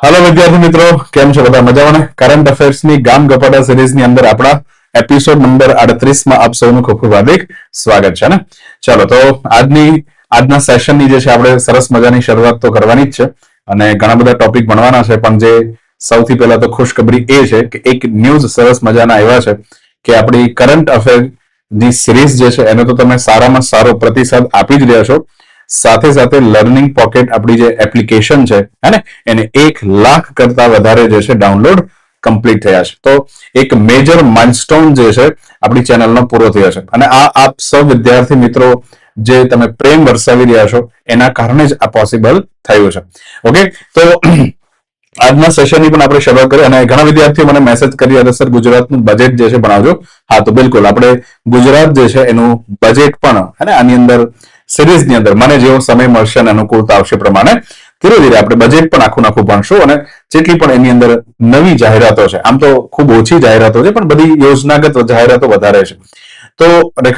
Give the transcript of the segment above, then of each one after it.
હાલો વિદ્યાર્થી મિત્રો, કેમ છો બધા? મજામાં ને? કરંટ અફેર્સની ગામ ગપાટા સિરીઝની અંદર આપણા એપિસોડ નંબર 38 માં આપ સૌનું ખૂબ ખૂબ હાર્દિક સ્વાગત છે ને. ચાલો તો આજના સેશનની જે છે આપણે સરસ મજાની શરૂઆત તો કરવાની જ છે અને ઘણા બધા ટોપિક ભણવાના છે, પણ જે સૌથી પહેલા તો ખુશખબરી એ છે કે એક ન્યૂઝ સરસ મજાના આવ્યા છે કે આપણી કરંટ અફેરની સિરીઝ જે છે એને તો તમે સારામાં સારો પ્રતિસાદ આપી જ રહ્યા છો. સાથે સાથે લર્નિંગ પોકેટ આપણી જે એપ્લિકેશન છે ને એને 1 લાખ કરતા વધારે જે છે ડાઉનલોડ કમ્પ્લીટ થયા છે. તો એક મેજર માઇલસ્ટોન જે છે આપણી ચેનલનો પૂરો થયો છે અને આ આપ સૌ વિદ્યાર્થી મિત્રો જે તમે પ્રેમ વરસાવી રહ્યા છો એના કારણે જ આ પોસિબલ થયું છે. ઓકે, તો આજના સેશનની પણ આપણે શરૂઆત કરી અને ઘણા વિદ્યાર્થીઓ મને મેસેજ કરી રહ્યા સર ગુજરાતનું બજેટ જે છે ભણાવજો. હા, તો બિલકુલ આપણે ગુજરાત જે છે એનું બજેટ પણ આની અંદર સિરીઝની અંદર મને જેવો સમય મળશે અને અનુકૂળતા આવશે પ્રમાણે ધીરે ધીરે આપણે બજેટ પણ આખું ભણશું અને જેટલી પણ એની અંદર નવી જાહેરાતો છે, આમ તો ખૂબ ઓછી જાહેરાતો છે પણ બધી યોજનાગત જાહેરાતો વધારે છે. તો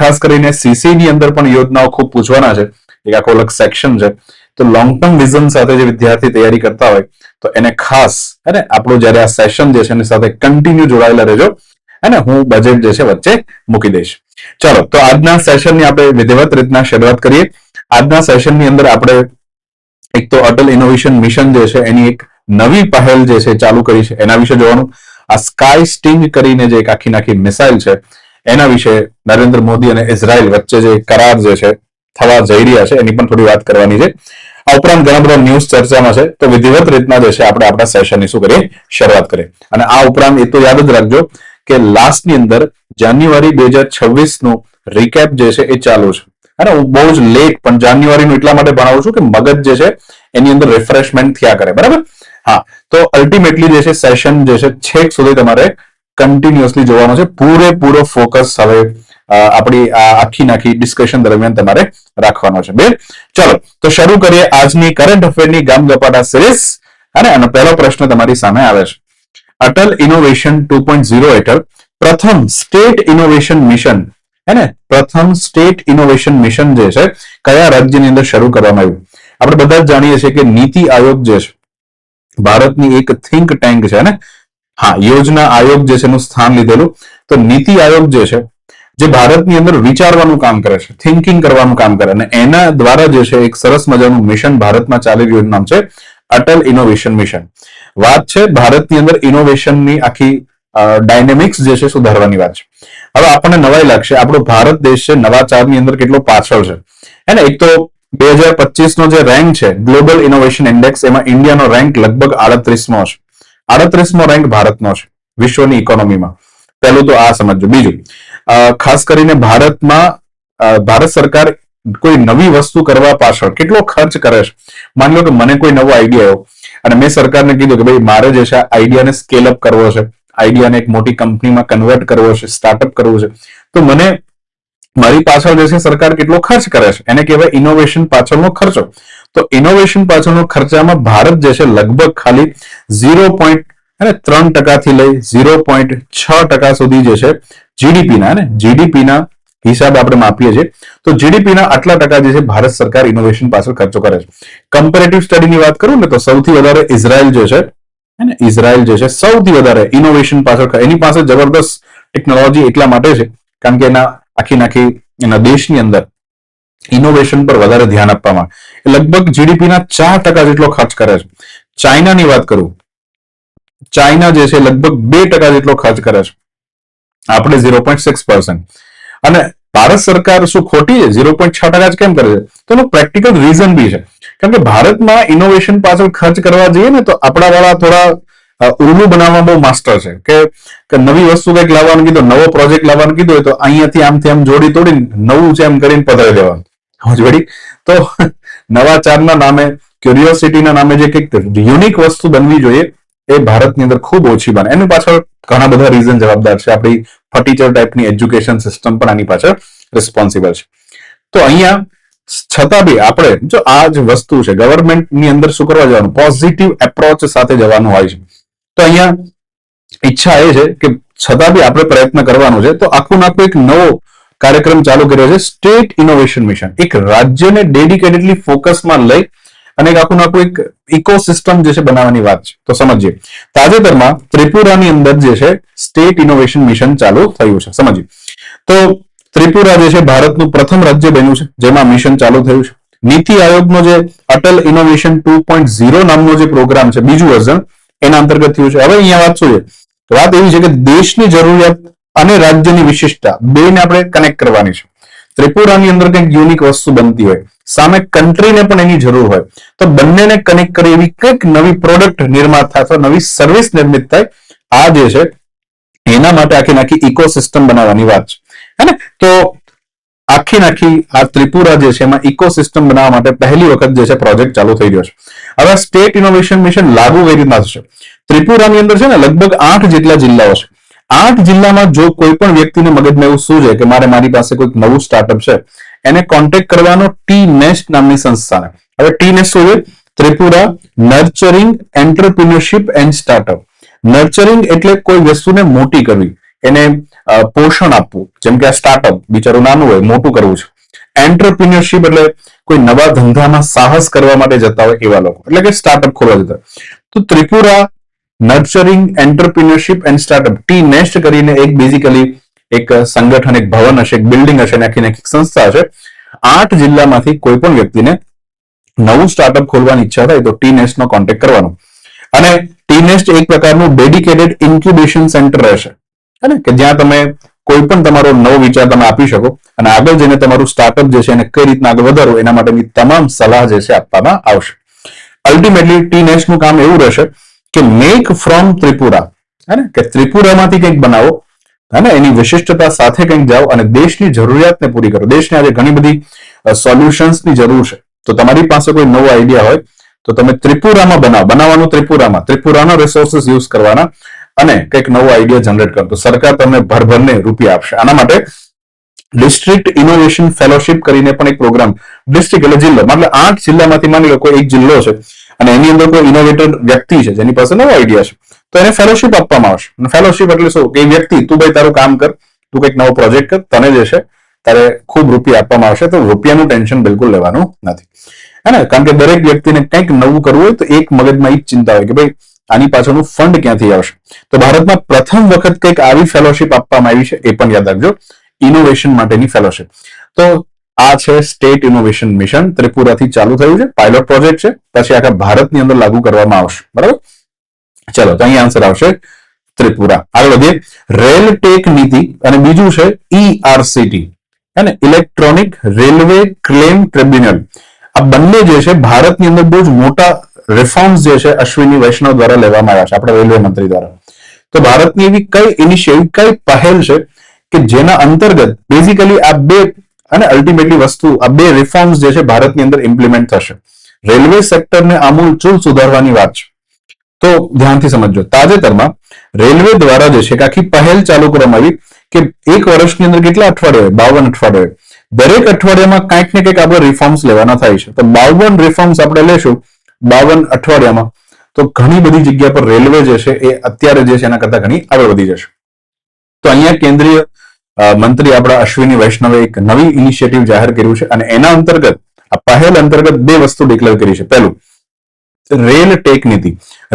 ખાસ કરીને સીસી ની અંદર પણ યોજનાઓ ખૂબ પૂછવાના છે, એક આખો અલગ સેક્શન છે. તો લોંગ ટર્મ વિઝન સાથે જે વિદ્યાર્થી તૈયારી કરતા હોય તો એને ખાસ આપણું જયારે આ સેશન જે છે એની સાથે કન્ટિન્યુ જોડાયેલા રહેજો અને હું બજેટ જે છે વચ્ચે મૂકી દઈશ. ચાલો તો આજના સેશનની આપણે વિધિવત રીતના શરૂઆત કરીએ. આજના સેશનની અંદર આપણે એક તો અટલ ઇનોવેશન મિશન જે છે એની એક નવી પહેલ જે છે ચાલુ કરી છે એના વિશે જોવાનું. આ સ્કાય સ્ટિંગ કરીને જે એક આખી મિસાઇલ છે એના વિશે નરેન્દ્ર મોદી અને ઇઝરાયલ વચ્ચે જે કરાર જે છે થવા જઈ રહ્યા છે એની પણ થોડી વાત કરવાની છે. આ ઉપરાંત ઘણા બધા ન્યૂઝ ચર્ચામાં છે, તો વિધિવત રીતના જે છે આપણે આપણા સેશનની શું કરીએ, શરૂઆત કરીએ. અને આ ઉપરાંત એ તો યાદ જ રાખજો કે લાસ્ટની અંદર જાન્યુઆરી 2026 નું રિકેપ જે છે એ ચાલુ છે અને હું બહુ જ લેટ પણ જાન્યુઆરીનું એટલા માટે ભણાવું છું કે મગજ જે છે એની અંદર રિફ્રેશમેન્ટ થયા કરે, બરાબર? હા, તો અલ્ટિમેટલી જે છે સેશન જે છે છેક સુધી તમારે કન્ટિન્યુઅસલી જોવાનો છે. પૂરેપૂરો ફોકસ હવે આપણી આ આખી ડિસ્કશન દરમિયાન તમારે રાખવાનો છે. ચલો તો શરૂ કરીએ આજની કરંટ અફેરની ગામ ગપાટા સિરીઝ. અને પહેલો પ્રશ્ન તમારી સામે આવે છે. અટલ ઇનોવેશન 2.0 હેઠળ પ્રથમ સ્ટેટ ઇનોવેશન મિશન પ્રથમ સ્ટેટ ઇનોવેશન મિશન જે છે કયા રાજ્યની અંદર શરૂ કરવામાં આવ્યું? આપણે બધા જ જાણીએ છીએ કે નીતિ આયોગ જે છે ભારતની એક થિંક ટેન્ક છે ને. હા, યોજના આયોગ જે છે એનું સ્થાન લીધેલું. તો નીતિ આયોગ જે છે જે ભારતની અંદર વિચારવાનું કામ કરે છે, થિંકિંગ કરવાનું કામ કરે અને એના દ્વારા જે છે એક સરસ મજાનું મિશન ભારતમાં ચાલી રહ્યું, નામ છે અટલ ઇનોવેશન મિશન. વાત છે ભારતની અંદર ઇનોવેશનની આખી ડાયનેમિક્સ જે છે સુધારવાની વાત છે. હવે આપણને નવાઈ લાગશે, આપણો ભારત દેશ છે નવાચારની અંદર કેટલો પાછળ છે એક તો 2025 નો જે રેન્ક છે ગ્લોબલ ઇનોવેશન ઇન્ડેક્સ, એમાં ઇન્ડિયાનો રેન્ક લગભગ 38મો છે. 38મો રેન્ક ભારતનો છે વિશ્વની ઇકોનોમીમાં. પહેલું તો આ સમજો. બીજું, ખાસ કરીને ભારતમાં ભારત સરકાર કોઈ નવી વસ્તુ કરવા પાછળ કેટલો ખર્ચ કરે છે. માની લો કે મને કોઈ નવો આઈડિયા આવ્યો અને મેં સરકારને કીધું કે ભાઈ મારે જે છે આઈડિયાને સ્કેલ અપ કરવો છે, આઈડિયાને એક મોટી કંપનીમાં કન્વર્ટ કરવો છે, સ્ટાર્ટઅપ કરવું છે, તો મને મારી પાછળ જે છે સરકાર કેટલો ખર્ચ કરે છે એને કહેવાય ઇનોવેશન પાછળનો ખર્ચો. તો ઇનોવેશન પાછળનો ખર્ચામાં ભારત જે છે લગભગ ખાલી 0.3% થી લઈ 0.6% સુધી જે છે જીડીપીના હિસાબે આપણે માપીએ છીએ. તો જીડીપીના આટલા ટકા જે છે ભારત સરકાર ઇનોવેશન પાછળ ખર્ચો કરે છે. કમ્પેરેટિવ સ્ટડીની વાત કરું ને તો સૌથી વધારે ઇઝરાયલ જે છે ઇઝરાયલ જે છે સૌથી વધારે ઇનોવેશન પાછળ, એની પાસે જબરદસ્ત ટેકનોલોજી એટલા માટે છે કારણ કે એના એના દેશની અંદર ઇનોવેશન પર વધારે ધ્યાન આપવામાં લગભગ જીડીપીના 4% જેટલો ખર્ચ કરે છે. ચાઇનાની વાત કરું, ચાઇના જે છે લગભગ 2% જેટલો ખર્ચ કરે છે, આપણે 0.6%. અને ભારત સરકાર શું ખોટી છે? 0.6% જ કેમ કરે છે? તો એનું પ્રેક્ટિકલ રીઝન બી છે. કારણ કે ભારતમાં ઇનોવેશન પાછળ ખર્ચ કરવા જઈએ ને તો આપણા વાળા થોડા ઉલ્લુ બનાવવા બહુ માસ્ટર છે કે નવી વસ્તુ કંઈક લાવવાનું કીધું, નવો પ્રોજેક્ટ લાવવાનું કીધું હોય તો અહીંયાથી આમથી આમ જોડી તોડીને નવું છે એમ કરીને પધરાવી દેવાનું. જોડી તો નવાચારના નામે, ક્યુરિયોસિટીના નામે જે કંઈક યુનિક વસ્તુ બનવી જોઈએ એ ભારતની અંદર ખૂબ ઓછી બને. એની પાછળ ઘણા બધા રીઝન જવાબદાર છે. આપણી ફટીચર ટાઈપની એજ્યુકેશન સિસ્ટમ પણ આની પાછળ રિસ્પોન્સિબલ છે. તો અહીંયા છતાં બી આપણે જો આ જ વસ્તુ છે ગવર્મેન્ટની અંદર શું કરવા જવાનું, પોઝિટિવ એપ્રોચ સાથે જવાનું હોય છે. તો અહીંયા ઈચ્છા એ છે કે છતાં બી આપણે પ્રયત્ન કરવાનો છે. તો આખું એક નવો કાર્યક્રમ ચાલુ કર્યો છે સ્ટેટ ઇનોવેશન મિશન. એક રાજ્યને ડેડિકેટેડલી ફોકસમાં લઈ અને એક આખું એક ઇકોસિસ્ટમ જે છે બનાવવાની વાત છે. તો સમજીએ. તાજેતરમાં ત્રિપુરાની અંદર જે છે સ્ટેટ ઇનોવેશન મિશન ચાલુ થયું છે. સમજીએ. તો ત્રિપુરા જે છે ભારતનું પ્રથમ રાજ્ય બન્યું છે જેમાં મિશન ચાલુ થયું છે. નીતિ આયોગનો જે અટલ ઇનોવેશન 2.0 નામનો જે પ્રોગ્રામ છે, બીજું વર્ઝન, એના અંતર્ગત થયું છે. હવે અહીંયા વાત શું છે? વાત એવી છે કે દેશની જરૂરિયાત અને રાજ્યની વિશિષ્ટતા બેને આપણે કનેક્ટ કરવાની છે. ત્રિપુરાની અંદર કંઈક યુનિક વસ્તુ બનતી હોય, સામે કન્ટ્રીને પણ એની જરૂર હોય, તો બંનેને કનેક્ટ કરે એવી કંઈક નવી પ્રોડક્ટ નિર્માણ થાય અથવા નવી સર્વિસ નિર્મિત થાય. આ જે છે એના માટે આખી ઇકોસિસ્ટમ બનાવવાની વાત છે. હે ને? તો આખી આ ત્રિપુરા જે છે એમાં ઇકોસિસ્ટમ બનાવવા માટે પહેલી વખત જે છે પ્રોજેક્ટ ચાલુ થઈ રહ્યો છે. હવે સ્ટેટ ઇનોવેશન મિશન લાગુ કઈ રીતના થશે? ત્રિપુરાની અંદર છે ને લગભગ 8 જેટલા જિલ્લાઓ છે. 8 જિલ્લામાં જો કોઈ પણ વ્યક્તિને મગજમાં એવું શું છે કે મારી પાસે કોઈક નવું સ્ટાર્ટઅપ છે, એને કોન્ટેક્ટ કરવાનો ટી નેસ્ટ નામની સંસ્થાને. હવે ટી નેસ્ટ શું છે? Tripura nurturing entrepreneurship and startup. Nurturing એટલે કોઈ વસ્તુને મોટી કરવી, એને પોષણ આપવું. જેમ કે આ સ્ટાર્ટઅપ બિચારું નાનું હોય, મોટું કરવું છે. એન્ટરપ્રિન્યોરશિપ એટલે કોઈ નવા ધંધામાં સાહસ કરવા માટે જતા હોય એવા લોકો, એટલે કે સ્ટાર્ટઅપ ખોલવા જતા હોય. તો Tripura nurturing entrepreneurship and startup T nest કરીને એક બેઝિકલી એક સંગઠન, એક ભવન હશે, એક બિલ્ડિંગ હશે, આખી સંસ્થા હશે. 8 જિલ્લામાંથી કોઈ પણ વ્યક્તિને નવું સ્ટાર્ટઅપ ખોલવાની ઈચ્છા થાય તો ટી નેસ્ટ નો કોન્ટેક્ટ કરવાનો. અને ટી નેસ્ટ એક પ્રકારનું ડેડિકેટેડ ઇન્ક્યુબેશન સેન્ટર રહેશે, કે જ્યાં તમે કોઈ પણ તમારો નવો વિચાર તમે આપી શકો અને આગળ જઈને તમારું સ્ટાર્ટઅપ જે છે એને કઈ રીતના આગળ વધારવું એના માટેની તમામ સલાહ જે છે આપવામાં આવશે. અલ્ટિમેટલી ટી નેસ્ટ નું કામ એવું રહેશે કે મેક ફ્રોમ ત્રિપુરા, કે ત્રિપુરામાંથી કંઈક બનાવો, એની વિશિષ્ટતા સાથે કંઈક જાઓ અને દેશની જરૂરિયાતને પૂરી કરો. દેશને આજે ઘણી બધી સોલ્યુશન્સની જરૂર છે, તો તમારી પાસે કોઈ નવો આઈડિયા હોય તો તમે ત્રિપુરામાં બનાવવાનું ત્રિપુરાના રિસોર્સિસ યુઝ કરવાના અને કંઈક નવો આઈડિયા જનરેટ કરો તો સરકાર તમને ભરભરને રૂપિયા આપશે. આના માટે ડિસ્ટ્રિક્ટ ઇનોવેશન ફેલોશિપ કરીને પણ એક પ્રોગ્રામ, ડિસ્ટ્રિક્ટ એટલે જિલ્લો, મતલબ 8 જિલ્લામાંથી માની લો કોઈ એક જિલ્લો છે અને એની અંદર કોઈ ઇનોવેટર વ્યક્તિ છે જેની પાસે નવો આઈડિયા છે, તો એને ફેલોશિપ આપવામાં આવશે. ફેલોશિપ એટલે શું? કે વ્યક્તિ, તું ભાઈ તારું કામ કર, તું કંઈક નવો પ્રોજેક્ટ કર, તને જે છે તારે ખૂબ રૂપિયા આપવામાં આવશે. તો રૂપિયાનું ટેન્શન બિલકુલ લેવાનું નથી, કારણ કે દરેક વ્યક્તિને કંઈક નવું કરવું હોય તો એક મગજમાં એ જ ચિંતા હોય કે ભાઈ આની પાછળનું ફંડ ક્યાંથી આવશે. તો ભારતમાં પ્રથમ વખત કંઈક આવી ફેલોશિપ આપવામાં આવી છે, એ પણ યાદ રાખજો, ઇનોવેશન માટેની ફેલોશિપ. તો આ છે સ્ટેટ ઇનોવેશન મિશન, ત્રિપુરાથી ચાલુ થયું છે, પાયલોટ પ્રોજેક્ટ છે, પછી આખા ભારતની અંદર લાગુ કરવામાં આવશે. બરાબર? ચલો, તો અહીં આન્સર આવશે ત્રિપુરા. આગળ વધીએ. રેલ ટેક નીતિ અને બીજું છે ERCT, electronic railway claim tribunal. આ બંને જે છે ભારતની અંદર બહુ જ મોટા રિફોર્મ્સ જે છે અશ્વિની વૈષ્ણવ દ્વારા લેવામાં આવ્યા છે, આપણા રેલવે મંત્રી દ્વારા. તો ભારતની એવી કઈ ઇનિશિયેટિવ, કઈ પહેલ છે કે જેના અંતર્ગત બેઝિકલી આ બે અને અલ્ટિમેટલી વસ્તુ, આ બે રિફોર્મ્સ જે છે ભારતની અંદર ઇમ્પ્લિમેન્ટ થશે. રેલવે સેક્ટરને આમૂલચૂલ સુધારવાની વાત છે. તો ધ્યાનથી સમજો. તાજેતરમાં રેલવે દ્વારા જે છે કે આખી પહેલ ચાલુ કરવામાં આવી કે એક વર્ષની અંદર કેટલા અઠવાડિયા હોય? 52 અઠવાડિયા. દરેક અઠવાડિયામાં કંઈક ને કંઈક આપણે રિફોર્મ્સ લેવાના થાય છે. તો 52 રિફોર્મ્સ આપણે લેશું 52 અઠવાડિયામાં, તો ઘણી બધી જગ્યા પર રેલવે જે છે એ અત્યારે જે છે એના કરતા ઘણી આગળ વધી જશે. તો અહીંયા કેન્દ્રીય મંત્રી આપણા અશ્વિની વૈષ્ણવે એક નવી ઇનિશિયેટિવ જાહેર કર્યું છે અને એના અંતર્ગત, આ પહેલ અંતર્ગત બે વસ્તુ ડિક્લેર કરી છે. પહેલું, રેલ ટેક નીતિ.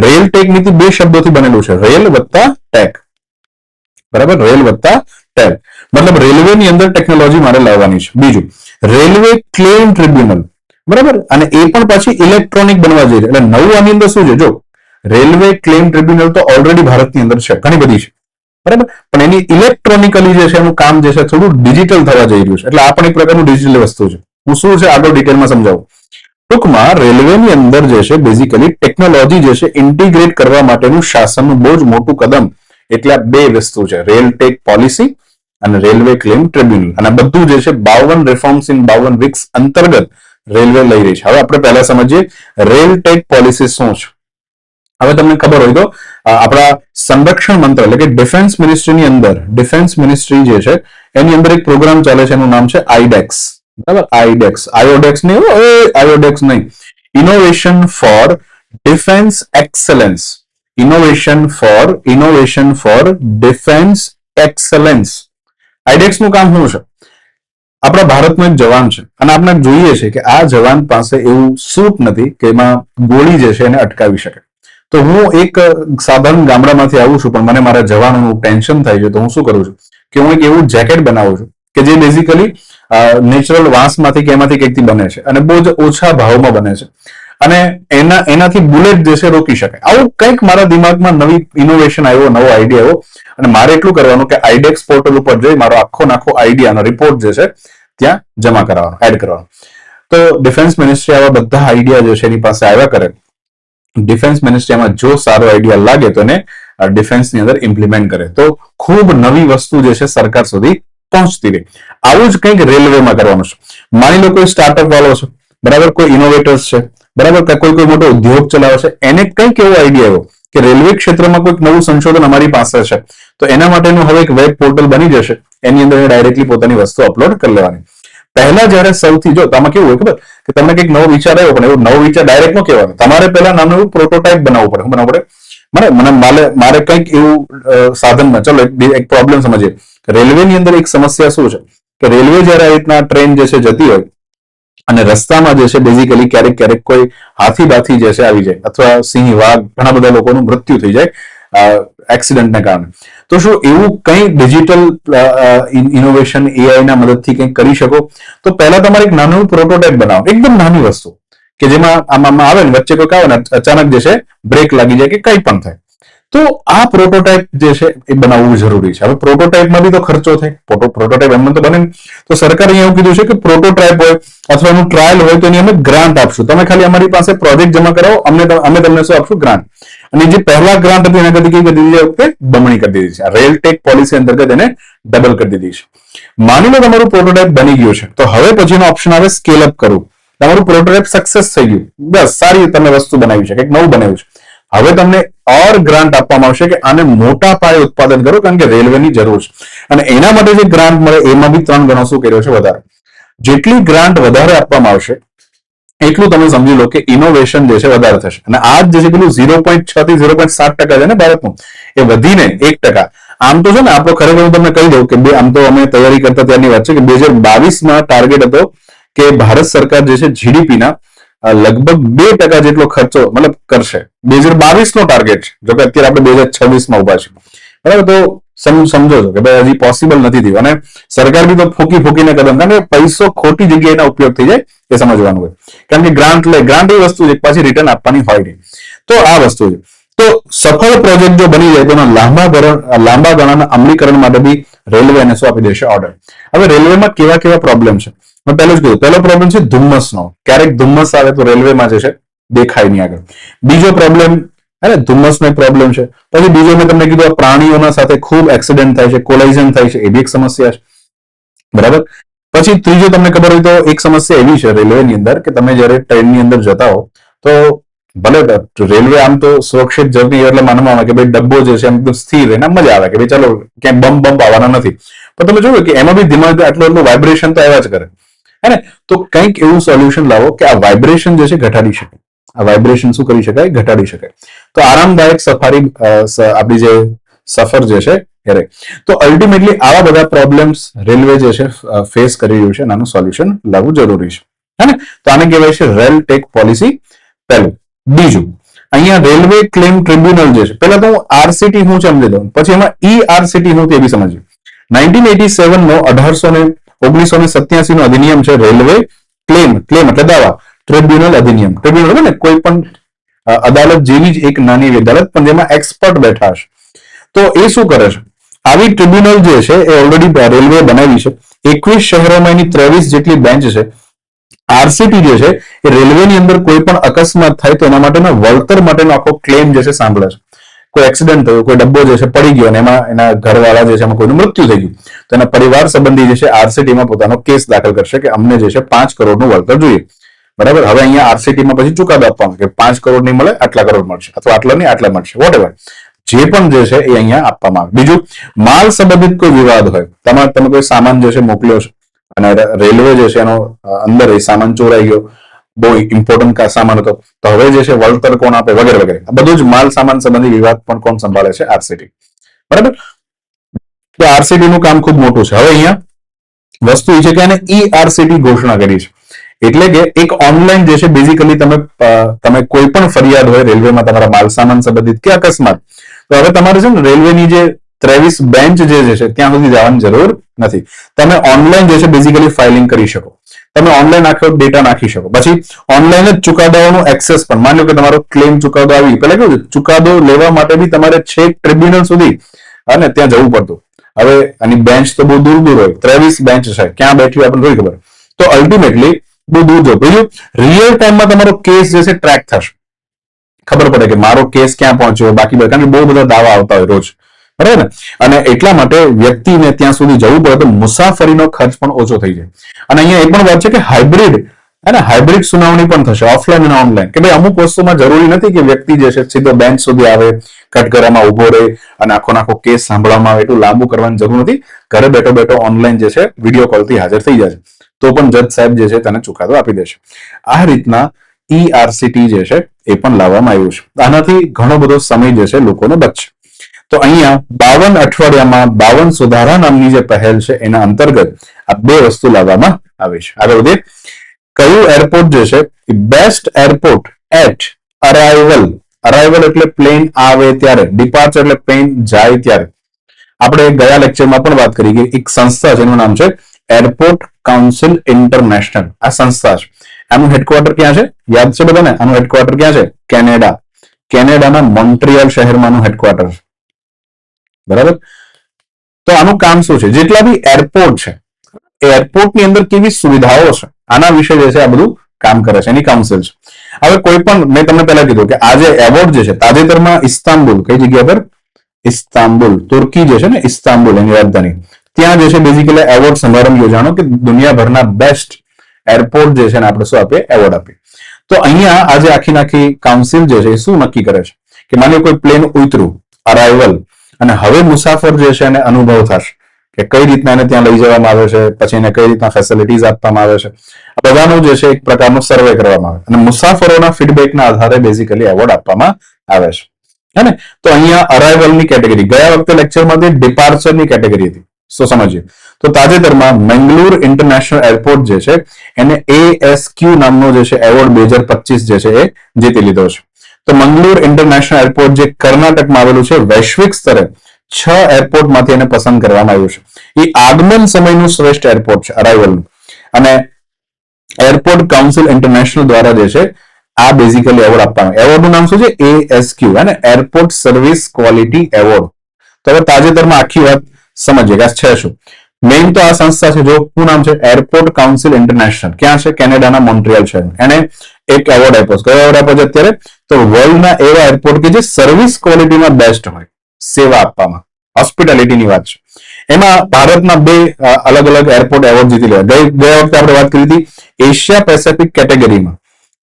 રેલ ટેક નીતિ બે શબ્દોથી બનેલું છે, રેલ વત્તા ટેક. બરાબર? રેલ વત્તા ટેક મતલબ રેલવેની અંદર ટેકનોલોજી મારે લાવવાની છે. બીજું, રેલવે ક્લેમ ટ્રિબ્યુનલ. બરાબર? અને એ પણ પાછી ઇલેક્ટ્રોનિક બનવા જઈ રહી. એટલે નવું આની અંદર શું છે? જો રેલવે ક્લેમ ટ્રિબ્યુનલ તો ઓલરેડી ભારતની અંદર છે, ઘણી બધી છે, બરાબર, પણ એની ઇલેક્ટ્રોનિકલી જે છે એનું કામ જે છે થોડું ડિજિટલ થવા જઈ રહ્યું છે. એટલે આ પણ એક પ્રકારનું ડિજિટલ વસ્તુ છે. હું શું છે આગળ ડિટેલમાં સમજાવું. ટૂંકમાં રેલવેની અંદર જે છે બેઝિકલી ટેકનોલોજી જે છે ઇન્ટિગ્રેટ કરવા માટેનું શાસનનું બહુ જ મોટું કદમ એટલે બે વસ્તુ છે, રેલ ટેક પોલિસી અને રેલવે ક્લેમ ટ્રિબ્યુનલ. અને બધું જે છે 52 રિફોર્મ્સ ઇન 52 વીક્સ અંતર્ગત રેલવે લઈ રહી છે. હવે આપણે પહેલા સમજીએ રેલ ટેક પોલિસી શું છે. હવે તમને ખબર હોય તો આપણા સંરક્ષણ મંત્રાલય એટલે કે ડિફેન્સ મિનિસ્ટ્રીની અંદર, ડિફેન્સ મિનિસ્ટ્રી જે છે એની અંદર એક પ્રોગ્રામ ચાલે છે, એનું નામ છે આઈડેક્સ. બરાબર? આયોડેક્સ નહીં, innovation for defence excellence. Innovation for defence excellence. IDEX નું કામ શું છે? આપણા ભારતનો એક જવાન છે અને આપણે જોઈએ છે કે આ જવાન પાસે એવું સૂટ નથી કે એમાં ગોળી જે છે એને અટકાવી શકે. તો હું એક સાધારણ ગામડામાંથી આવું છું, પણ મને મારા જવાનોનું ટેન્શન થાય છે. તો હું શું કરું છું કે હું એક એવું જેકેટ બનાવું છું કે જે બેઝિકલી નેચરલ વાંસમાંથી કે એમાંથી કંઈકથી બને છે અને બહુ જ ઓછા ભાવમાં બને છે અને એનાથી બુલેટ જે છે રોકી શકાય. આવું કંઈક મારા દિમાગમાં નવી ઇનોવેશન આવ્યો, નવો આઈડિયા આવ્યો અને મારે એટલું કરવાનું કે આઈડેક્સ પોર્ટલ ઉપર જઈ મારો આખો આઈડિયાનો રિપોર્ટ જે છે ત્યાં જમા કરાવવાનો, એડ કરવાનો. તો ડિફેન્સ મિનિસ્ટ્રી આવા બધા આઈડિયા જે છે એની પાસે આવ્યા કરે. ડિફેન્સ મિનિસ્ટ્રીમાં જો સારો આઈડિયા લાગે તો એને ડિફેન્સની અંદર ઇમ્પ્લિમેન્ટ કરે, તો ખૂબ નવી વસ્તુ જે છે સરકાર સુધી પહોંચતી રહે. આવું જ કંઈક રેલવેમાં કરવાનું છે. માની લો કોઈ સ્ટાર્ટઅપ વાળો છે, બરાબર, કોઈ ઇનોવેટર્સ છે, બરાબર, કોઈ મોટો ઉદ્યોગ ચલાવે છે, એને કંઈક એવો આઈડિયા આવ્યો કે રેલવે ક્ષેત્રમાં કોઈક નવું સંશોધન અમારી પાસે છે, તો એના માટેનું હવે એક વેબ પોર્ટલ બની જશે. એની અંદર ડાયરેક્ટલી પોતાની વસ્તુ અપલોડ કરી લેવાની. પહેલા જયારે સૌથી જો આમાં કેવું હોય ખબર કે તમને કંઈક નવો વિચાર આવ્યો, પણ એવો નવો વિચાર ડાયરેક્ટ નો કહેવાનો. તમારે પહેલા નાનું એવું પ્રોટોટાઇપ બનાવવું પડે. મારે કંઈક એવું સાધનમાં, ચલો એક પ્રોબ્લેમ સમજીએ. રેલવેની અંદર એક સમસ્યા શું છે કે રેલવે જયારે આ રીતના ટ્રેન જે છે જતી હોય અને રસ્તામાં જે છે બેઝિકલી ક્યારેક કોઈ હાથી બાથી જે છે આવી જાય, અથવા સિંહ, વાઘ, ઘણા બધા લોકોનું મૃત્યુ થઈ જાય એક્સિડન્ટને કારણે. તો શું એવું કંઈ ડિજિટલ ઇનોવેશન એઆઈ ના મદદથી કંઈક કરી શકો? તો પહેલા તમારે એક નાનું પ્રોટોટાઇપ બનાવો, એકદમ નાની વસ્તુ કે જેમાં આમાં આવે ને વચ્ચે કોઈ આવે ને અચાનક જે છે બ્રેક લાગી જાય કે કંઈ પણ થાય. તો આ પ્રોટોટાઇપ જે છે એ બનાવવું જરૂરી છે. હવે પ્રોટોટાઇપમાં બી તો ખર્ચો થાય. પ્રોટોટાઇપ એમ તો બને. તો સરકારે એવું કીધું છે કે પ્રોટોટાઇપ હોય અથવા એનું ટ્રાયલ હોય તો એની અમે ગ્રાન્ટ આપશું. તમે ખાલી અમારી પાસે પ્રોજેક્ટ જમા કરાવો, અમે તમને શું આપશું? ગ્રાન્ટ. અને જે પહેલા ગ્રાન્ટ હતી એના કરતી કઈ કરી દીધી વખતે બમણી કરી દીધી છે. રેલ ટેક પોલિસી અંતર્ગત એને ડબલ કરી દીધી છે. માની લો તમારું પ્રોટોટાઇપ બની ગયું છે, તો હવે પછીનો ઓપ્શન આવે સ્કેલ અપ કરવું. તમારું પ્રોટોટાઇપ સક્સેસ થઈ ગયું, બસ સારી તમે વસ્તુ બનાવી છે, કંઈક નવું બનાવ્યું છે. હવે તમને ઓર ગ્રાન્ટ આપવામાં આવશે કે આને મોટા પાયે ઉત્પાદન કરો, કારણ કે રેલવેની જરૂર છે. અને એના માટે જે ગ્રાન્ટ મળે એમાં બી 3 ગણો શું કર્યો છે? વધારે. જેટલી ગ્રાન્ટ વધારે આપવામાં આવશે એટલું તમે સમજી લો કે ઇનોવેશન જે છે વધારે થશે. અને આ જે છે પેલું 0.6 થી 0.7% છે ને ભારતનું, એ વધીને 1%. આમ તો છે ને આપણો ખરેખર હું તમને કહી દઉં કે આમ તો અમે તૈયારી કરતા ત્યારની વાત છે કે 2022માં ટાર્ગેટ હતો કે ભારત સરકાર જે છે જીડીપીના લગભગ 2% જેટલો ખર્ચો મતલબ કરશે. 2022 નો ટાર્ગેટ છે. જો કે અત્યારે આપણે 2026માં ઉભા છે, બરાબર. તો સમજો છો કે ભાઈ હજી પોસિબલ નથી થયું. અને સરકાર બી તો ફૂકીને કદમ, કારણ કે પૈસો ખોટી જગ્યાએ એના ઉપયોગ થઈ જાય એ સમજવાનું હોય. કારણ કે ગ્રાન્ટ એ વસ્તુ છે પાછી રિટર્ન આપવાની હોય નહીં. તો આ વસ્તુ છે. તો સફળ પ્રોજેક્ટ જો બની જાય તો લાંબા ગાળાના અમલીકરણ માટે બી રેલવે એને શું આપી દેશે? ઓર્ડર. હવે રેલવેમાં કેવા પ્રોબ્લેમ છે? મેં પહેલું જ કહ્યું, પહેલો પ્રોબ્લેમ છે ધુમ્મસનો. ક્યારેક ધુમ્મસ આવે તો રેલવેમાં જે છે દેખાય નહીં આગળ. બીજો પ્રોબ્લેમ ધુમ્મસનો એક પ્રોબ્લેમ છે. પછી બીજો મેં તમને કીધું પ્રાણીઓના સાથે ખૂબ એક્સિડન્ટ થાય છે, કોલાઇઝન થાય છે, એ બી એક સમસ્યા છે, બરાબર. પછી ત્રીજો તમને ખબર હોય તો એક સમસ્યા એવી છે રેલવેની અંદર કે તમે જયારે ટ્રેનની અંદર જતા હો તો ભલે રેલવે આમ તો સુરક્ષિત જર્ની એટલે માનવામાં આવે કે ભાઈ ડબ્બો જે છે એકદમ સ્થિર, એના મજા આવે કે ભાઈ ચાલો ક્યાંય બમ્પ આવવાના નથી. પણ તમે જોયું કે એમાં બી ધીમે આટલું વાઇબ્રેશન તો આવ્યા જ કરે. તો કંઈક એવું સોલ્યુશન લાવો કે આ વાઇબ્રેશન જે છે ઘટાડી શકે. આ વાઇબ્રેશન શું કરી શકાય? ઘટાડી શકાય. તો આરામદાયક સફારી આપણી જે સફર જે છે એ રહે. તો અલ્ટિમેટલી આવા બધા પ્રોબ્લેમ્સ રેલવે જે છે ફેસ કરી રહ્યું છે, આનું સોલ્યુશન લાવવું જરૂરી છે. તો આને કહેવાય છે રેલ ટેક પોલિસી. પહેલું. બીજું, અહીંયા રેલવે ક્લેમ ટ્રિબ્યુનલ જે છે, પહેલા તો હું આરસીટી હું સમજી દઉં, પછી એમાં ઈઆરસીટી હું તે બી સમજ્યું. 1987 નો 1987 નો અધિનિયમ છે રેલવે ક્લેમ એટલે દાવા ટ્રિબ્યુનલ અધિનિયમ. ટ્રિબ્યુનલ ને કોઈ પણ અદાલત જેવી જ એક નાની અદાલત, પણ જેમાં એક્સપર્ટ બેઠા છે. તો એ શું કરે છે? આવી ટ્રિબ્યુનલ જે છે એ ઓલરેડી રેલવે બનાવી છે. 21 શહેરોમાં એની 23 જેટલી બેન્ચ છે. આરસીટી જે છે એ રેલવેની અંદર કોઈ પણ અકસ્માત થાય તો એના માટેના વળતર માટેનો આખો ક્લેમ જે છે સાંભળે છે. કોઈ એક્સિડન્ટ થયો, કોઈ ડબ્બો જે છે પડી ગયો અને એમાં એના ઘરવાળા જે છે એમાં કોઈનું મૃત્યુ થઈ ગયું, તો એના પરિવાર સંબંધી જે છે આરસીટીમાં પોતાનો કેસ દાખલ કરશે કે અમને જે છે 5 કરોડનું વળતર જોઈએ, બરાબર. હવે અહીંયા આરસીટીમાં પછી ચુકાદો આપવાનો કે 5 કરોડ નહીં મળે, આટલા કરોડ મળશે, અથવા આટલા નહીં આટલા મળશે, વોટ એવર જે પણ જે છે એ અહીંયા આપવામાં આવે. બીજું, માલ સંબંધિત કોઈ વિવાદ હોય, તમે કોઈ સામાન જે છે મોકલ્યો છે અને રેલવે જે છે એનો અંદર એ સામાન ચોરાઈ ગયો, બહુ ઇમ્પોર્ટન્ટ સામાન હતો, તો હવે જે છે વળતર કોણ આપે, વગેરે વગેરે. આ બધું જ માલ સામાન સંબંધી વિવાદ પણ કોણ સંભાળે છે? આરસીટી, બરાબર. તો આરસીટી નું કામ ખૂબ મોટું છે. હવે અહીંયા વસ્તુ એ છે કે આને ERCT ઘોષણા કરી છે. એટલે કે એક ઓનલાઈન જે છે બેઝિકલી તમે કોઈ પણ ફરિયાદ હોય રેલવેમાં તમારા માલ સામાન સંબંધિત કે અકસ્માત, તો હવે તમારે છે ને રેલવેની જે 23 બેન્ચ જે છે ત્યાં સુધી જવાની જરૂર નથી. તમે ઓનલાઈન જે છે બેઝિકલી ફાઇલિંગ કરી શકો. તમે ઓનલાઈન આખો ડેટા નાખી શકો. પછી ઓનલાઈન જ ચુકાદાઓનો એક્સેસ પણ, માની લો કે તમારો ક્લેમ ચુકાદો આવી, પેલા કેવું છે ચુકાદો લેવા માટે બી તમારે છેક ટ્રિબ્યુનલ સુધી અને ત્યાં જવું પડતું. હવે આની બેન્ચ તો બહુ દૂર દૂર હોય, 23 બેન્ચ છે, ક્યાં બેઠી હોય આપણને થોડી ખબર. તો અલ્ટિમેટલી બહુ દૂર જવું. બીજું રિયલ ટાઈમમાં તમારો કેસ જે છે ટ્રેક થશે, ખબર પડે કે મારો કેસ ક્યાં પહોંચ્યો, બાકી બધા, કારણ કે બહુ બધા દાવા આવતા હોય રોજ, બરાબર ને. અને એટલા માટે વ્યક્તિને ત્યાં સુધી જવું પડે તો મુસાફરીનો ખર્ચ પણ ઓછો થઈ જાય. અને અહીંયા એ પણ વાત છે કે હાઇબ્રિડ સુનાવણી પણ થશે, ઓફલાઈન અને ઓનલાઈન. કે ભાઈ અમુક વસ્તુમાં જરૂરી નથી કે વ્યક્તિ જે છે સીધો બેન્ચ સુધી આવે, કટઘરામાં ઉભો રહે અને આખો કેસ સાંભળવામાં આવે, એટલું લાંબુ કરવાની જરૂર નથી. ઘરે બેઠો બેઠો ઓનલાઈન જે છે વિડીયો કોલથી હાજર થઈ જશે, તો પણ જજ સાહેબ જે છે તેને ચુકાદો આપી દેશે. આ રીતના ERCT જે છે એ પણ લાવવામાં આવ્યું છે. આનાથી ઘણો બધો સમય જે છે લોકોને બચશે. તો અહીંયા 52 અઠવાડિયામાં 52 સુધારા નામની જે પહેલ છે એના અંતર્ગત આ બે વસ્તુ લાવવામાં આવી છે. આગળ વધીએ. કયું એરપોર્ટ જે છે બેસ્ટ એરપોર્ટ એટ અરાઇવલ એટલે પ્લેન આવે ત્યારે, ડિપાર્ચર એટલે પ્લેન જાય ત્યારે. આપણે ગયા લેક્ચરમાં પણ વાત કરી કે એક સંસ્થા છે, એનું નામ છે એરપોર્ટ કાઉન્સિલ ઇન્ટરનેશનલ. આ સંસ્થા છે, આનું હેડક્વાર્ટર ક્યાં છે યાદ છે બધાને? આનું હેડક્વાર્ટર ક્યાં છે? કેનેડા. કેનેડાના મોન્ટ્રિયલ શહેરમાં હેડક્વાર્ટર છે, બરાબર. તો આનું કામ શું છે? જેટલા બી એરપોર્ટ છે એ એરપોર્ટની અંદર કેવી સુવિધાઓ છે આના વિશે જે છે આ બધું કામ કરે છે, એની કાઉન્સિલ છે. હવે કોઈ પણ, મેં તમને પહેલા કીધું કે આ જે એવોર્ડ જે છે તાજેતરમાં ઇસ્તાંબુલ, કઈ જગ્યા પર? ઇસ્તાંબુલ, તુર્કી જે છે ને, ઇસ્તાંબુલ એની રાજધાની, ત્યાં જે છે બેઝિકલી એવોર્ડ સમારંભ યોજાણો કે દુનિયાભરના બેસ્ટ એરપોર્ટ જે છે ને આપણે શું આપીએ? એવોર્ડ આપીએ. તો અહીંયા આજે આખી કાઉન્સિલ જે છે એ શું નક્કી કરે છે કે માની કોઈ પ્લેન ઉતર્યું અરાઇવલ, અને હવે મુસાફર જે છે એને અનુભવ થશે કે કઈ રીતના એને ત્યાં લઈ જવામાં આવે છે, પછી એને કઈ રીતના ફેસિલિટીઝ આપવામાં આવે છે. આ બધાનું જે છે એક પ્રકારનો સર્વે કરવામાં આવે અને મુસાફરોના ફીડબેકના આધારે બેઝિકલી એવોર્ડ આપવામાં આવે છે, હે ને. તો અહીંયા અરાઇવલની કેટેગરી, ગયા વખતે લેક્ચરમાંથી ડિપાર્ચરની કેટેગરી હતી, શું સમજીએ. તો તાજેતરમાં મેંગલુર ઇન્ટરનેશનલ એરપોર્ટ જે છે એને ASQ નામનો જે છે એવોર્ડ 2025 જે છે એ જીતી લીધો છે. તો મંગલુર ઇન્ટરનેશનલ એરપોર્ટ જે કર્ણાટકમાં આવેલું છે, વૈશ્વિક સ્તરે 6 એરપોર્ટમાંથી એને પસંદ કરવામાં આવ્યું છે. એ આગમન સમયનું શ્રેષ્ઠ એરપોર્ટ છે અરાઇવલનું, અને એરપોર્ટ કાઉન્સિલ ઇન્ટરનેશનલ દ્વારા જે છે આ બેઝિકલી એવોર્ડ આપવામાં. એવોર્ડનું નામ શું છે? ASQ, અને એરપોર્ટ સર્વિસ ક્વોલિટી એવોર્ડ. તો હવે તાજેતરમાં આખી વાત સમજીએ કે આ છે શું. મેઇન તો આ સંસ્થા છે, જો શું નામ છે? Airport council international. ક્યાં છે? કેનેડાના મોન્ટ્રિયલ શહેર. એને એક એવોર્ડ આપ્યો છે. કયો એવોર્ડ આપ્યો છે અત્યારે? તો વર્લ્ડના એવા એરપોર્ટ કે જે સર્વિસ ક્વોલિટીમાં બેસ્ટ હોય, સેવા આપવામાં, હોસ્પિટાલિટીની વાત છે. એમાં ભારતના બે અલગ અલગ એરપોર્ટ એવોર્ડ જીતી લેવા. ગયા વખતે આપણે વાત કરી હતી એશિયા પેસિફિક કેટેગરીમાં.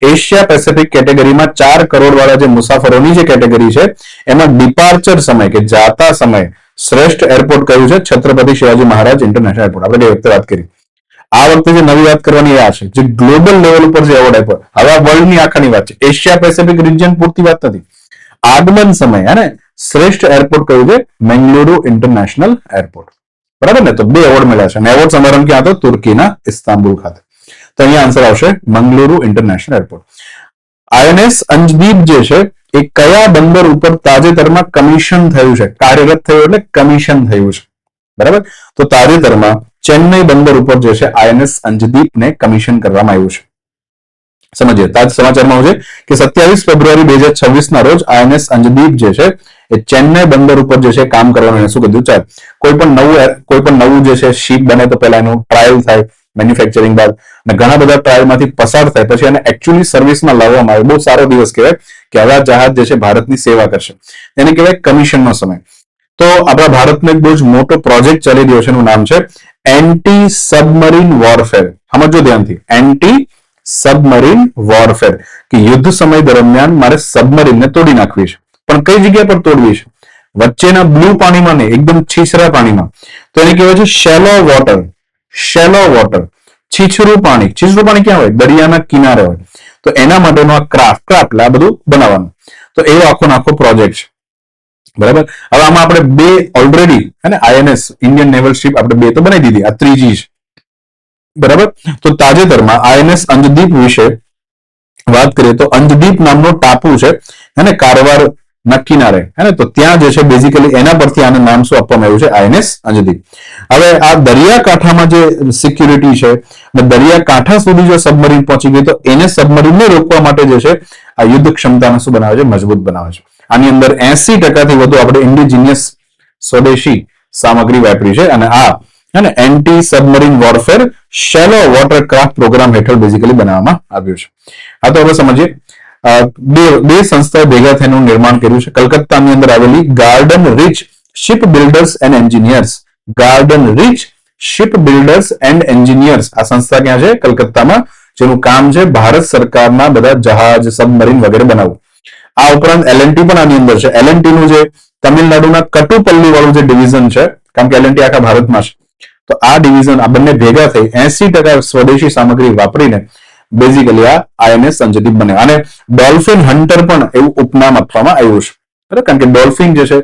એશિયા પેસિફિક કેટેગરીમાં 4 કરોડ વાળા જે મુસાફરોની જે કેટેગરી છે એમાં ડિપાર્ચર સમય કે જાતા સમય શ્રેષ્ઠ એરપોર્ટ કયું છે? Chhatrapati Shivaji Maharaj international airport. આપણે ગઈ વખતે વાત કરી. આ વખતે જે નવી વાત કરવાની આ છે, જે ગ્લોબલ લેવલ ઉપર જે એવોર્ડ આપ્યો, હવે આ વર્લ્ડની આખાની વાત છે, એશિયા પેસિફિક રિજિયન પૂરતી વાત નથી. આગમન સમય અને શ્રેષ્ઠ એરપોર્ટ કયું છે? મેંગલુરુ ઇન્ટરનેશનલ એરપોર્ટ, બરાબર ને. તો 2 એવોર્ડ મળ્યા છે અને એવોર્ડ સમારંભ ક્યાં હતો? તુર્કીના ઇસ્તાંબુલ ખાતે. તો અહીંયા આન્સર આવશે મંગલુરુ ઇન્ટરનેશનલ એરપોર્ટ. INS અંજદીપ જે છે એ કયા બંદર ઉપર તાજેતરમાં કમિશન થયું છે? કાર્યરત થયું એટલે કમિશન થયું છે, બરાબર. તો તાજેતરમાં ચેન્નઈ બંદર ઉપર જે છે INS અંજદીપને કમિશન કરવામાં આવ્યું છે. સમજીએ. તાજ સમાચારમાં છે કે 27 ફેબ્રુઆરી 2026 ના રોજ INS અંજદીપ જે છે એ ચેન્નઈ બંદર ઉપર જે છે કામ કરવાનું શું કીધું? ચાલ, કોઈ પણ નવું જે છે શિપ બને તો પહેલા એનું ટ્રાયલ થાય મેન્યુફેક્ચરિંગ બાદ, અને ઘણા બધા ટ્રાયલમાંથી પસાર થાય પછી એને એકચ્યુઅલી સર્વિસમાં લાવવામાં આવે. બહુ સારો દિવસ કહેવાય કે હવે આ જહાજ જે છે ભારતની સેવા કરશે. એને કહેવાય કમિશનનો સમય. તો આપણા ભારતનો એક બહુ જ મોટો પ્રોજેક્ટ ચાલી રહ્યો છે, એનું નામ છે એન્ટી સબમરીન વોરફેર. સમજો ધ્યાનથી, એન્ટી સબમરીન વોરફેર, કે યુદ્ધ સમય દરમિયાન મારે સબમરીનને તોડી નાખવી છે, પણ કઈ જગ્યા પર તોડવી છે? વચ્ચેના બ્લુ પાણીમાં નહીં, એકદમ છીછરા પાણીમાં. તો એને કહેવાય છે શેલો વોટર. શેલો વોટર, છીછરું પાણી. છીછરું પાણી ક્યાં હોય? દરિયાના કિનારે હોય. તો એના માટેનો આ ક્રાફ્ટ આ બધું બનાવવાનું. તો એવો આખો પ્રોજેક્ટ છે, બરાબર. હવે આમાં આપણે 2 ઓલરેડી, અને INS ઇન્ડિયન નેવલ શિપ આપણે 2 તો બનાવી દીધી, આ ત્રીજી છે. બરાબર. તો તાજેતરમાં આઈએનએસ અંજદીપ વિશે વાત કરીએ તો અંજદીપ નામનો ટાપુ છે અને કારવાર ના કિનારે, હે તો ત્યાં જે છે બેઝિકલી એના પરથી આને નામ શું આપવામાં આવ્યું છે, આઈએનએસ અંજદીપ. હવે આ દરિયાકાંઠામાં જે સિક્યુરિટી છે અને દરિયાકાંઠા સુધી જો સબમરીન પહોંચી ગઈ તો એને સબમરીનને રોકવા માટે જે છે આ યુદ્ધ ક્ષમતાને શું બનાવે છે, મજબૂત બનાવે છે. આની અંદર 80% વધુ આપણે ઇન્ડિજિનિયસ સ્વદેશી સામગ્રી વાપરી છે અને આ અને એન્ટી સબમરીન વોરફેર શેલો વોટરક્રાફ્ટ પ્રોગ્રામ હેઠળ બેઝિકલી બનાવવામાં આવ્યું છે. આ તો હવે સમજીએ. બે સંસ્થાઓ ભેગા થઈને નિર્માણ કર્યું છે. કલકત્તાની અંદર આવેલી garden reach ship builders and engineers, garden reach ship builders and engineers આ સંસ્થા ક્યાં છે, કલકત્તામાં, જેનું કામ છે ભારત સરકારના બધા જહાજ, સબમરીન વગેરે બનાવવું. આ ઉપરાંત એલએનટી પણ આની અંદર છે. એલએનટી નું જે તમિલનાડુના કટુપલ્લી વાળું જે ડિવિઝન છે, કારણ કે એલએનટી આખા ભારતમાં છે, તો આ ડિવિઝન આ બંને ભેગા થઈ 80% સ્વદેશી સામગ્રી વાપરીને બેઝિકલી આ આઈએનએસ અંજદીપ બને. અને ડોલ્ફિન હન્ટર પણ એવું ઉપનામ આપવામાં આવ્યું છે, બરાબર, કારણ કે ડોલ્ફિન જે છે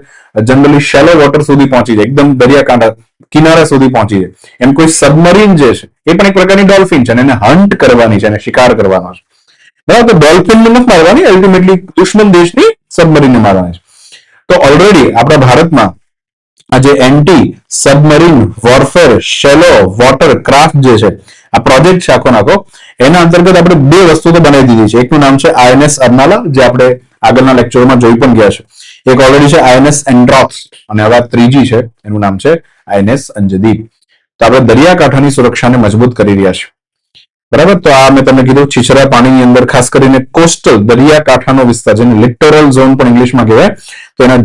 જનરલી શેલો વોટર સુધી પહોંચી જાય, એકદમ દરિયાકાંઠા કિનારા સુધી પહોંચી જાય. એમ કોઈ સબમરીન જે છે એ પણ એક પ્રકારની ડોલ્ફિન છે અને એને હન્ટ કરવાની છે, એને શિકાર કરવાનો છે, બરાબર. તો ડોલ્ફિનને નથી મારવાની, અલ્ટિમેટલી દુશ્મન દેશની સબમરીનને મારવાની છે. તો ઓલરેડી આપણા ભારતમાં આ જે એન્ટી સબમરીન વોરફેર શેલો વોટર ક્રાફ્ટ જે છે આ પ્રોજેક્ટ છે આખો નાખો, એના અંતર્ગત આપણે બે વસ્તુ તો બનાવી દીધી છે. એકનું નામ છે આઈએનએસ અર્નાલા, જે આપણે આગળના લેક્ચરમાં જોઈ પણ ગયા છે. એક ઓલરેડી છે આઈએનએસ એન્ડ્રોક્સ અને હવે ત્રીજી છે, એનું નામ છે આઈએનએસ અંજદીપ. તો આપણે દરિયાકાંઠાની સુરક્ષાને મજબૂત કરી રહ્યા છે, બરાબર. તો આ મેં તમને કીધું છીછરા પાણીની અંદર ખાસ કરીને કોસ્ટલ દરિયાકાંઠાનો વિસ્તાર, જેને લિટરલ ઝોન પણ ઇંગ્લિશમાં કહેવાય, તો એના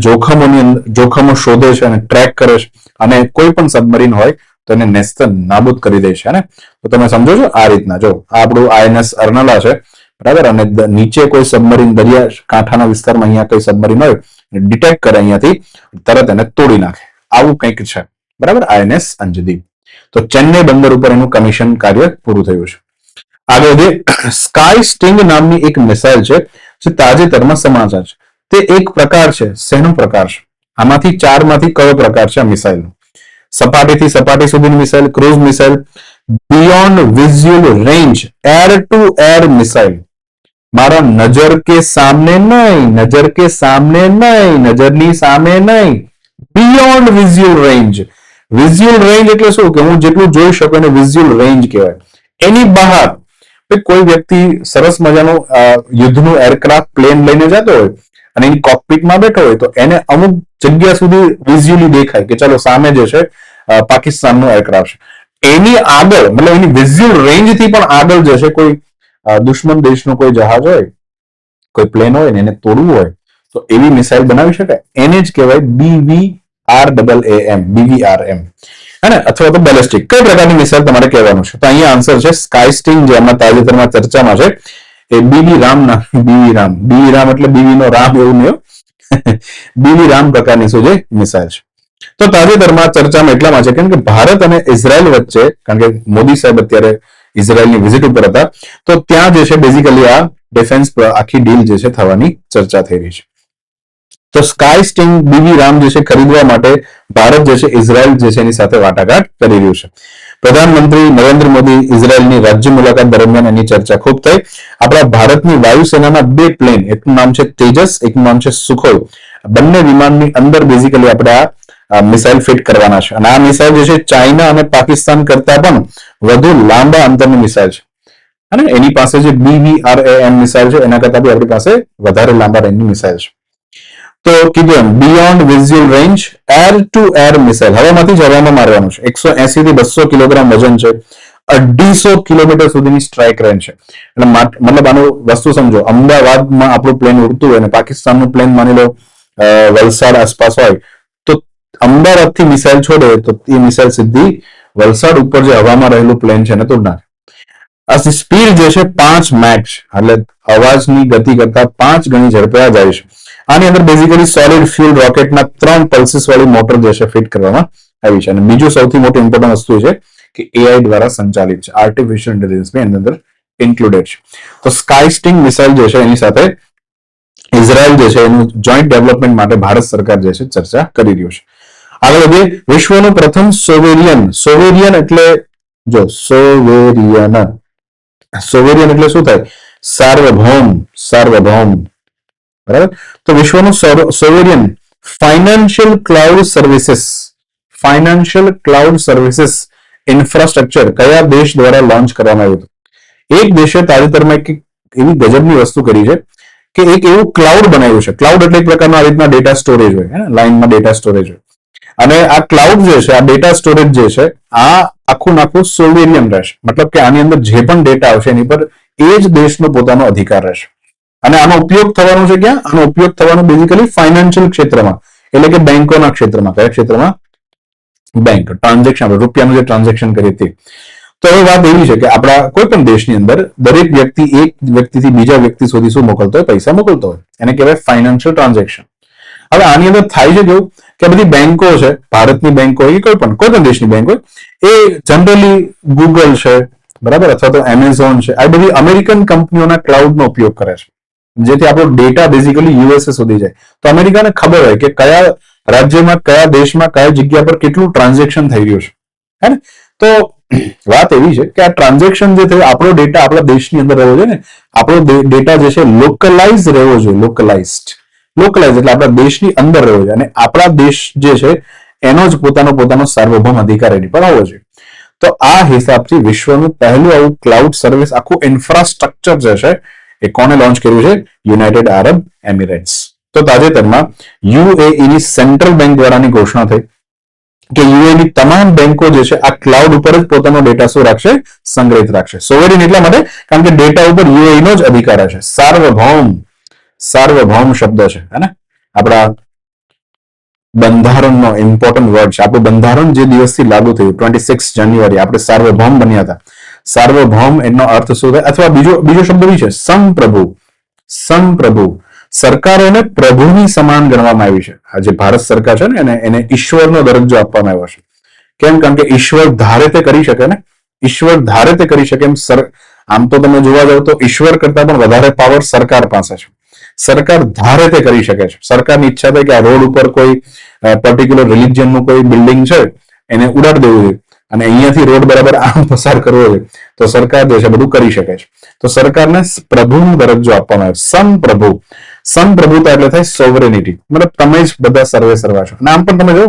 જોખમો શોધે છે અને ટ્રેક કરે છે અને કોઈ પણ સબમરીન હોય તો એને નેસ્ત નાબૂદ કરી દે છે ને. તો તમે સમજો છો આ રીતના, જો આ આપણું આઈએનએસ અર્નાલા છે, બરાબર, અને નીચે કોઈ સબમરીન દરિયા કાંઠાના વિસ્તારમાં અહીંયા કોઈ સબમરીન હોય ડિટેક્ટ કરે અહીંયાથી, તરત એને તોડી નાખે, આવું કંઈક છે, બરાબર, આઈએનએસ અંજદીપ. તો ચેન્નઈ બંદર ઉપર એનું કમિશન કાર્ય પૂરું થયું છે. આગળ વધીએ. સ્કાય સ્ટિંગ નામની એક મિસાઇલ છે જે તાજેતરમાં સમાચાર છે. તે એક પ્રકાર છે, શેનો પ્રકાર છે? આમાંથી ચારમાંથી કયો પ્રકાર છે આ મિસાઇલ? સપાટીથી સપાટી સુધીની missile, cruise missile, beyond visual range air to air missile. મારા નજર કે સામને નહીં, નજર કે સામને નહીં, નજરની સામે નહીં, beyond visual range. Visual range એટલે શું કે હું જેટલું જોઈ શકું એને વિઝ્યુઅલ રેન્જ કહેવાય. એની બહાર કોઈ વ્યક્તિ સરસ મજાનું યુદ્ધનું એરક્રાફ્ટ પ્લેન લઈને જતો હોય અને એની કોકપીટમાં બેઠો હોય તો એને અમુક જગ્યા સુધી વિઝ્યુઅલી દેખાય કે ચલો સામે જે છે પાકિસ્તાનનો એરક્રાફ્ટ છે. એની આગળ મતલબ એની વિઝ્યુઅલ રેન્જ થી પણ આગળ જે છે કોઈ દુશ્મન દેશનું કોઈ જહાજ હોય, કોઈ પ્લેન હોય ને એને તોડવું હોય તો એવી મિસાઇલ બનાવી શકાય. એને જ કહેવાય BVRAAM, BVRM, હે ને, અથવા તો બેલિસ્ટિક. કઈ પ્રકારની મિસાઇલ તમારે કહેવાનું છે? તો અહીંયા આન્સર છે સ્કાય સ્ટિંગ, જે હમણાં તાજેતરમાં ચર્ચામાં છે, એ બીવી રામ એટલે બીવી નો રામ એવું નહીં, બીવી રામ પ્રકારની શું છે મિસાઇલ છે. તો તાજેતરમાં ચર્ચામાં એટલામાં છે કેમ કે ભારત અને ઇઝરાયલ વચ્ચે, કારણ કે મોદી સાહેબ અત્યારે ઇઝરાયલની વિઝિટ ઉપર હતા, તો ત્યાં જે છે બેઝિકલી આ ડિફેન્સ આખી ડીલ જે છે થવાની ચર્ચા થઈ રહી છે. તો સ્કાય સ્ટિંગ બીવી રામ જે છે ખરીદવા માટે ભારત જે છે ઇઝરાયલ જે છે એની સાથે વાટાઘાટ કરી રહ્યું છે. પ્રધાનમંત્રી નરેન્દ્ર મોદી ઇઝરાયલની રાજ્ય મુલાકાત દરમિયાન એની ચર્ચા ખૂબ થઈ. આપણા ભારતની વાયુસેનાના બે પ્લેન, એકનું નામ છે તેજસ, એકનું નામ છે સુખોઈ, બંને વિમાનની અંદર બેઝિકલી આપણે આ મિસાઇલ ફિટ કરવાના છે. અને આ મિસાઇલ જે છે ચાઇના અને પાકિસ્તાન કરતા પણ વધુ લાંબા અંતરની મિસાઇલ છે. અને એની પાસે જે BVRAM મિસાઇલ છે એના કરતા બી આપણી પાસે વધારે લાંબા રેન્જની મિસાઇલ છે. તો કીધું એમ beyond visual range air to air missile, હવામાંથી જ હવામાં મારવાનું છે. 180 થી 200 કિલોગ્રામ વજન છે, 250 કિલોમીટર સુધીની સ્ટ્રાઇક રેન્જ છે. એટલે મતલબ આનું વસ્તુ સમજો, અમદાવાદમાં આપણું પ્લેન ઉડતું હોય અને પાકિસ્તાનનું પ્લેન માની લો વલસાડ આસપાસ હોય, તો અમદાવાદથી મિસાઇલ છોડે તો એ મિસાઇલ સીધી વલસાડ ઉપર જે હવામાં રહેલું પ્લેન છે એને તોડ નાખે. આ સ્પીડ જે છે 5 મેચ, એટલે અવાજની ગતિ કરતા 5 ગણી ઝડપે જાય છે. આની અંદર બેઝિકલી સોલિડ ફ્યુલ રોકેટના 3 પલ્સીસ વાળી મોટર જે છે ફિટ કરવામાં આવી છે. અને બીજું સૌથી મોટી ઇમ્પોર્ટન્ટ વસ્તુ છે કે AI દ્વારા સંચાલિત છે, આર્ટિફિશિયલ ઇન્ટેલિજન્સ એની અંદર ઇન્ક્લુડેડ છે. તો સ્કાય સ્ટિંગ મિસાઇલ જે છે એની સાથે ઇઝરાયલ જે છે એનું જોઈન્ટ ડેવલપમેન્ટ માટે ભારત સરકાર જે છે ચર્ચા કરી રહ્યું છે. આગળ વધીએ. વિશ્વનું પ્રથમ સોવેરિયન એટલે જો સોવેરિયન એટલે શું થાય? સાર્વભૌમ. સાર્વભૌમ, બરાબર. તો વિશ્વનું sovereign financial cloud services, financial cloud services infrastructure કયા દેશ દ્વારા લોન્ચ કરવામાં આવ્યું હતું? એક દેશે તાજેતરમાં એક એવી ગજબની વસ્તુ કરી છે કે એક એવું ક્લાઉડ બનાવ્યું છે. ક્લાઉડ એટલે એક પ્રકારનો આ રીતના ડેટા સ્ટોરેજ હોય, લાઈનમાં ડેટા સ્ટોરેજ હોય, અને આ ક્લાઉડ જે છે, આ ડેટા સ્ટોરેજ જે છે, આ આખું સોવેરિયન રહેશે. મતલબ કે આની અંદર જે પણ ડેટા આવશે એની પર એ જ દેશનો પોતાનો અધિકાર રહેશે. અને આનો ઉપયોગ થવાનો છે ક્યાં? આનો ઉપયોગ થવાનો બેઝિકલી ફાઇનાન્શિયલ ક્ષેત્રમાં, એટલે કે બેંકોના ક્ષેત્રમાં. કયા ક્ષેત્રમાં? બેંક ટ્રાન્ઝેક્શન, રૂપિયાનું જે ટ્રાન્ઝેક્શન કરીએ તે. તો હવે વાત એવી છે કે આપણા કોઈ પણ દેશની અંદર દરેક વ્યક્તિ એક વ્યક્તિથી બીજા વ્યક્તિ સુધી શું મોકલતો હોય? પૈસા મોકલતો હોય. એને કહેવાય ફાઇનાન્શિયલ ટ્રાન્ઝેક્શન. હવે આની અંદર થાય છે કેવું કે બધી બેંકો છે, ભારતની બેંક હોય કે કોઈ પણ દેશની બેંક હોય, એ જનરલી ગૂગલ છે, બરાબર, અથવા તો એમેઝોન છે, આ બધી અમેરિકન કંપનીઓના ક્લાઉડનો ઉપયોગ કરે છે, જેથી આપણો ડેટા બેઝિકલી યુએસએ સુધી જાય. તો અમેરિકાને ખબર હોય કે કયા રાજ્યમાં, કયા દેશમાં, કયા જગ્યા પર કેટલું ટ્રાન્ઝેક્શન થઈ રહ્યું છે, હે ને? તો વાત એવી છે કે આ ટ્રાન્ઝેક્શન જે થયું, આપણો ડેટા આપણા દેશની અંદર રહેવો જોઈએ ને. આપણો ડેટા જે છે લોકલાઇઝ રહેવો જોઈએ. લોકલાઇઝ એટલે આપણા દેશની અંદર રહેવો જોઈએ, અને આપણા દેશ જે છે એનો જ પોતાનો સાર્વભૌમ અધિકાર એની પર હોવો જોઈએ. તો આ હિસાબથી વિશ્વનું પહેલું આવું ક્લાઉડ સર્વિસ આખું ઇન્ફ્રાસ્ટ્રક્ચર જે છે એ કોને લોન્ચ કર્યું છે? યુનાઇટેડ આરબ એમિરેટ્સ. તો તાજેતરમાં યુએઈની સેન્ટ્રલ બેંક દ્વારાની ઘોષણા થઈ કે યુએઈની તમામ બેંકો જે છે આ ક્લાઉડ ઉપર જ પોતાનો ડેટા શું રાખશે? સંગ્રહિત રાખશે. સોવેરિયન એટલા માટે કારણ કે ડેટા ઉપર યુએઈનો જ અધિકાર હશે. સાર્વભૌમ શબ્દ છે, હે ને? આપણા બંધારણનો ઇમ્પોર્ટન્ટ વર્ડ છે. આપણું બંધારણ જે દિવસથી લાગુ થયું 26 જાન્યુઆરી, આપણે સાર્વભૌમ બન્યા હતા. સાર્વભૌમ એનો અર્થ શું થાય? અથવા બીજો શબ્દ બી છે સંપ્રભુ. સરકારોને પ્રભુની સમાન ગણવામાં આવી છે. આ જે ભારત સરકાર છે ને એને ઈશ્વરનો દરજ્જો આપવામાં આવ્યો છે. કેમ? કારણ કે ઈશ્વર ધારે તે કરી શકે ને. ઈશ્વર ધારે તે કરી શકે એમ આમ તો તમે જોવા જાવ તો ઈશ્વર કરતા પણ વધારે પાવર સરકાર પાસે છે. સરકાર ધારે તે કરી શકે છે. સરકારની ઈચ્છા થાય કે આ રોડ ઉપર કોઈ પર્ટિક્યુલર રિલિજનનું કોઈ બિલ્ડિંગ છે એને ઉડાડી દેવું જોઈએ અને અહીંયાથી રોડ બરાબર આમ પસાર કરવો જોઈએ, તો સરકાર જે છે બધું કરી શકે છે. તો સરકારને પ્રભુનો દરજ્જો આપવામાં આવે. સંપ્રભુતા એટલે થાય સોવરેનિટી, મતલબ તમે જ બધા સર્વા છો. અને આમ પણ તમે જો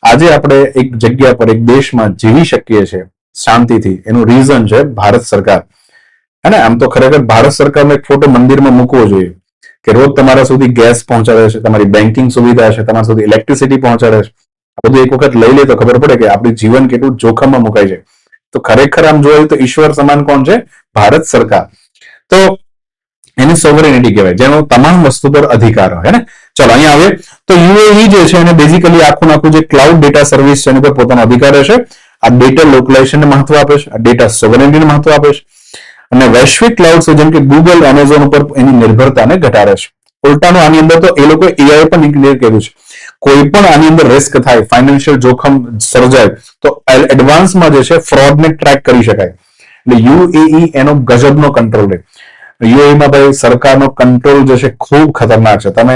આજે આપણે એક જગ્યા પર, એક દેશમાં જીવી શકીએ છીએ શાંતિથી, એનું રીઝન છે ભારત સરકાર. અને આમ તો ખરેખર ભારત સરકારનો એક ફોટો મંદિરમાં મૂકવો જોઈએ કે રોજ તમારા સુધી ગેસ પહોંચાડે છે, તમારી બેન્કિંગ સુવિધા છે, તમારા સુધી ઇલેક્ટ્રિસિટી પહોંચાડે છે. આ બધું એક વખત લઈ લે તો ખબર પડે કે આપણું જીવન કેટલું જોખમમાં મુકાય છે. તો ખરેખર આમ જોયું તો ઈશ્વર સમાન કોણ છે? ભારત સરકાર. તો એને સોવરેનિટી કહેવાય, જેનો તમામ વસ્તુ પર અધિકાર હોય, ને? ચલો અહીંયા આવે તો યુએઈ જે છે એને બેઝિકલી આખું જે ક્લાઉડ ડેટા સર્વિસ છે એની પર પોતાનો અધિકાર રહેશે. આ ડેટા લોકલાઇઝેશનને મહત્વ આપે છે, આ ડેટા સોવરેનિટીને મહત્વ આપે છે, અને વૈશ્વિક ક્લાઉડ છે જેમ કે ગૂગલ, એમેઝોન ઉપર એની નિર્ભરતાને ઘટાડે છે. ઉલટાનું આની અંદર તો એ લોકો એઆઈ પણ ઇન્ક્લુડ કર્યું છે. કોઈ પણ આની અંદર રિસ્ક થાય, ફાઇનાન્શિયલ જોખમ સર્જાય તો એડવાન્સમાં જે છે ફ્રોડને ટ્રેક કરી શકાય. એટલે યુએઈ એનો ગજબનો કંટ્રોલ રહે. યુએઈમાં ભાઈ સરકારનો કંટ્રોલ જે છે ખૂબ ખતરનાક છે. તમે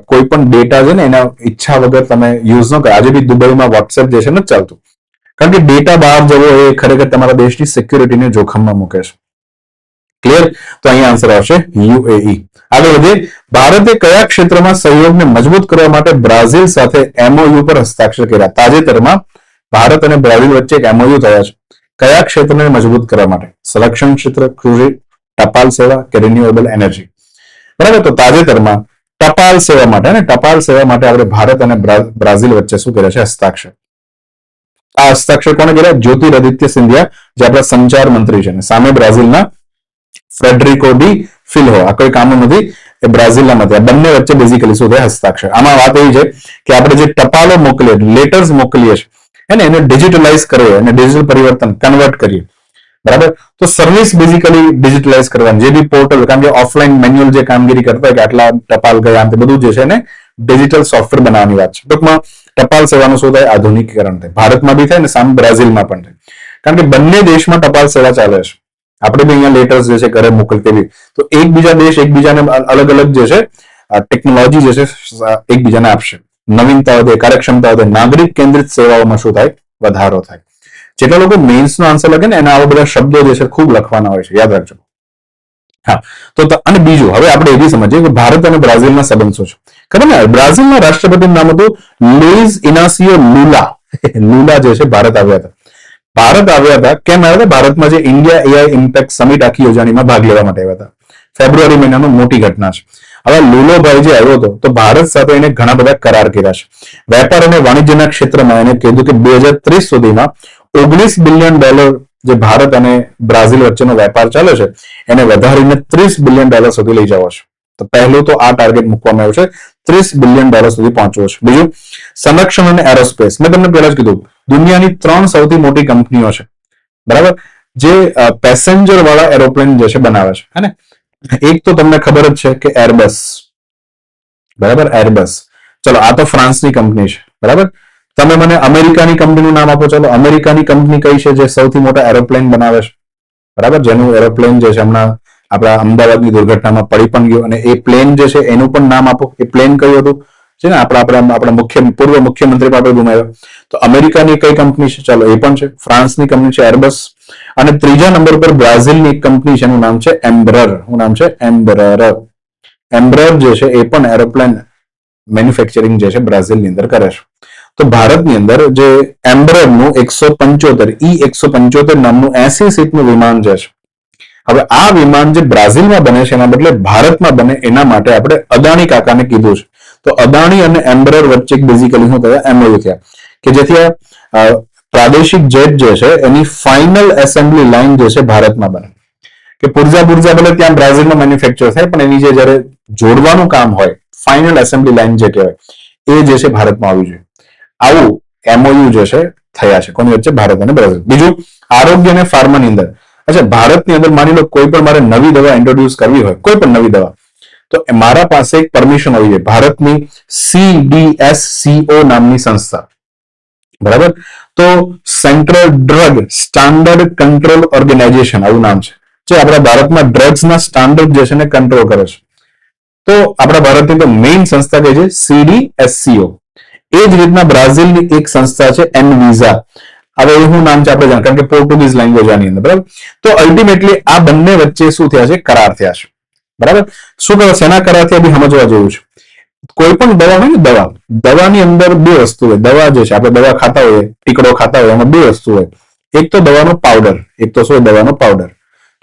કોઈ પણ ડેટા છે ને એના ઈચ્છા વગર તમે યુઝ ન કરો. આજે બી દુબઈમાં વોટ્સએપ જે છે નથી ચાલતું, કારણ કે ડેટા બહાર જવો એ ખરેખર તમારા દેશની સિક્યુરિટીને જોખમમાં મૂકે છે. ક્લિયર? તો અહીંયા આન્સર આવશે યુએઈ. આગળ વધીએ. ભારતે કયા ક્ષેત્રમાં સહયોગને મજબૂત કરવા માટે બ્રાઝિલ સાથે એમઓયુ પર હસ્તાક્ષર કર્યા? તાજેતરમાં ભારત અને બ્રાઝિલ વચ્ચે એક એમઓયુ થયા છે. કયા ક્ષેત્રને મજબૂત કરવા માટે? સંરક્ષણ ક્ષેત્ર, કૃષિ, ટપાલ સેવા કે રિન્યુએબલ એનર્જી? બરાબર. તો તાજેતરમાં ટપાલ સેવા માટે, ને ટપાલ સેવા માટે આપણે ભારત અને બ્રાઝિલ વચ્ચે શું કર્યા છે? હસ્તાક્ષર. આ હસ્તાક્ષર કોને કર્યા? જ્યોતિરાદિત્ય સિંધિયા, જે આપણા સંચાર મંત્રી છે, સામે બ્રાઝિલના ફ્રેડરિકો ડી ફિલ્હો. આ કોઈ કામનું નથી, એ બ્રાઝિલના નથી. આ બંને વચ્ચે બેઝિકલી શું થાય? હસ્તાક્ષર. આમાં વાત એવી છે કે આપણે જે ટપાલો મોકલીએ, લેટર્સ મોકલીએ છીએ એને ડિજિટલાઇઝ કરવો, એને ડિજિટલ પરિવર્તન કન્વર્ટ કરીએ, બરાબર. તો સર્વિસ બેઝિકલી ડિજિટલાઇઝ કરવાની, જે બી પોર્ટલ, કારણ કે ઓફલાઈન મેન્યુઅલ જે કામગીરી કરતા હોય કે આટલા ટપાલ ગયા, બધું જે છે એને ડિજિટલ સોફ્ટવેર બનાવવાની વાત છે. ટૂંકમાં ટપાલ સેવાનું શું થાય? આધુનિકીકરણ થાય. ભારતમાં બી થાય ને સામે બ્રાઝિલમાં પણ થાય, કારણ કે બંને દેશમાં ટપાલ સેવા ચાલે છે. આપણે બી અહીંયા લેટર્સ જે છે ઘરે મોકલતી બી, તો એકબીજા દેશ એકબીજાને અલગ અલગ જે છે ટેકનોલોજી જે છે એકબીજાને આપશે. નવીનતા વધે, કાર્યક્ષમતા વધે, નાગરિક કેન્દ્રિત સેવાઓમાં શું થાય? વધારો થાય. જેટલા લોકો મેઇન્સ નો આન્સર લખે ને એના આવા બધા શબ્દો જે છે ખૂબ લખવાના હોય છે, યાદ રાખજો. હા, તો અને બીજું હવે આપણે એ બી સમજીએ કે ભારત અને બ્રાઝિલના સંબંધ શું છે. ખબર ને, બ્રાઝિલના રાષ્ટ્રપતિનું નામ હતું લુઇસ ઇનાસિયો લુલા. લુલા જે છે ભારત આવ્યા હતા. ભારત આવ્યા હતા કેમ આવ્યા હતા? ભારતમાં જે ઇન્ડિયા એઆઈ ઇમ્પેક્ટ સમિટ આખી યોજનામાં ભાગ લેવા માટે આવ્યા હતા. ફેબ્રુઆરી મહિનાનો મોટી ઘટના છે. હવે લુલોભાઈ જે આવ્યો હતો તો ભારત સાથે એને ઘણા બધા કરાર કર્યા છે. વેપાર અને વાણિજ્યના ક્ષેત્રમાં એને કીધું કે 2030 સુધીમાં $19 બિલિયન જે ભારત અને બ્રાઝિલ વચ્ચેનો વેપાર ચાલે છે એને વધારીને $30 બિલિયન સુધી લઈ જવો છે. તો પહેલું તો આ ટાર્ગેટ મૂકવામાં આવ્યું છે, $30 બિલિયન સુધી પહોંચવો છે. બીજું, સંરક્ષણ અને એરોસ્પેસ. મેં તમને પહેલા જ કીધું, દુનિયાની 3 સૌથી મોટી કંપનીઓ છે, બરાબર, જે પેસેન્જર વાળા એરોપ્લેન જે છે બનાવે છે, હે ને. એક તો તમને ખબર જ છે કે એરબસ, બરાબર, એરબસ. ચલો, આ તો ફ્રાન્સની કંપની છે, બરાબર. તમે મને અમેરિકાની કંપનીનું નામ આપો. ચલો, અમેરિકાની કંપની કઈ છે જે સૌથી મોટા એરોપ્લેન બનાવે છે, બરાબર, જેનું એરોપ્લેન જે છે હમણાં આપણા અમદાવાદની દુર્ઘટનામાં પડી પણ ગયું, અને એ પ્લેન જે છે એનું પણ નામ આપો. એ પ્લેન કયું હતું છે ને, આપણા પૂર્વ મુખ્યમંત્રી પણ આપણે ગુમાવ્યો. તો અમેરિકાની કઈ કંપની છે? ચાલો, એ પણ છે. ફ્રાન્સની કંપની છે એરબસ. અને ત્રીજા નંબર પર બ્રાઝિલની એક કંપની છે, એનું નામ છે એમ્બરર. શું નામ છે? એમ્બરર. એમ્બરર જે છે એ પણ એરોપ્લેન મેન્યુફેક્ચરિંગ જે છે બ્રાઝિલની અંદર કરે છે. તો ભારતની અંદર જે એમ્બરરનું 175 નામનું 80 સીટનું વિમાન જે છે, હવે આ વિમાન જે બ્રાઝિલમાં બને છે એના બદલે ભારતમાં બને એના માટે આપણે અદાણી કાકાને કીધું છે. તો અદાણી અને એમ્બરર વચ્ચે બેઝિકલી શું થયા? એમઓયુ થયા કે જેથી પ્રાદેશિક જેટ જે છે એની ફાઇનલ એસેમ્બલી લાઇન જે છે ભારતમાં બને. કે પુરજા ભલે ત્યાં બ્રાઝિલમાં મેન્યુફેક્ચર થાય, પણ એની જે જયારે જોડવાનું કામ હોય, ફાઇનલ એસેમ્બલી લાઇન જે કહેવાય, એ જે છે ભારતમાં આવવું જોઈએ. આવું એમઓયુ જે છે થયા છે કોની વચ્ચે? ભારત અને બ્રાઝિલ. બીજું, આરોગ્ય અને ફાર્માની અંદર. અચ્છા, ભારતની અંદર માની લો કોઈ પણ મારે નવી દવા ઇન્ટ્રોડ્યુસ કરવી હોય, કોઈ પણ નવી દવા, તો મારા પાસે એક પરમિશન હોવી જોઈએ, ભારતની CDSCO નામની સંસ્થા, બરાબર. તો central drug standard control organisation આવું નામ છે, જે આપણા ભારતમાં ડ્રગ્સના સ્ટાન્ડર્ડ જે છે ને કંટ્રોલ કરે છે. તો આપણા ભારતની તો મેઇન સંસ્થા કઈ છે? CDSCO. એ જ રીતના બ્રાઝિલની એક સંસ્થા છે એનવિઝા. હવે એવું નામ છે આપણે જાણ, કારણ કે પોર્ટુગીઝ લેંગ્વેજ આની અંદર, બરાબર. તો અલ્ટિમેટલી આ બંને વચ્ચે શું થયા છે? કરાર થયા છે, બરાબર. શું કહે છે? એના કરાર થયા બી સમજવા જેવું છે. કોઈ પણ દવા હોય ને, દવાની અંદર બે વસ્તુ હોય. દવા જે છે, આપણે દવા ખાતા હોઈએ, ટીકડો ખાતા હોય, એમાં બે વસ્તુ હોય. એક તો દવાનો પાવડર, એક તો શું? દવાનો પાવડર,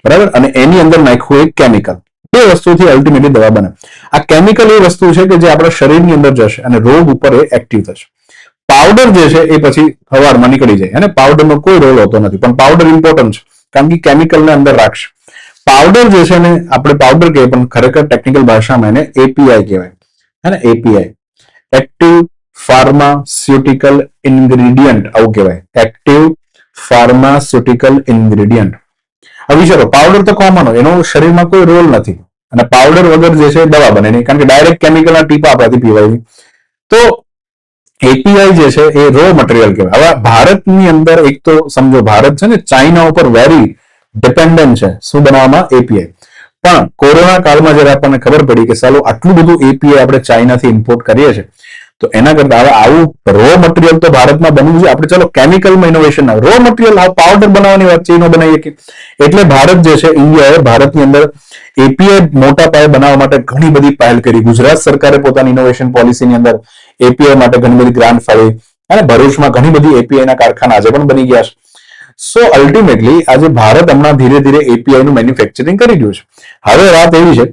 બરાબર. અને એની અંદર નાખવું એક કેમિકલ. બે વસ્તુથી અલ્ટિમેટલી દવા બને. આ કેમિકલ એ વસ્તુ છે કે જે આપણા શરીરની અંદર જશે અને રોગ ઉપર એ એક્ટિવ થશે. પાવડર જે છે એ પછી હવારમાં નીકળી જાય, અને પાવડરનો કોઈ રોલ હોતો નથી, પણ પાવડર ઇમ્પોર્ટન્ટ છે કારણ કે કેમિકલને અંદર રાખશે. પાવડર જે છે ને આપણે પાવડર કહીએ, પણ ખરેખર ટેકનિકલ ભાષામાં એને એપીઆઈ કહેવાય, હે ને. એપીઆઈ, એક્ટિવ ફાર્માસ્યુટિકલ ઇન્ગ્રેડિયન્ટ, આવું કહેવાય, એક્ટિવ ફાર્માસ્યુટિકલ ઇન્ગ્રેડિયન્ટ. હવે વિચારો, પાવડર તો કોમન હોય, એનો શરીરમાં કોઈ રોલ નથી, અને પાવડર વગર જે છે દવા બને નહીં, કારણ કે ડાયરેક્ટ કેમિકલના ટીપા આપણાથી પીવાય નહીં. તો એપીઆઈ જે છે એ રો મટીરિયલ કહેવાય. હવે ભારતની અંદર એક તો સમજો, ભારત છે ને ચાઇના ઉપર વેરી ડિપેન્ડન્ટ છે શું બનાવવામાં? એપીઆઈ. પણ કોરોના કાળમાં જયારે આપણને ખબર પડી કે સાલું આટલું બધું એપીઆઈ આપણે ચાઇનાથી ઇમ્પોર્ટ કરીએ છીએ, તો એના કરતા હવે આવું રો મટીરિયલ તો ભારતમાં બનવું છે. આપણે ચલો કેમિકલમાં ઇનોવેશન આવે, રો મટીરિયલ પાવડર બનાવવાની વાત છે, એનો બનાવીએ કે. એટલે ભારત જે છે, ઇન્ડિયાએ ભારતની અંદર એપીઆઈ મોટા પાયે બનાવવા માટે ઘણી બધી પહેલ કરી. ગુજરાત સરકારે પોતાની ઇનોવેશન પોલિસીની અંદર એપીઆઈ માટે ઘણી બધી ગ્રાન્ટ ફાળી, અને ભરૂચમાં ઘણી બધી એપીઆઈના કારખાના આજે પણ બની ગયા છે. સો અલ્ટિમેટલી આજે ભારત હમણાં ધીરે ધીરે એપીઆઈ નું મેન્યુફેક્ચરિંગ કરી રહ્યું છે. હવે વાત એવી છે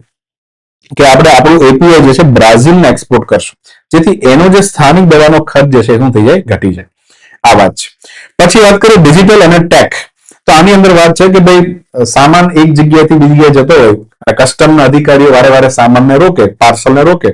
કે આપણે આપણું એપીઆઈ જે છે બ્રાઝિલને એક્સપોર્ટ કરશું, જેથી એનો જે સ્થાનિક દવાનો ખર્ચ જે છે શું થઈ જાય? ઘટી જાય. આ વાત છે. પછી વાત કરીએ ડિજિટલ અને ટેક. તો આની અંદર વાત છે કે ભાઈ સામાન એક જગ્યાએથી બીજી જગ્યાએ જતો હોય, કસ્ટમના અધિકારીઓ વારે વારે સામાનને રોકે, પાર્સલને રોકે,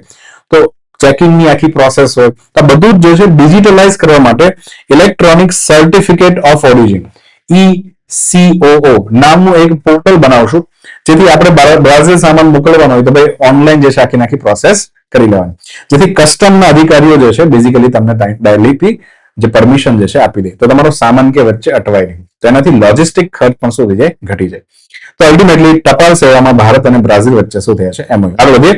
તો ચેકિંગની આખી પ્રોસેસ હોય, તો બધું જ જે છે ડિજિટલાઇઝ કરવા માટે electronic certificate of origin ECOO નામનું એક પોર્ટલ બનાવશું, જેથી આપણે બ્રાઝિલ સામાન મોકલવાનો હોય તો ભાઈ ઓનલાઈન જે છે આખી પ્રોસેસ કરી લેવાની, જેથી કસ્ટમના અધિકારીઓ જે છે બેઝિકલી તમને ડાયરેક્ટલી જે પરમિશન જે છે આપી દે, તો તમારો સામાન કે વચ્ચે અટવાય નહીં. તો એનાથી લોજિસ્ટિક ખર્ચ પણ શું થઈ જાય? ઘટી જાય. તો અલ્ટિમેટલી ટપાલ સેવામાં ભારત અને બ્રાઝિલ વચ્ચે શું થયા છે? એમ આગળ વધીએ.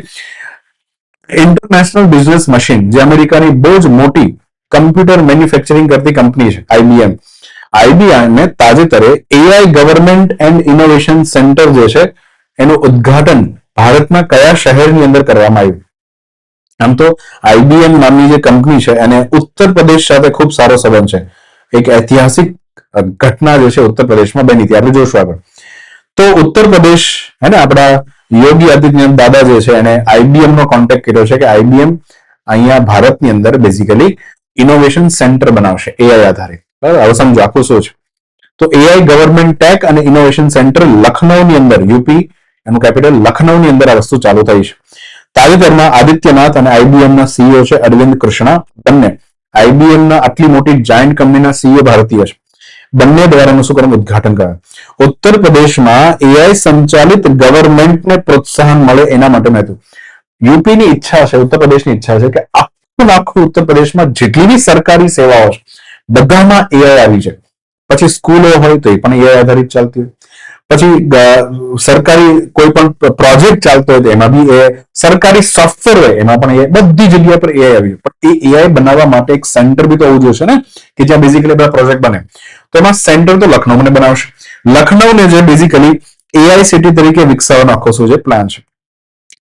ઇન્ટરનેશનલ બિઝનેસ મશીન, જે અમેરિકાની બહુ જ મોટી કમ્પ્યુટર મેન્યુફેક્ચરિંગ કરતી કંપની છે, IBM. આઈબીએમ ને તાજેતરે AI government and innovation centre જે છે એનું ઉદ્ઘાટન ભારતના કયા શહેરની અંદર કરવામાં આવ્યું? આમ તો આઈબીએમ નામની જે કંપની છે એને ઉત્તર પ્રદેશ સાથે ખૂબ સારો સંબંધ છે. એક ઐતિહાસિક ઘટના જે છે ઉત્તર પ્રદેશમાં બની હતી, આપણે જોશું આગળ. તો ઉત્તર પ્રદેશ હે ને આપણા યોગી આદિત્યનાથ દાદા જે છે એને આઈબીએમ નો કોન્ટેક્ટ કર્યો છે કે આઈબીએમ અહીંયા ભારતની અંદર બેઝિકલી ઇનોવેશન સેન્ટર બનાવશે એઆઈ આધારિત. બરાબર, હવે સમજો આખું શું છે. તો એઆઈ ગવર્નમેન્ટ ટેક અને ઇનોવેશન સેન્ટર લખનૌની અંદર, યુપી એનું કેપિટલ લખનૌની અંદર આ વસ્તુ ચાલુ થઈ છે. તાજેતરમાં આદિત્યનાથ અને આઈબીએમ ના સીઈઓ છે અરવિંદ કૃષ્ણા, બંને આઈબીએમ ના આટલી મોટી જાયન્ટ કંપનીના સીઈઓ ભારતીય છે. બંને દ્વારા શું કરવાનું ઉદ્ઘાટન કર્યું. ઉત્તર પ્રદેશમાં એઆઈ સંચાલિત ગવર્નમેન્ટને પ્રોત્સાહન મળે એના માટે મેં યુપીની ઈચ્છા છે, ઉત્તર પ્રદેશની ઈચ્છા છે કે આખું ઉત્તર પ્રદેશમાં જેટલી બી સરકારી સેવાઓ છે બધામાં એઆઈ આવી જાય. પછી સ્કૂલો હોય તો એ પણ એઆઈ આધારિત ચાલતી હોય, પછી સરકારી કોઈ પણ પ્રોજેક્ટ ચાલતો હોય તો એમાં બી એ સરકારી સોફ્ટવેર હોય એમાં પણ એ બધી જગ્યા પર એઆઈ આવી. પણ એ એઆઈ બનાવવા માટે એક સેન્ટર બી તો હોવું જોઈએ ને કે જ્યાં બેઝિકલી બધા પ્રોજેક્ટ બને. તો એમાં સેન્ટર તો લખનૌને બનાવશે. લખનૌને જે બેઝિકલી એઆઈ સિટી તરીકે વિકસાવવાનો આખો શું છે પ્લાન છે.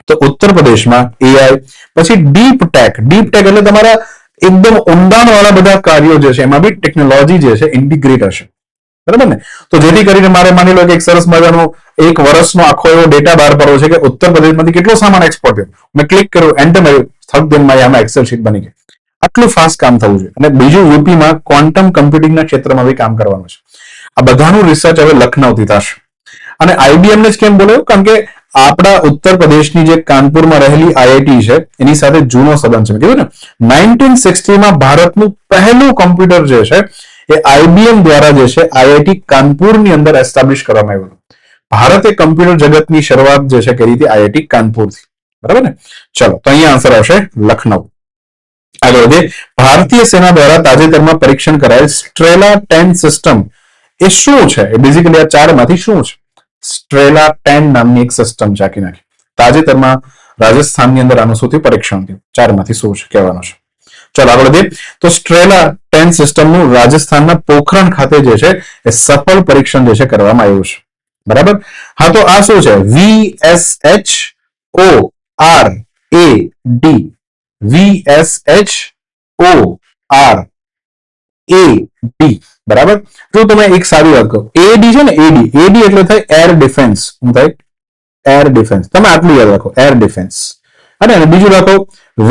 તો ઉત્તર પ્રદેશમાં એઆઈ, પછી ડીપ ટેક એટલે તમારા એકદમ ઊંડાણ વાળા બધા કાર્યો જે છે એમાં બી ટેકનોલોજી જે છે ઇન્ટિગ્રેટ હશે. બરાબર ને? તો જેથી કરીને મારે માની લો કે એક સરસ મજાનો એક વર્ષનો આખો એવો ડેટા બહાર પડવો છે કે ઉત્તર પ્રદેશમાંથી કેટલો સામાન એક્સપોર્ટ થયો. મેં ક્લિક કર્યું, એન્ટર માર્યું, સ્થળ આમાં એક્સેલ શીટ બની ગઈ. આટલું ફાસ્ટ કામ થવું જોઈએ. અને બીજું યુપીમાં ક્વોન્ટમ કમ્પ્યુટિંગના ક્ષેત્રમાં બી કામ કરવાનું છે. આ બધાનું રિસર્ચ હવે લખનૌથી થશે. અને આઈબીએમ ને જ કેમ બોલાયું? કારણ કે આપણા ઉત્તર પ્રદેશની જે કાનપુરમાં રહેલી આઈઆઈટી છે એની સાથે જૂનો સંબંધ છે. કીધું ને 1960માં ભારતનું પહેલું કોમ્પ્યુટર જે છે એ આઈબીએમ દ્વારા જે છે આઈઆઈટી કાનપુરની અંદર એસ્ટાબ્લિશ કરવામાં આવ્યું. ભારતે કમ્પ્યુટર જગતની શરૂઆત જે છે કરી હતી આઈઆઈટી કાનપુરથી. બરાબર ને? ચલો, તો અહીંયા આન્સર આવશે લખનૌ. આગળ વધીએ. ભારતીય સેના દ્વારા તાજેતરમાં પરીક્ષણ કરાયેલ સ્ટ્રેલા 10 સિસ્ટમ એ શું છે? એ બેઝિકલી આ ચારમાંથી શું છે? સ્ટ્રેલા 10 નામની એક સિસ્ટમ છે આખી નાખી. તાજેતરમાં રાજસ્થાનની અંદર આનું સૌથી પરીક્ષણ થયું. ચારમાંથી શું છે કહેવાનું છે. ચાલો આગળ વધીએ. તો સ્ટ્રેલા 10 સિસ્ટમનું રાજસ્થાનના પોખરણ ખાતે જે છે એ સફળ પરીક્ષણ જે છે કરવામાં આવ્યું છે. બરાબર? હા, તો આ શું છે? VSHORAD. બરાબર? જો તમે એક સારી વાત કહો, એડી છે ને, એડી એટલે થાય એર ડિફેન્સ. શું થાય? Air defence. તમે આટલું યાદ રાખો, એર ડિફેન્સ. અને બીજું રાખો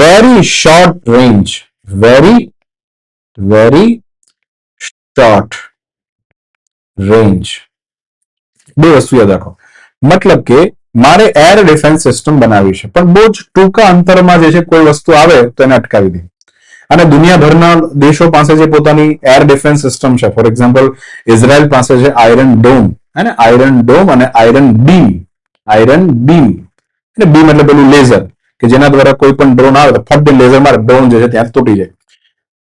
very short range. Very short range. બે વસ્તુ યાદ રાખો. મતલબ કે મારે એર ડિફેન્સ સિસ્ટમ બનાવી છે પણ બહુ જ ટૂંકા અંતરમાં જે છે કોઈ વસ્તુ આવે તો એને અટકાવી દે. અને દુનિયાભરના દેશો પાસે જે પોતાની એર ડિફેન્સ સિસ્ટમ છે, ફોર એક્ઝામ્પલ ઇઝરાયલ પાસે છે આયરન ડોમ, આયરન ડોમ અને આયરન બીમ. એટલે બીમ એટલે પેલું લેઝર કે જેના દ્વારા કોઈ પણ ડ્રોન આવે તો ફટ લેઝર મારે ડ્રોન જે છે ત્યાં તૂટી જાય.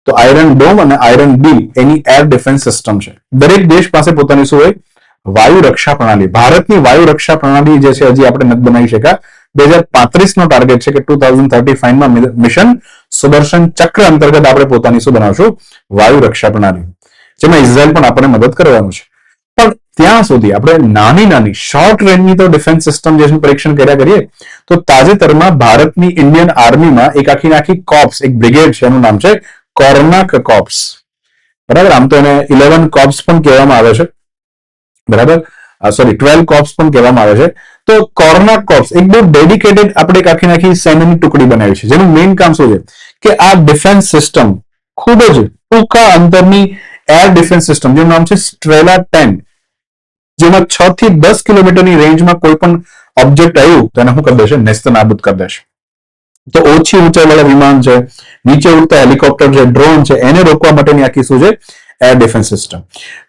તો આયરન ડોમ અને આયરન બીમ એની એર ડિફેન્સ સિસ્ટમ છે. દરેક દેશ પાસે પોતાની શું હોય? વાયુ રક્ષા પ્રણાલી. ભારતની વાયુ રક્ષા પ્રણાલી જે છે હજી આપણે નથી બનાવી શક્યા. 2035 નો ટાર્ગેટ છે કે 2035માં મિશન સુદર્શન ચક્ર અંતર્ગત આપણે પોતાની શું બનાવશું? વાયુ રક્ષા પ્રણાલી, જેમાં ઇઝરાયલ પણ આપણને મદદ કરવાનું છે. પણ ત્યાં સુધી આપણે નાની શોર્ટ રેન્જની તો ડિફેન્સ સિસ્ટમ જે પરીક્ષણ કર્યા કરીએ. તો તાજેતરમાં ભારતની ઇન્ડિયન આર્મીમાં એક આખી કોર્પ્સ, એક બ્રિગેડ છે, એનું નામ છે કોર્નાક કોર્પ્સ. બરાબર? આમ તો એને 11 કોર્પ્સ પણ કહેવામાં આવે છે. બરાબર? સોરી, 12 કોર્પ્સ પણ કહેવામાં આવે છે. તો કોર્નાક કોર્પ્સ એક બહુ ડેડિકેટેડ આપણે એક આખી સૈન્યની ટુકડી બનાવી છે, જેનું મેઇન કામ શું છે કે આ ડિફેન્સ સિસ્ટમ ખૂબ જ ટૂંકા અંતરની એર ડિફેન્સ સિસ્ટમ, જેનું નામ છે સ્ટ્રેલા 10, જેમાં 6 થી 10 કિલોમીટરની રેન્જમાં કોઈ પણ ઓબ્જેક્ટ આવ્યું તો એને શું કરી દેશે? નેસ્તનાબૂદ કરી દેશે. તો ઓછી ઊંચાઈવાળા વિમાન છે, નીચે ઉડતા હેલિકોપ્ટર છે, ડ્રોન છે, એને રોકવા માટેની આખી શું છે? Air defence system.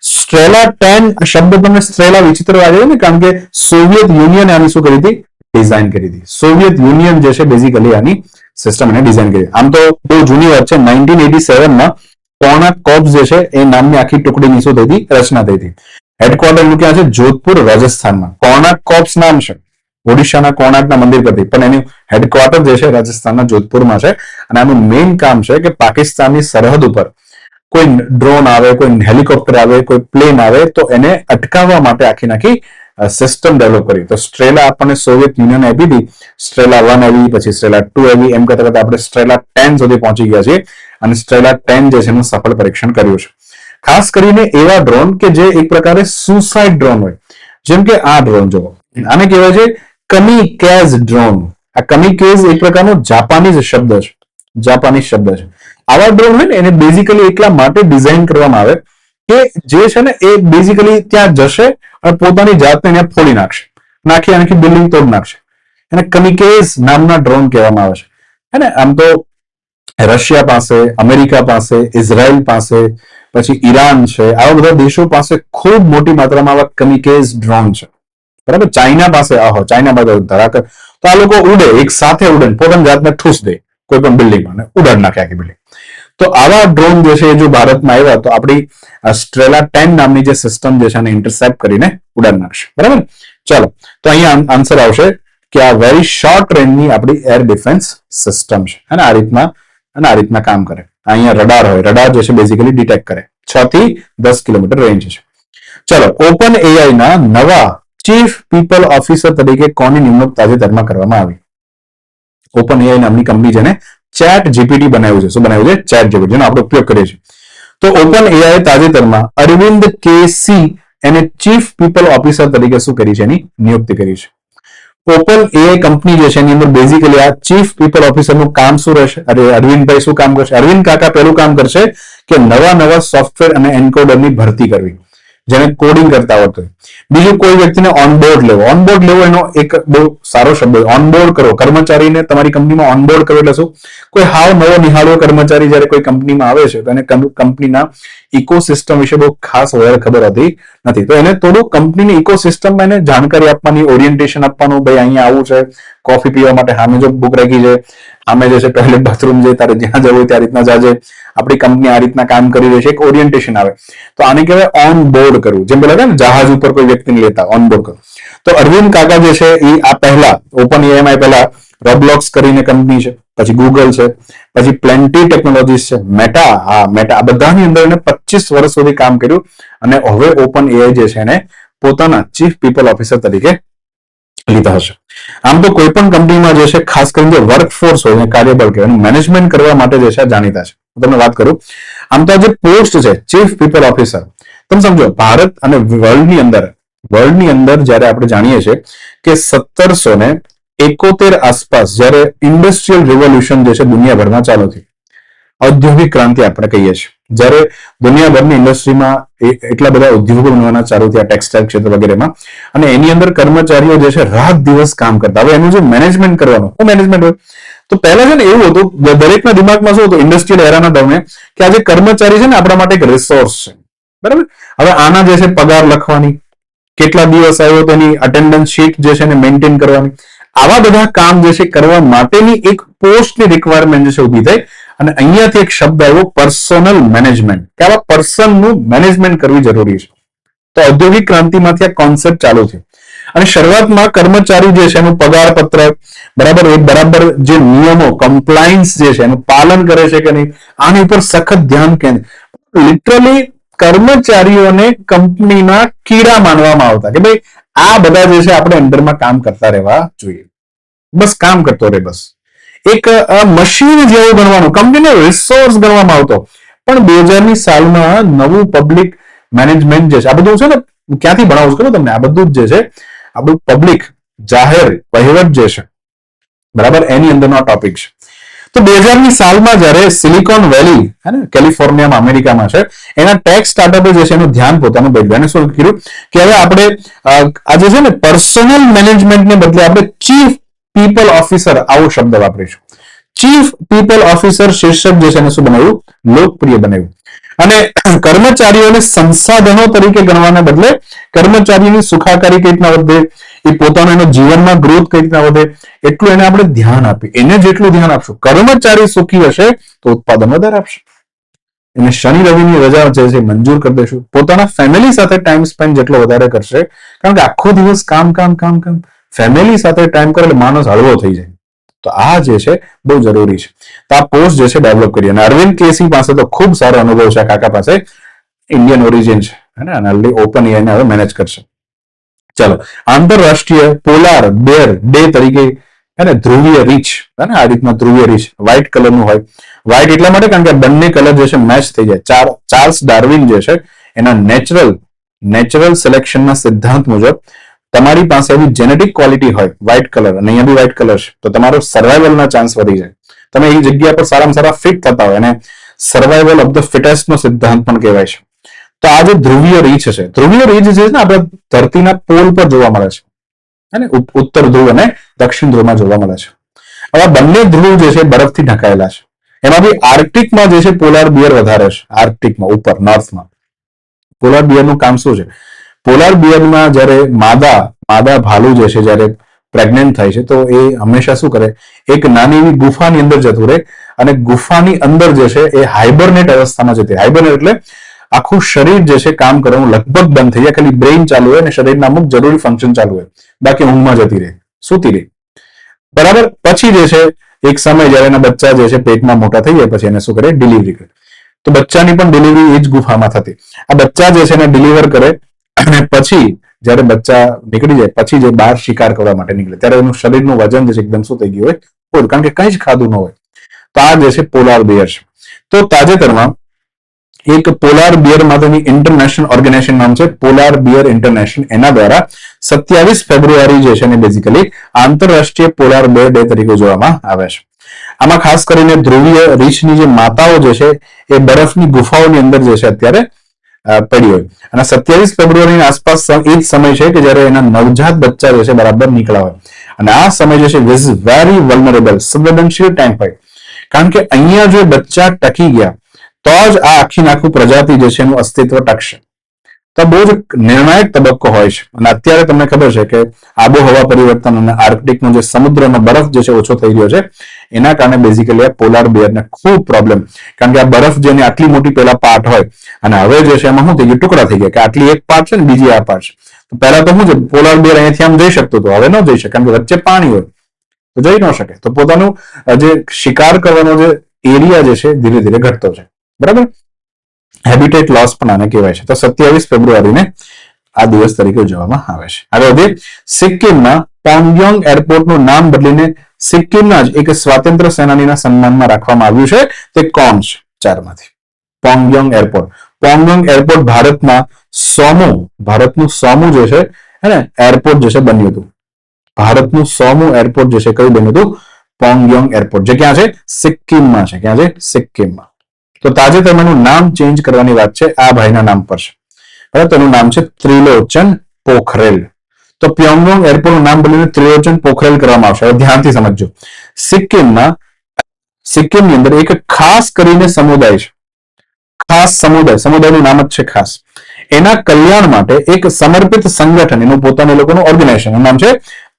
સ્ટ્રેલા 10 શબ્દ તમને સ્ટ્રેલા વિચિત્ર લાગે ને, કારણ કે સોવિયત યુનિયને આની શું કરી હતી? ડિઝાઇન કરી હતી. સોવિયત યુનિયન જે છે બેઝિકલી આની સિસ્ટમ એને ડિઝાઇન કરી. આમ તો બહુ જૂની વાત છે. 1987માં કોર્નાક કોર્પ્સ જે છે એ નામની આખી ટુકડીની શું થઈ હતી? રચના થઈ હતી. હેડક્વાર્ટર નું ક્યાં છે? જોધપુર, રાજસ્થાનમાં. કોર્નાક કોર્પ્સ નામ છે ઓડિશાના કોર્નાકના મંદિર પરથી, પણ એનું હેડક્વાર્ટર જે છે રાજસ્થાનના જોધપુરમાં છે. અને આનું મેઇન કામ છે કે પાકિસ્તાનની સરહદ ઉપર કોઈ ડ્રોન આવે, કોઈ હેલિકોપ્ટર આવે, કોઈ પ્લેન આવે તો એને અટકાવવા માટે આખી સિસ્ટમ ડેવલપ કરી. તો સ્ટ્રેલા આપણને સોવિયત યુનિયન આપી હતી. સ્ટ્રેલા 1 આવી, પછી સ્ટ્રેલા 2 આવી, એમ કરતા કરતા આપણે સ્ટ્રેલા 10 સુધી પહોંચી ગયા છીએ અને સ્ટ્રેલા 10 જે છે એનું સફળ પરીક્ષણ કર્યું છે. ખાસ કરીને એવા ડ્રોન કે જે એક પ્રકારે સુસાઇડ ડ્રોન હોય, જેમ કે આ ડ્રોન જુઓ, આને કહેવાય છે કમિકેઝ ડ્રોન. આ કમિકેઝ એક પ્રકારનો જાપાનીઝ શબ્દ છે, જાપાનીઝ શબ્દ છે. આવા ડ્રોન હોય ને એને બેઝિકલી એટલા માટે ડિઝાઇન કરવામાં આવે કે જે છે ને એ બેઝિકલી ત્યાં જશે અને પોતાની જાતને એને ફોડી નાખશે, આખી બિલ્ડિંગ તોડ નાખશે. એને કમિકેઝ નામના ડ્રોન કહેવામાં આવે છે. હે ને, આમ તો રશિયા પાસે, અમેરિકા પાસે, ઇઝરાયલ પાસે, પછી ઈરાન છે, આવા બધા દેશો પાસે ખૂબ મોટી માત્રામાં આવા કમિકેઝ ડ્રોન છે. બરાબર, ચાઇના પાસે ચાઇના પાસે ધરાકર, તો આ લોકો ઉડે, એક સાથે ઉડે, પોતાની જાતને ઠૂસ દે કોઈ પણ બિલ્ડિંગમાં, ઉડાડ નાખે આખી બિલ્ડિંગ. તો આવા ડ્રોન જે છે જો ભારતમાં આવ્યા તો આપણી સ્ટ્રેલા 10 નામની જે સિસ્ટમ જે છે એને ઇન્ટરસેપ્ટ કરીને ઉડાડ નાખશે. બરાબર, ચાલો તો અહીંયા આન્સર આવશે કે આ વેરી શોર્ટ રેન્જની આપણી એર ડિફેન્સ સિસ્ટમ છે અને આ રીતના કામ કરે. અહીંયા રડાર હોય, રડાર જે છે બેઝિકલી ડિટેક્ટ કરે. 6 થી 10 કિલોમીટર રેન્જ છે. ચલો, ઓપન એઆઈ ના નવા ચીફ પીપલ ઓફિસર તરીકે કોની નિમણૂક તાજેતરમાં કરવામાં આવી? ઓપન એઆઈ નામની કંપની જેને ચેટ જીપીટી બનાવ્યું છે. શું બનાવ્યું છે? ચેટ જીપીટી, જેનો આપણે ઉપયોગ કરીએ છીએ. તો ઓપન એઆઈ તાજેતરમાં અરવિંદ કેસી એને ચીફ પીપલ ઓફિસર તરીકે શું કરી છે? એની નિયુક્તિ કરી છે. ઓપન એઆઈ કંપની જે છે એની અંદર બેઝિકલી આ ચીફ પીપલ ઓફિસરનું કામ શું રહેશે? અરવિંદભાઈ શું કામ કરશે? અરવિંદ કાકા પહેલું કામ કરશે કે નવા સોફ્ટવેર અને એન્કોડરની ભરતી કરવી, જેને કોડિંગ કરતા આવડતું હોય. બીજું, કોઈ વ્યક્તિને ઓનબોર્ડ લેવો. ઓનબોર્ડ લેવો એનો એક બહુ સારો શબ્દ. ઓનબોર્ડ કરો, કર્મચારીને તમારી કંપનીમાં ઓનબોર્ડ કરો એટલે શું? કોઈ હાવ નવો નિહાળો કર્મચારી જ્યારે કોઈ કંપનીમાં આવે છે તો એને કંપનીના ઇકોસિસ્ટમ વિશે બહુ ખાસ વધારે ખબર હોતી નથી. તો એને થોડું કંપનીની ઇકોસિસ્ટમમાં એને જાણકારી આપવાની, ઓરિએન્ટેશન આપવાનું. ભાઈ અહીંયા આવું છે, કોફી પીવા માટે સામે જો બુક રાખી છે, સામે જે છે ટોયલેટ બાથરૂમ છે, તારે જ્યાં જવું હોય ત્યાં રીતના જાજે, આપણી કંપની આ રીતના કામ કરી રહી છે, એક ઓરિએન્ટેશન આવે. તો આને કહેવાય ઓન બોર્ડ કરવું. જેમ બોલા ને જહાજ ઉપર કોઈ વ્યક્તિને લેતા ઓન બોર્ડ કરવું. તો અરવિંદ કાકા જે છે એ આ પહેલા ઓપન એઆઈ પહેલા રોબ્લોક્સ કરીને કંપની છે, પછી ગૂગલ છે, પછી પ્લેન્ટી ટેકનોલોજીસ છે, મેટા આ બધાની અંદર એને 25 વર્ષ સુધી કામ કર્યું અને હવે ઓપન એઆઈ જે છે એને પોતાના ચીફ પીપલ ઓફિસર તરીકે લીધા હશે. આમ તો કોઈ પણ કંપનીમાં જે છે ખાસ કરીને જે વર્કફોર્સ હોય, કાર્યબળ કહેવાય, મેનેજમેન્ટ કરવા માટે જે છે જાણીતા છે. હું તમને વાત કરું, આમ તો આ જે પોસ્ટ છે ચીફ પીપલ ઓફિસર, તમે સમજો ભારત અને વર્લ્ડની અંદર જયારે આપણે જાણીએ છીએ કે 1771 આસપાસ જયારે ઇન્ડસ્ટ્રીયલ રિવોલ્યુશન જે છે દુનિયાભરમાં ચાલુ થઈ, ઔદ્યોગિક ક્રાંતિ આપણે કહીએ છીએ, જ્યારે દુનિયાભરની ઇન્ડસ્ટ્રીમાં એટલા બધા ઉદ્યોગો બનવાના ચાલુ થયા, ટેક્સટાઇલ ક્ષેત્ર વગેરેમાં, અને એની અંદર કર્મચારીઓ જે છે રાત દિવસ કામ કરતા. હવે એનું જે મેનેજમેન્ટ કરવાનું, શું મેનેજમેન્ટ હોય? તો પહેલા છે ને એવું હતું, દરેકના દિમાગમાં શું હતું ઇન્ડસ્ટ્રીયલ એરાના દરમિયાન, કે આ જે કર્મચારી છે ને આપણા માટે એક રિસોર્સ છે. બરાબર, હવે આના જે છે પગાર લખવાની, કેટલા દિવસ આવ્યો તેની અટેન્ડન્સ શીટ જે છે એને મેન્ટેન કરવાની, આવા બધા કામ જે છે કરવા માટેની એક પોસ્ટની રિક્વાયરમેન્ટ જે છે ઉભી થઈ. અને અહીંયાથી એક શબ્દ આવ્યો પર્સનલ મેનેજમેન્ટ, કે આવા પર્સનનું મેનેજમેન્ટ કરવી જરૂરી છે. તો ઔદ્યોગિક ક્રાંતિમાંથી આ કોન્સેપ્ટ ચાલુ છે. અને શરૂઆતમાં કર્મચારી જે છે એનું પગાર પત્રક બરાબર જે નિયમો, કમ્પ્લાયન્સ જે છે એનું પાલન કરે છે કે નહીં, આની ઉપર સખત ધ્યાન કેન્દ્રિત. લિટરલી કર્મચારીઓને કંપનીના કીડા માનવામાં આવતા, કે ભાઈ આ બધા જે છે આપણે અંડરમાં કામ કરતા રહેવા જોઈએ, બસ કામ કરતો રહે, બસ એક મશીન જેવું ગણવાનું, કંપનીનો રિસોર્સ ગણવામાં આવતો. પણ 2000ની સાલમાં નવું પબ્લિક મેનેજમેન્ટ જે છે, આ બધું છે ને ક્યાંથી ભણાવું છું તમને, આ બધું જ જે છે આપણું પબ્લિક જાહેર વહીવટ જે છે, બરાબર, એની અંદરનો ટોપિક છે. તો 2000ની સાલમાં જ્યારે સિલિકોન વેલી કેલિફોર્નિયામાં અમેરિકામાં છે, એના ટેક સ્ટાર્ટઅપે જે છે એનું ધ્યાન પોતાનું બદલ્યું. શું કર્યું કે હવે આપણે આજે છે ને પર્સનલ મેનેજમેન્ટને બદલે આપણે ચીફ પીપલ ઓફિસર આવો શબ્દ વાપરીશું. ચીફ પીપલ ઓફિસર શીર્ષક જે છે એને શું બનાવ્યું? લોકપ્રિય બનાવ્યું. અને કર્મચારીઓને સંસાધનો તરીકે ગણવાને બદલે કર્મચારીની સુખાકારી કઈ રીતના વધે, એ પોતાનો એનો જીવનમાં ગ્રોથ કઈ રીતના વધે, એટલું એને આપણે ધ્યાન આપીએ. એને જેટલું ધ્યાન આપશું, કર્મચારી સુખી હશે તો ઉત્પાદન વધારે આપશે. એને શનિ રવિની રજા જે છે મંજૂર કરી દઈશું. પોતાના ફેમિલી સાથે ટાઈમ સ્પેન્ડ જેટલો વધારે કરશે, કારણ કે આખો દિવસ કામ, ફેમિલી સાથે ટાઈમ કરે એટલે માણસ હળવો થઈ જાય. તો આ જે છે બહુ જરૂરી છે. તો આ પોસ્ટ જે છે ડેવલપ કરી. અને અરવિંદ કેસી પાસે તો ખૂબ સારો અનુભવ છે. કાકા પાસે ઇન્ડિયન ઓરિજિન છે અને ઓપન એઆઈને હવે મેનેજ કરશે. ચાલો, આંતરરાષ્ટ્રીય પોલાર બેર ડે તરીકે ધ્રુવીય રીંછ, આ રીતના ધ્રુવીય રીંછ વ્હાઇટ કલરનું હોય. વ્હાઇટ એટલા માટે કારણ કે બંને કલર જે છે મેચ થઈ જાય. ચાર્લ્સ ડાર્વિન જે છે એના નેચરલ સિલેક્શનના સિદ્ધાંત મુજબ તમારી પાસે એવી જેનેટિક ક્વોલિટી હોય વ્હાઇટ કલર, અને અહીંયા બી વ્હાઇટ કલર છે, તો તમારો સર્વાઈવલના ચાન્સ વધી જાય. તમે એ જગ્યા પર સારામાં સારા ફિટ થતા હોય, અને સર્વાઈવલ ઓફ ધ ફિટેસ્ટનો સિદ્ધાંત પણ કહેવાય છે. તો આ જે ધ્રુવીય રીંછ છે, ધ્રુવીય રીંછ જે છે ને આપણે ધરતીના પોલ પર જોવા મળે છે, અને ઉત્તર ધ્રુવ અને દક્ષિણ ધ્રુવમાં જોવા મળે છે. હવે બંને ધ્રુવ જે છે બરફથી ઢંકાયેલા છે. એમાં બી આર્કટિકમાં જે છે પોલાર બિયર વધારે છે. આર્કટિકમાં ઉપર નોર્થમાં પોલાર બિયરનું કામ શું છે? પોલાર બિયરમાં જ્યારે માદા ભાલુ જે છે જ્યારે પ્રેગ્નેન્ટ થાય છે, તો એ હંમેશા શું કરે, એક નાની એવી ગુફાની અંદર જતું રહે, અને ગુફાની અંદર જે છે એ હાઇબરનેટ અવસ્થામાં જતી. હાઇબરનેટ એટલે આખું શરીર જે છે કામ કરવાનું લગભગ બંધ થઈ જાય, ખાલી બ્રેઇન ચાલુ હોય અને શરીરના અમુક જરૂરી ફંક્શન ચાલુ હોય, બાકી ઊંઘમાં જતી રહે, સૂતી રહે. બરાબર. પછી જે છે એક સમય જ્યારે એના બચ્ચા જે છે પેટમાં મોટા થઈ જાય, પછી એને શું કરે, ડિલિવરી કરે. તો બચ્ચાની પણ ડિલિવરી એ જ ગુફામાં થતી. આ બચ્ચા જે છે એને ડિલિવર કરે, અને પછી જ્યારે બચ્ચા નીકળી જાય, પછી જે બહાર શિકાર કરવા માટે નીકળે, ત્યારે એનું શરીરનું વજન જે છે એકદમ શું થઈ ગયું હોય, ફૂલ, કારણ કે કંઈ જ ખાધું ન હોય. તો આ જે છે પોલાર બિયર છે. તો તાજેતરમાં એક પોલાર બિયર માટેની ઇન્ટરનેશનલ ઓર્ગેનાઇઝેશન નામ છે પોલાર બિયર ઇન્ટરનેશનલ. એના દ્વારા 27 ફેબ્રુઆરી જે છે ને બેઝિકલી આંતરરાષ્ટ્રીય પોલાર બેર ડે તરીકે ઉજવવામાં આવે છે. આમાં ખાસ કરીને ધ્રુવીય રીંછની જે માતાઓ જે છે એ બરફની ગુફાઓની અંદર જે છે અત્યારે પડી હોય, અને 27 ફેબ્રુઆરીની આસપાસ એ જ સમય છે કે જ્યારે એના નવજાત બચ્ચા જે છે બરાબર નીકળ્યા હોય, અને આ સમય જે છે ઇઝ વેરી વલ્નરેબલ, સંવેદનશીલ ટાઈમ હોય, કારણ કે અહીંયા જો બચ્ચા ટકી ગયા તો જ આ આખું પ્રજાતિ જે છે એનું અસ્તિત્વ ટકશે. તો બહુ જ નિર્ણાયક તબક્કો હોય છે. અને અત્યારે તમને ખબર છે કે આબોહવા પરિવર્તન અને આર્કટિકનો જે સમુદ્રનો બરફ જે છે ઓછો થઈ રહ્યો છે, એના કારણે બેઝિકલી આ પોલાર બેરને ખૂબ પ્રોબ્લેમ, કારણ કે આ બરફ જેની આટલી મોટી પેલા પાર્ટ હોય, અને હવે જે છે એમાં શું થઈ ગયું, ટુકડા થઈ ગયા, કે આટલી એક પાર્ટ છે ને બીજી આ પાર્ટ છે. તો પહેલા તો શું છે, પોલાર બેર અહીંયાથી આમ જઈ શકતો હતો, હવે ન જઈ શકે, કારણ કે વચ્ચે પાણી હોય, તો જઈ ન શકે. તો પોતાનું જે શિકાર કરવાનો જે એરિયા જે છે ધીરે ધીરે ઘટતો છે. બરાબર. હેબિટેટ લોસ પણ આને કહેવાય છે. તો 27 ફેબ્રુઆરીને આ દિવસ તરીકે ઉજવવામાં આવે છે. આગળ વધીએ. સિક્કિમમાં પોંગયોંગ એરપોર્ટનું નામ બદલીને સિક્કિમના જ એક સ્વાતંત્ર્ય સેનાનીના સન્માનમાં રાખવામાં આવ્યું છે. તે કોણ છે? ચારમાંથી. પોંગયોંગ એરપોર્ટ. પોંગયોંગ એરપોર્ટ ભારતનું 100મું જે છે એરપોર્ટ જે છે બન્યું હતું. ભારતનું 100મું એરપોર્ટ જે છે કયું બન્યું હતું? પોંગયોંગ એરપોર્ટ, જે ક્યાં છે? સિક્કિમમાં છે. ક્યાં છે? સિક્કિમમાં. તો તાજેતરમાં એનું નામ ચેન્જ કરવાની વાત છે, આ ભાઈના નામ પર છે. બરાબર. તેનું નામ છે ત્રિલોચન પોખરેલ. તો પોંગયોંગ એરપોર્ટનું નામ બદલીને ત્રિલોચન પોખરેલ કરવામાં આવશે. હવે ધ્યાનથી સમજજો. સિક્કિમની અંદર એક ખાસ કરીને સમુદાય છે. ખાસ સમુદાયનું નામ જ છે ખાસ. એના કલ્યાણ માટે એક સમર્પિત સંગઠન, એનું પોતાનું લોકોનું ઓર્ગેનાઇઝેશન, નામ છે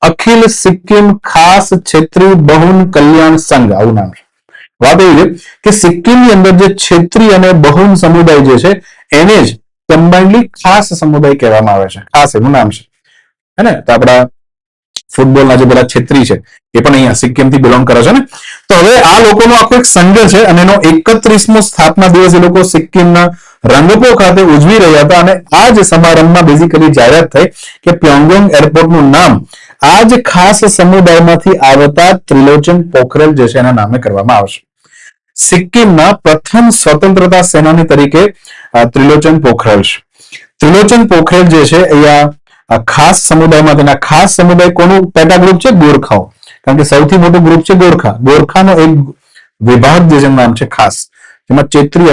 અખિલ સિક્કિમ ખાસ ક્ષેત્રીય બહુન કલ્યાણ સંઘ. આવું નામ છે. વાત એવી છે કે સિક્કિમની અંદર જે ક્ષેત્રીય અને બહુન સમુદાય જે છે એને જ કમ્બાઇન્ડલી ખાસ સમુદાય કહેવામાં આવે છે. ખાસ એનું નામ છે. હે ને? તો આપણા ફૂટબોલના જે બધા ક્ષેત્રી છે એ પણ અહીંયા સિક્કિમથી બિલોંગ કરે છે ને. તો હવે આ લોકોનો આખો એક સંઘ છે, અને એનો 31મો સ્થાપના દિવસ એ લોકો સિક્કિમના રંગપો ખાતે ઉજવી રહ્યા હતા. અને આ જ સમારંભમાં બેઝિકલી જાહેરાત થઈ કે પોંગયોંગ એરપોર્ટનું નામ આ જ ખાસ સમુદાયમાંથી આવતા ત્રિલોચન પોખરેલ જે છે એના નામે કરવામાં આવશે. સિક્કિમના પ્રથમ સ્વતંત્રતા સેનાની તરીકે ત્રિલોચન પોખરેલ છે. ત્રિલોચન પોખરેલ જે છે અહીંયા ખાસ સમુદાયમાં, તેના ખાસ સમુદાય કોનું પેટા ગ્રુપ છે? ગોરખાઓ. કારણ કે સૌથી મોટું ગ્રુપ છે ગોરખા. ગોરખાનો એક વિભાગ જે નામ છે ખાસ, જેમાં ક્ષેત્રી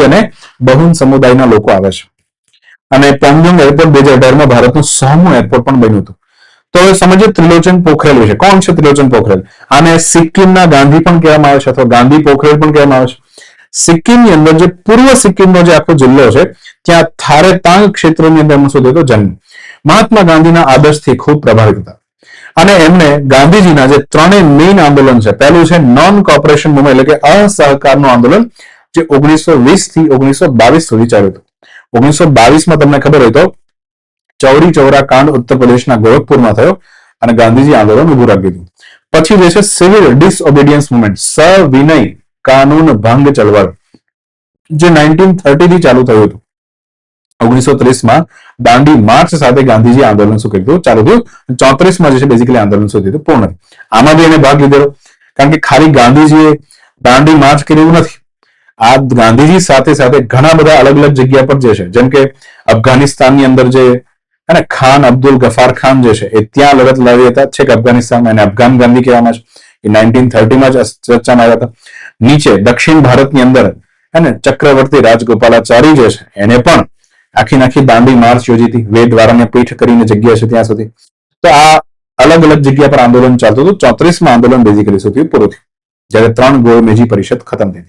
અને બહુન સમુદાયના લોકો આવે છે. અને પોંગયોંગ એરપોર્ટ 2018માં ભારતનું 100મું એરપોર્ટ પણ બન્યું હતું. તો હવે સમજીએ ત્રિલોચન પોખરેલ વિશે. કોણ છે ત્રિલોચન પોખરેલ? આને સિક્કિમના ગાંધી પણ કહેવામાં આવે છે, અથવા ગાંધી પોખરેલ પણ કહેવામાં આવે છે. સિક્કિમની અંદર જે પૂર્વ સિક્કિમનો જે આખો જિલ્લો છે, ત્યાં થારેતાંગ ક્ષેત્રની અંદર શું થયો જન્મ. મહાત્મા ગાંધીના આદર્શથી ખૂબ પ્રભાવિત હતા, અને એમને ગાંધીજીના જે ત્રણેય મેઇન આંદોલન છે, પહેલું છે નોન કોઓપરેશન મૂવમેન્ટ, એટલે કે અસહકારનું આંદોલન, જે 1920 થી 1922 સુધી ચાલ્યું હતું. 1922માં તમને ખબર હોય તો ચૌરી ચૌરા કાંડ ઉત્તર પ્રદેશના ગોરખપુરમાં થયો, અને ગાંધીજી આંદોલન ઉભું રાખી દીધું. પછી જે છે સિવિલ ડિસઓબિડિયન્સ મુવમેન્ટ, સવિનય કાનૂન ભંગ ચળવળ, જે 1930 થી ચાલુ થયું હતું. 1930માં દાંડી માર્ચ સાથે ગાંધીજી આંદોલન શું કર્યું ચાલુ થયું. 34માં જે છે બેઝિકલી આંદોલન શું થયું પૂર્ણ. આમાં બી એને ભાગ લીધેલો, કારણ કે ખાલી ગાંધીજીએ દાંડી માર્ચ કર્યું નથી. આ ગાંધીજી સાથે સાથે ઘણા બધા અલગ અલગ જગ્યા પર જે છે, જેમ કે અફઘાનિસ્તાનની અંદર જે અને ખાન અબ્દુલ ગફાર ખાન જે છે એ ત્યાં લડત લડી હતા, છેક અફઘાનિસ્તાનમાં, એને અફઘાન ગાંધી કહેવામાં છે. એ 1930માં જ ચર્ચામાં આવ્યા હતા. નીચે દક્ષિણ ભારતની અંદર અને ચક્રવર્તી રાજગોપાલાચારી જે છે એને પણ આખી દાંડી માર્ચ યોજી હતી, વેદવારાને પીઠ કરીને જગ્યા છે ત્યાં સુધી. તો આ અલગ અલગ જગ્યા પર આંદોલન ચાલતું હતું. 34માં આંદોલન બેઝિકલી શું થયું પૂરું થયું, જ્યારે 3 ગોળમેજી પરિષદ ખતમ થઈ.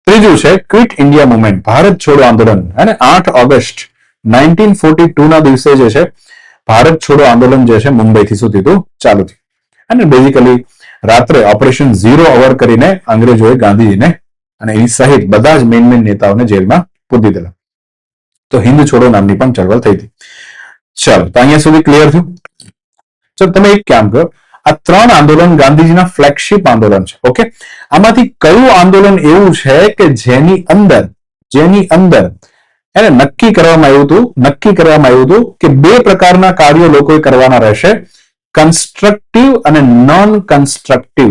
ત્રીજું છે ક્વિટ ઇન્ડિયા મુવમેન્ટ, ભારત છોડો આંદોલન. અને 8 ઓગસ્ટ 1942 ના દિવસે જે છે ભારત છોડો આંદોલન જે છે મુંબઈથી શું થયું ચાલુ થયું. અને બેઝિકલી રાત્રે ઓપરેશન 0 અવર કરીને અંગ્રેજોએ ગાંધીજીને અને એની સહિત બધા જ મેઇન નેતાઓને જેલમાં પૂરી દીધેલા. તો હિન્દ છોડો નામની પણ ચળવળ થઈ હતી. ચાલો, તો અહીંયા સુધી ક્લિયર થયું. ચાલો, તમે એક કામ કરો, આ 3 આંદોલન ગાંધીજીના ફ્લેગશિપ આંદોલન છે. ઓકે, આમાંથી કયું આંદોલન એવું છે કે જેની અંદર એને નક્કી કરવામાં આવ્યું હતું કે 2 પ્રકારના કાર્યો લોકોએ કરવાના રહેશે, કન્સ્ટ્રક્ટિવ અને નોન કન્સ્ટ્રક્ટિવ.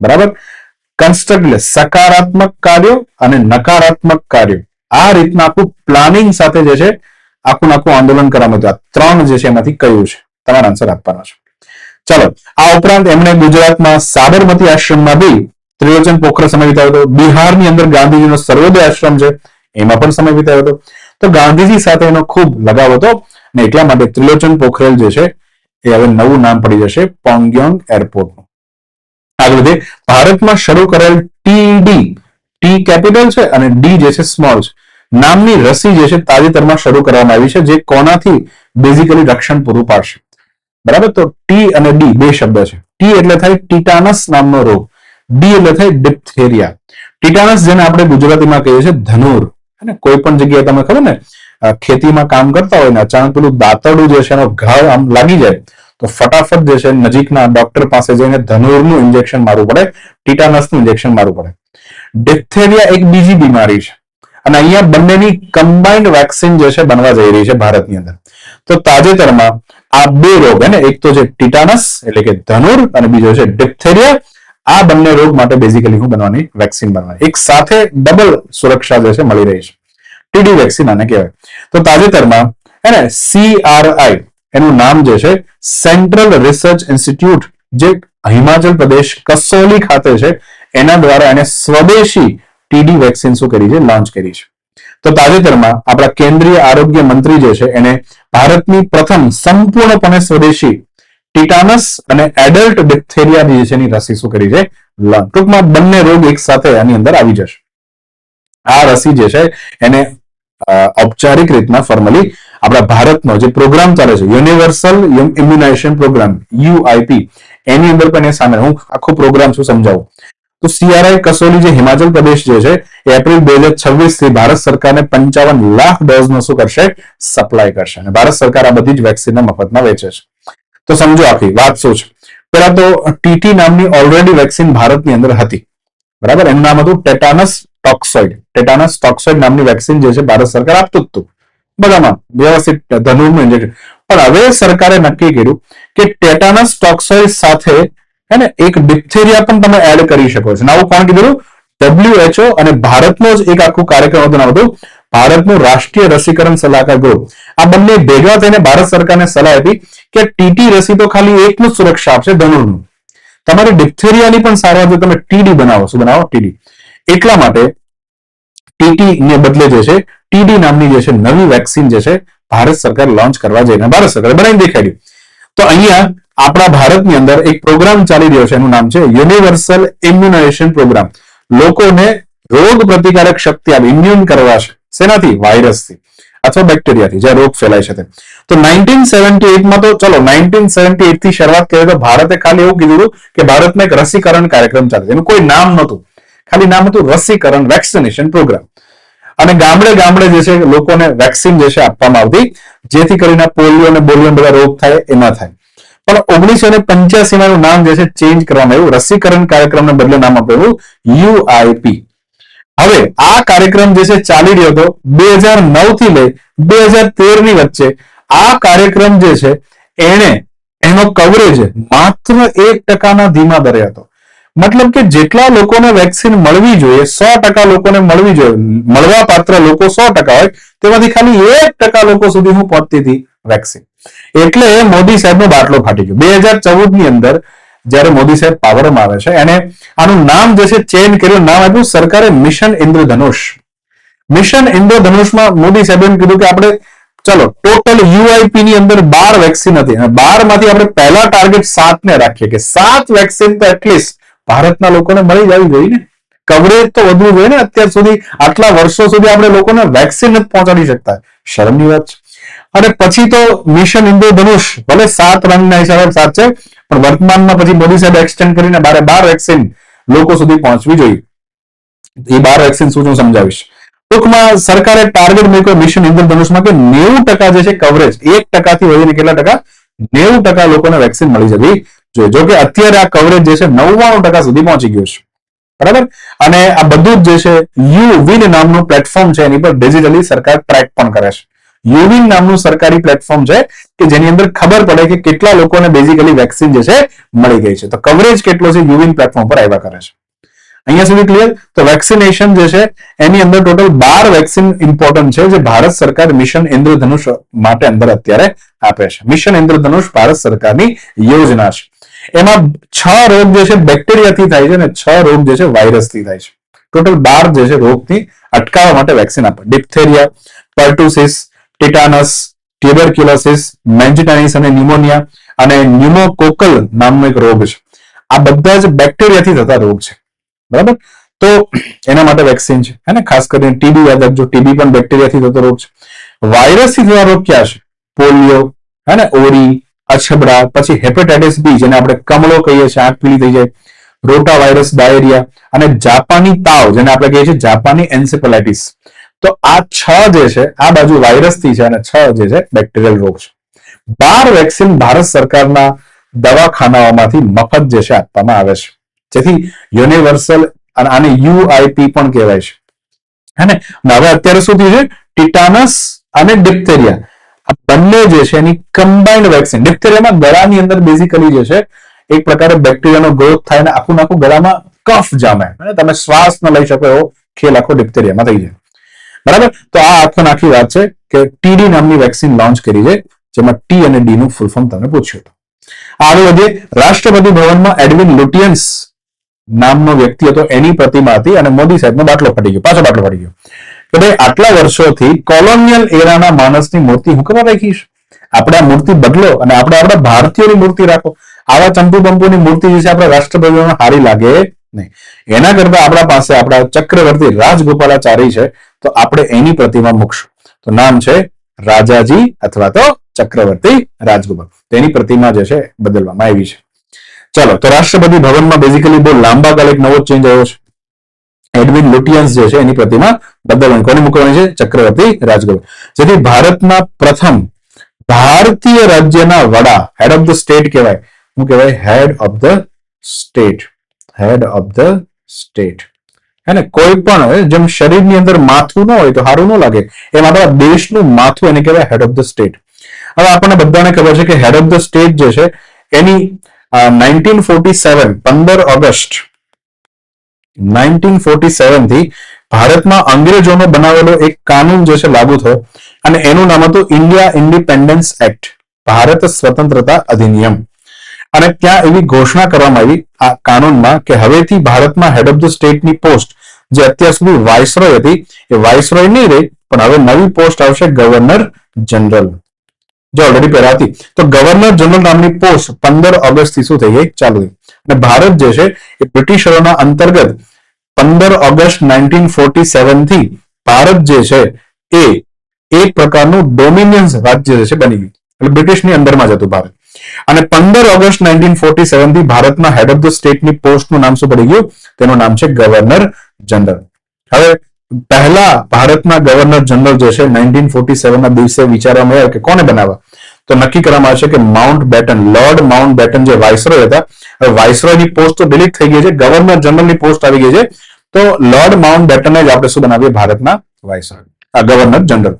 બરાબર? કન્સ્ટ્રક્ટ એટલે સકારાત્મક કાર્યો અને નકારાત્મક કાર્યો. આ રીતના આખું પ્લાનિંગ સાથે જે છે આખું આંદોલન કરવામાં આવ્યું. આ 3 જે છે એમાંથી કયું છે તમારે આન્સર આપવાનો છે. ચલો, આ ઉપરાંત એમણે ગુજરાતમાં સાબરમતી આશ્રમમાં બી ત્રિલોચન પોખરે સમય વિતાવ્યો હતો. બિહારની અંદર ગાંધીજીનો સર્વોદય આશ્રમ છે એમાં પણ સમય વિતાવ્યો હતો. તો ગાંધીજી સાથે એનો ખૂબ લગાવ હતો અને એટલા માટે ત્રિલોચન પોખરેલ જે છે એ હવે નવું નામ પડી જશે પોંગયોંગ એરપોર્ટનું. આગળ વધે, ભારતમાં શરૂ કરેલ ટી કેપિટલ છે અને ડી જે છે સ્મોલ છે નામની રસી જે છે તાજેતરમાં શરૂ કરવામાં આવી છે, જે કોનાથી બેઝિકલી રક્ષણ પૂરું પાડશે. બરાબર? તો ટી અને ડી 2 શબ્દ છે. ટી એટલે થાય ટીટાનસ નામનો રોગ, ડી એટલે થાય ડિપ્થેરિયા. ટીટાનસ જેને આપણે ગુજરાતીમાં કહીએ છીએ ધનુર. અને કોઈ પણ જગ્યાએ તમે ખબર ને ખેતીમાં કામ કરતા હોય ને અચાનક પેલું દાંતરડું જે છે એનો ઘા આમ લાગી જાય તો ફટાફટ જે છે નજીકના ડોક્ટર પાસે જઈને ધનુરનું ઇન્જેક્શન મારવું પડે, ટીટાનસનું ઇન્જેક્શન મારવું પડે. ડિપ્થેરિયા એક બીજી બીમારી છે અને અહીંયા બંનેની કમ્બાઇન્ડ વેક્સિન જે છે બનવા જઈ રહી છે ભારતની અંદર. તો તાજેતરમાં આ 2 રોગ, એક તો છે ટીટાનસ એટલે કે ધનુર અને બીજો છે ડિપ્થેરિયા, આ બંને રોગ માટે બેઝિકલી બનવાની વેક્સિન બનવાની, એક સાથે ડબલ સુરક્ષા જે છે મળી રહી છે. ટીડી વેક્સિન આને કહેવાય. તો તાજેતરમાં CRI એનું નામ જે છે સેન્ટ્રલ રિસર્ચ ઇન્સ્ટિટ્યૂટ, જે હિમાચલ પ્રદેશ કસોલી ખાતે છે, એના દ્વારા એને સ્વદેશી ટીડી વેક્સિન શું કરી છે લોન્ચ કરી છે. તો તાજેતરમાં આપણા કેન્દ્રીય આરોગ્ય મંત્રી જે છે એને ભારતની પ્રથમ સંપૂર્ણપણે સ્વદેશી ટીટાનસ અને એડલ્ટ ડિપ્થેરિયા જે છે એની રસી શું કરી છે લોન્ચ. ટૂંકમાં બંને રોગ એક સાથે આની અંદર આવી જશે. આ રસી જે છે એને ઔપચારિક રીતના ફોર્મલી આપણા ભારતનો જે પ્રોગ્રામ ચાલે છે યુનિવર્સલ ઇમ્યુનાઇઝેશન પ્રોગ્રામ UIP, એની અંદર પણ એ સામેલ. હું આખો પ્રોગ્રામ શું સમજાવું. તો CRI કસોલી જે હિમાચલ પ્રદેશ જે છે એ એપ્રિલ 2026 થી ભારત સરકારને 55 લાખ ડોઝનો શું કરશે સપ્લાય કરશે અને ભારત સરકાર આ બધી જ વેક્સિન મફતમાં વેચે છે. તો સમજો આખી વાત શું છે. પેલા તો TT નામની ઓલરેડી વેક્સિન ભારતની અંદર હતી. બરાબર? એનું નામ હતું ટેટાનસ ટોક્સોઇડ નામની વેક્સિન જે છે ભારત સરકાર આપતું હતું બધામાં વ્યવસ્થિત ધનુરનું ઇન્જેક્શન. પણ હવે સરકારે નક્કી કર્યું કે ટેટાનસ ટોક્સોઇડ સાથે એક ડિપ્થેરિયા પણ તમે એડ કરી શકો છો. આવું કોણ કીધું? WHO અને ભારતનો જ એક આખું કાર્યક્રમ હતું, નામ હતું ભારતનું રાષ્ટ્રીય રસીકરણ સલાહકાર ગ્રુપ. આ બંને ભેગા થઈને ભારત સરકારને સલાહ આપી કે ટીટી રસી તો ખાલી એકનું જ સુરક્ષા આપશે, ધનુરનું. તમારી ડિપ્થેરિયાની પણ સારવાર જો તમે ટીડી બનાવો ટીડી. એટલા માટે ટીટી ને બદલે જે છે ટીડી નામની જે છે નવી વેક્સિન જે છે ભારત સરકાર લોન્ચ કરવા જઈને ભારત સરકારે બનાવી દેખાડ્યું. તો અહીંયા આપણા ભારતની અંદર એક પ્રોગ્રામ ચાલી રહ્યો છે, એનું નામ છે યુનિવર્સલ ઇમ્યુનાઇઝેશન પ્રોગ્રામ. લોકોને રોગ પ્રતિકારક શક્તિ આપે, ઇમ્યુન કરવા છે. શેનાથી? વાયરસથી અથવા બેક્ટેરિયાથી, જ્યાં રોગ ફેલાય છે. તો 1978માં તો ચલો 1978 થી શરૂઆત કરીએ તો ભારતે ખાલી એવું કીધું કે ભારતમાં એક રસીકરણ કાર્યક્રમ ચાલે છે. એનું કોઈ નામ નહોતું, ખાલી નામ હતું રસીકરણ વેક્સિનેશન પ્રોગ્રામ. અને ગામડે ગામડે જે છે લોકોને વેક્સિન જે છે આપવામાં આવતી, જેથી કરીને પોલિયો અને બોલિયો બધા રોગ થાય એ ન થાય. પણ 1985 નું નામ જે છે ચેન્જ કરવામાં આવ્યું, રસીકરણ કાર્યક્રમને બદલે નામ આપ્યું યુઆઈપી. હવે આ કાર્યક્રમ જે છે ચાલી રહ્યો હતો 2009 થી લઈ 2013 ની વચ્ચે. આ કાર્યક્રમ જે છે એનો કવરેજ માત્ર 1% ધીમા દરે હતો. મતલબ કે જેટલા લોકોને વેક્સિન મળવી જોઈએ, 100% લોકોને મળવી જોઈએ, મળવા પાત્ર લોકો 100% હોય, તેમાંથી ખાલી 1% લોકો સુધી હું પહોંચતી હતી વેક્સિન. એટલે મોદી સાહેબનો બાટલો ફાટી ગયો. 2014 ની અંદર જ્યારે મોદી સાહેબ પાવરમાં આવે છે, એને આનું નામ જે છે ચેન્જ કર્યું, નામ આપ્યું સરકારે મિશન ઇન્દ્રધનુષ. મિશન ઇન્દ્રધનુષમાં મોદી સાહેબે એમ કીધું કે આપણે ચલો ટોટલ યુઆઈપી ની અંદર 12 વેક્સિન હતી અને 12 માંથી આપણે પહેલા ટાર્ગેટ 7 ને રાખીએ કે 7 વેક્સિન તો એટલીસ્ટ ભારતના લોકોને મળી જવી જોઈએ ને. કવરેજ તો વધવું જોઈએ ને. અત્યાર સુધી આટલા વર્ષો સુધી આપણે લોકોને વેક્સિન નથી પહોંચાડી શકતા, શરમની વાત છે. અને પછી તો મિશન ઇન્દ્રધનુષ ભલે 7 રંગના હિસાબે 7 છે, પણ વર્તમાનમાં પછી મોદી સાહેબ એક્સટેન્ડ કરીને 12 વેક્સિન લોકો સુધી પહોંચવી જોઈએ. એ 12 વેક્સિન શું હું સમજાવીશ. ટૂંકમાં સરકારે ટાર્ગેટ મૂક્યો મિશન ઇન્દ્રધનુષમાં કે 90% જે છે કવરેજ, 1% થી વધીને કેટલા ટકા, 90% લોકોને વેક્સિન મળી જવી જોઈએ. જો કે અત્યારે આ કવરેજ જે છે 99% સુધી પહોંચી ગયું છે. બરાબર. અને આ બધું જ જે છે યુવિન નામનું પ્લેટફોર્મ છે, એની પર ડિજિટલી સરકાર ટ્રેક પણ કરે છે. યુવિન નામનું સરકારી પ્લેટફોર્મ છે કે જેની અંદર ખબર પડે કે કેટલા લોકોને બેઝિકલી વેક્સિન જે છે મળી ગઈ છે. તો કવરેજ કેટલો છે યુવિન પ્લેટફોર્મ પર આવ્યા કરે છે. અહીંયા સુધી ક્લિયર. તો વેક્સિનેશન જે છે એની અંદર ટોટલ 12 વેક્સિન ઇમ્પોર્ટન્ટ છે, જે ભારત સરકાર મિશન ઇન્દ્રધનુષ માટે અંદર અત્યારે આપે છે. મિશન ઇન્દ્રધનુષ ભારત સરકારની યોજના છે. એમાં 6 રોગ જે છે બેક્ટેરિયાથી થાય છે અને 6 રોગ જે છે વાયરસથી થાય છે. ટોટલ 12 જે છે રોગથી અટકાવવા માટે વેક્સિન આપે. ડિપ્થેરિયા, પર્ટુસિસ, ટિટાનસ, ટ્યુબરક્યુલોસિસ, મેન્જિટાઇટિસ અને ન્યુમોનિયા અને ન્યુમોકોકલ નામનો એક રોગ છે. આ બધા જ બેક્ટેરિયાથી થતા રોગ છે. બરાબર. તો એના માટે વેક્સિન છે. હે ને. ખાસ કરીને ટીબી યાદ રાખજો, ટીબી પણ બેક્ટેરિયાથી થતો રોગ છે. વાયરસથી થતા રોગ ક્યાં છે? પોલિયો, હે ને, ઓરી, અછબડા, પછી હેપેટાઇટિસ બી જેને આપણે કમળો કહીએ છીએ, આંખ પીળી થઈ જાય, રોટા વાયરસ, ડાયરિયા અને જાપાની તાવ જેને આપણે કહીએ છીએ જાપાની એન્સેફેલાઇટિસ. તો આ 6 જે છે આ બાજુ વાયરસથી છે અને 6 જે છે બેક્ટેરિયલ રોગ છે. 12 વેક્સિન ભારત સરકારના દવાખાનાઓમાંથી મફત જે છે આપવામાં આવે છે, જેથી યુનિવર્સલ અને આને યુઆઈપી પણ કહેવાય છે. હે ને. હવે અત્યારે શું થયું છે? ટિટાનસ અને ડિપ્થેરિયા આ બંને જે છે એની કમ્બાઇન્ડ વેક્સિન. ડિપ્થેરિયામાં ગળાની અંદર બેઝિકલી જે છે એક પ્રકારે બેક્ટેરિયાનો ગ્રોથ થાય અને આખું ગળામાં કફ જામે, તમે શ્વાસ ન લઈ શકો એવો ખેલ આખો ડિપ્થેરિયામાં થઈ જાય. બરાબર. તો આ આખી વાત છે કે ટીડી નામની વેક્સિન લોન્ચ કરી છે, જેમાં ટી અને ડી નું ફૂલ ફોર્મ તમને પૂછ્યું હતું. આગળ વધીએ. રાષ્ટ્રપતિ ભવનમાં એડવિન લુટિયન્સ નામનો વ્યક્તિ હતો, એની પ્રતિમા હતી અને મોદી સાહેબનો બાટલો ફાટી ગયો, પાછો બાટલો ફાટી ગયો કે ભાઈ આટલા વર્ષોથી કોલોનિયલ એરાના માણસની મૂર્તિ હું કરવા રાખીશ? આપણે આ મૂર્તિ બદલો અને આપણે આપણા ભારતીયોની મૂર્તિ રાખો. આવા ચંપુ બંપુની મૂર્તિ જે છે આપણા રાષ્ટ્રપતિઓને સારી લાગે નહીં. એના કરતા આપણા પાસે આપણા ચક્રવર્તી રાજગોપાલાચારી છે, તો આપણે એની પ્રતિમા મૂકશું. તો નામ છે રાજાજી અથવા તો ચક્રવર્તી રાજગોપાલ. તેની પ્રતિમા જે છે બદલવામાં આવી છે. ચલો, તો રાષ્ટ્રપતિ ભવનમાં બેઝિકલી બહુ લાંબા ગાળે એક નવો ચેન્જ આવ્યો છે. એડવિન લુટિયન્સ જે છે એની પ્રતિમા બદલવાની. કોને મૂકવાની છે? ચક્રવર્તી રાજગોપાલ. જેથી ભારતના પ્રથમ ભારતીય રાજ્યના વડા, હેડ ઓફ ધ સ્ટેટ કહેવાય. શું કહેવાય? Head of the state. Head of the state. હે ને. કોઈ પણ જેમ શરીરની અંદર માથું ન હોય તો સારું ન લાગે, એમ આપણા દેશનું માથું એને કહેવાય હેડ ઓફ ધ સ્ટેટ. હવે આપણને બધાને ખબર છે કે હેડ ઓફ ધ સ્ટેટ જે છે એની 1947 15 ઓગસ્ટ 1947 થી ભારતમાં અંગ્રેજોનો બનાવેલો એક કાનૂન જે છે લાગુ થયો અને એનું નામ હતું ઇન્ડિયા ઇન્ડિપેન્ડન્સ એક્ટ, ભારત સ્વતંત્રતા અધિનિયમ. અને ત્યાં એવી ઘોષણા કરવામાં આવી આ કાનૂનમાં કે હવેથી ભારતમાં હેડ ઓફ ધ સ્ટેટની પોસ્ટ જે અત્યાર સુધી વાઇસરોય હતી એ વાઇસરોય નહીં રહે, પણ હવે નવી પોસ્ટ આવશે ગવર્નર જનરલ. જે ઓલરેડી પહેલા હતી. તો ગવર્નર જનરલ નામની પોસ્ટ 15 ઓગસ્ટ થી શું થઈ ગઈ? ચાલુ થઈ. અને ભારત જે છે એ બ્રિટિશરોના અંતર્ગત 15 ઓગસ્ટ 1947 થી ભારત જે છે એ એક પ્રકારનું ડોમિનિયન્સ રાજ્ય જે છે બની ગયું. એટલે બ્રિટિશની અંદરમાં જ હતું ભારત. અને 15 ઓગસ્ટ 1947 થી ભારતના હેડ ઓફ ધ સ્ટેટની પોસ્ટનું નામ શું પડી ગયું? તેનું નામ છે ગવર્નર જનરલ. હવે પહેલા ભારતના ગવર્નર જનરલ જે છે 1947 ના દિવસે વિચારવામાં આવ્યા કે કોને બનાવવા, તો નક્કી કરવામાં આવશે કે Mountbatten, lord Mountbatten જે વાઇસરોય હતા, હવે વાઇસરોયની પોસ્ટ તો ડિલીટ થઈ ગઈ છે, ગવર્નર જનરલની પોસ્ટ આવી ગઈ છે, તો લોર્ડ માઉન્ટ બેટનને જ આપણે શું બનાવીએ, ભારતના વાઇસરોય, ગવર્નર જનરલ.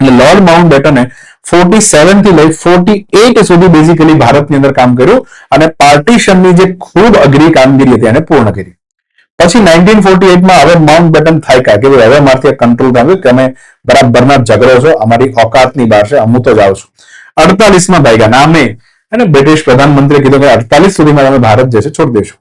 એટલે લોર્ડ માઉન્ટ બેટને 47 થી લઈ 48 સુધી બેઝિકલી ભારતની અંદર કામ કર્યું અને પાર્ટીશનની જે ખૂબ અઘરી કામગીરી હતી એને પૂર્ણ કરી. પછી 1948માં હવે માઉન્ટ બેટન થાક્યા કે હવે મારથી કંટ્રોલ થયું કે અમે બરાબરના ઝઘડો છો, અમારી ઓકાતની બહાર છે, હું તો જાઉં છું. 48માં ભાગ્યા નામે અને બ્રિટિશ પ્રધાનમંત્રીએ કીધું કે 48 સુધીમાં અમે ભારત જે છે છોડી દઈશું.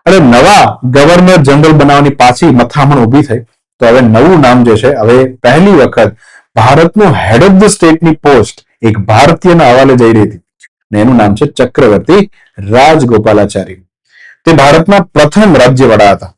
અને નવા ગવર્નર જનરલ બનાવવાની પાછી મથામણ ઊભી થઈ. તો હવે નવું નામ જે છે, હવે પહેલી વખત ભારતનું હેડ ઓફ ધ સ્ટેટની પોસ્ટ એક ભારતીયના હવાલે જઈ રહી હતી અને એનું નામ છે ચક્રવર્તી રાજગોપાલાચારી. તે ભારતના પ્રથમ રાજ્ય વડા હતા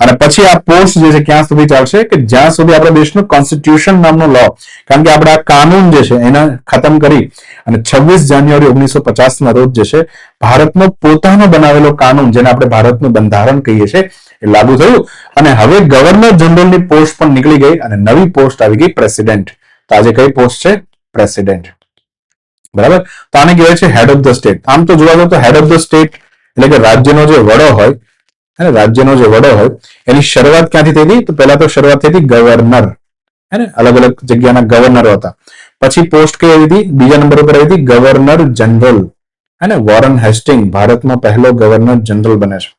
અને પછી આ પોસ્ટ જે છે ક્યાં સુધી ચાલશે કે જ્યાં સુધી આપણા દેશનું કોન્સ્ટિટ્યુશન નામનો લો, કારણ કે આપણે આ કાનૂન જે છે એને ખતમ કરી અને 26 જાન્યુઆરી 1950 ના રોજ જે છે ભારતનો પોતાનો બનાવેલો કાનૂન, જેને આપણે ભારતનું બંધારણ કહીએ છીએ, એ લાગુ થયું અને હવે ગવર્નર જનરલની પોસ્ટ પણ નીકળી ગઈ અને નવી પોસ્ટ આવી ગઈ પ્રેસિડેન્ટ. તો આજે કઈ પોસ્ટ છે? પ્રેસિડેન્ટ. બરાબર. તો આને કહેવાય છે હેડ ઓફ ધ સ્ટેટ. આમ તો જોવા જાવ તો હેડ ઓફ ધ સ્ટેટ એટલે કે રાજ્યનો જે વડો હોય, અને રાજ્યનો જે વડો હોય એની શરૂઆત ક્યાંથી થઈ હતી? તો પહેલા તો શરૂઆત થઈ હતી ગવર્નર, હે, અલગ અલગ જગ્યાના ગવર્નરો હતા. પછી પોસ્ટ કઈ આવી હતી? બીજા નંબર ઉપર આવી હતી ગવર્નર જનરલ. અને વોરન હેસ્ટિંગ ભારતનો પહેલો ગવર્નર જનરલ બને છે.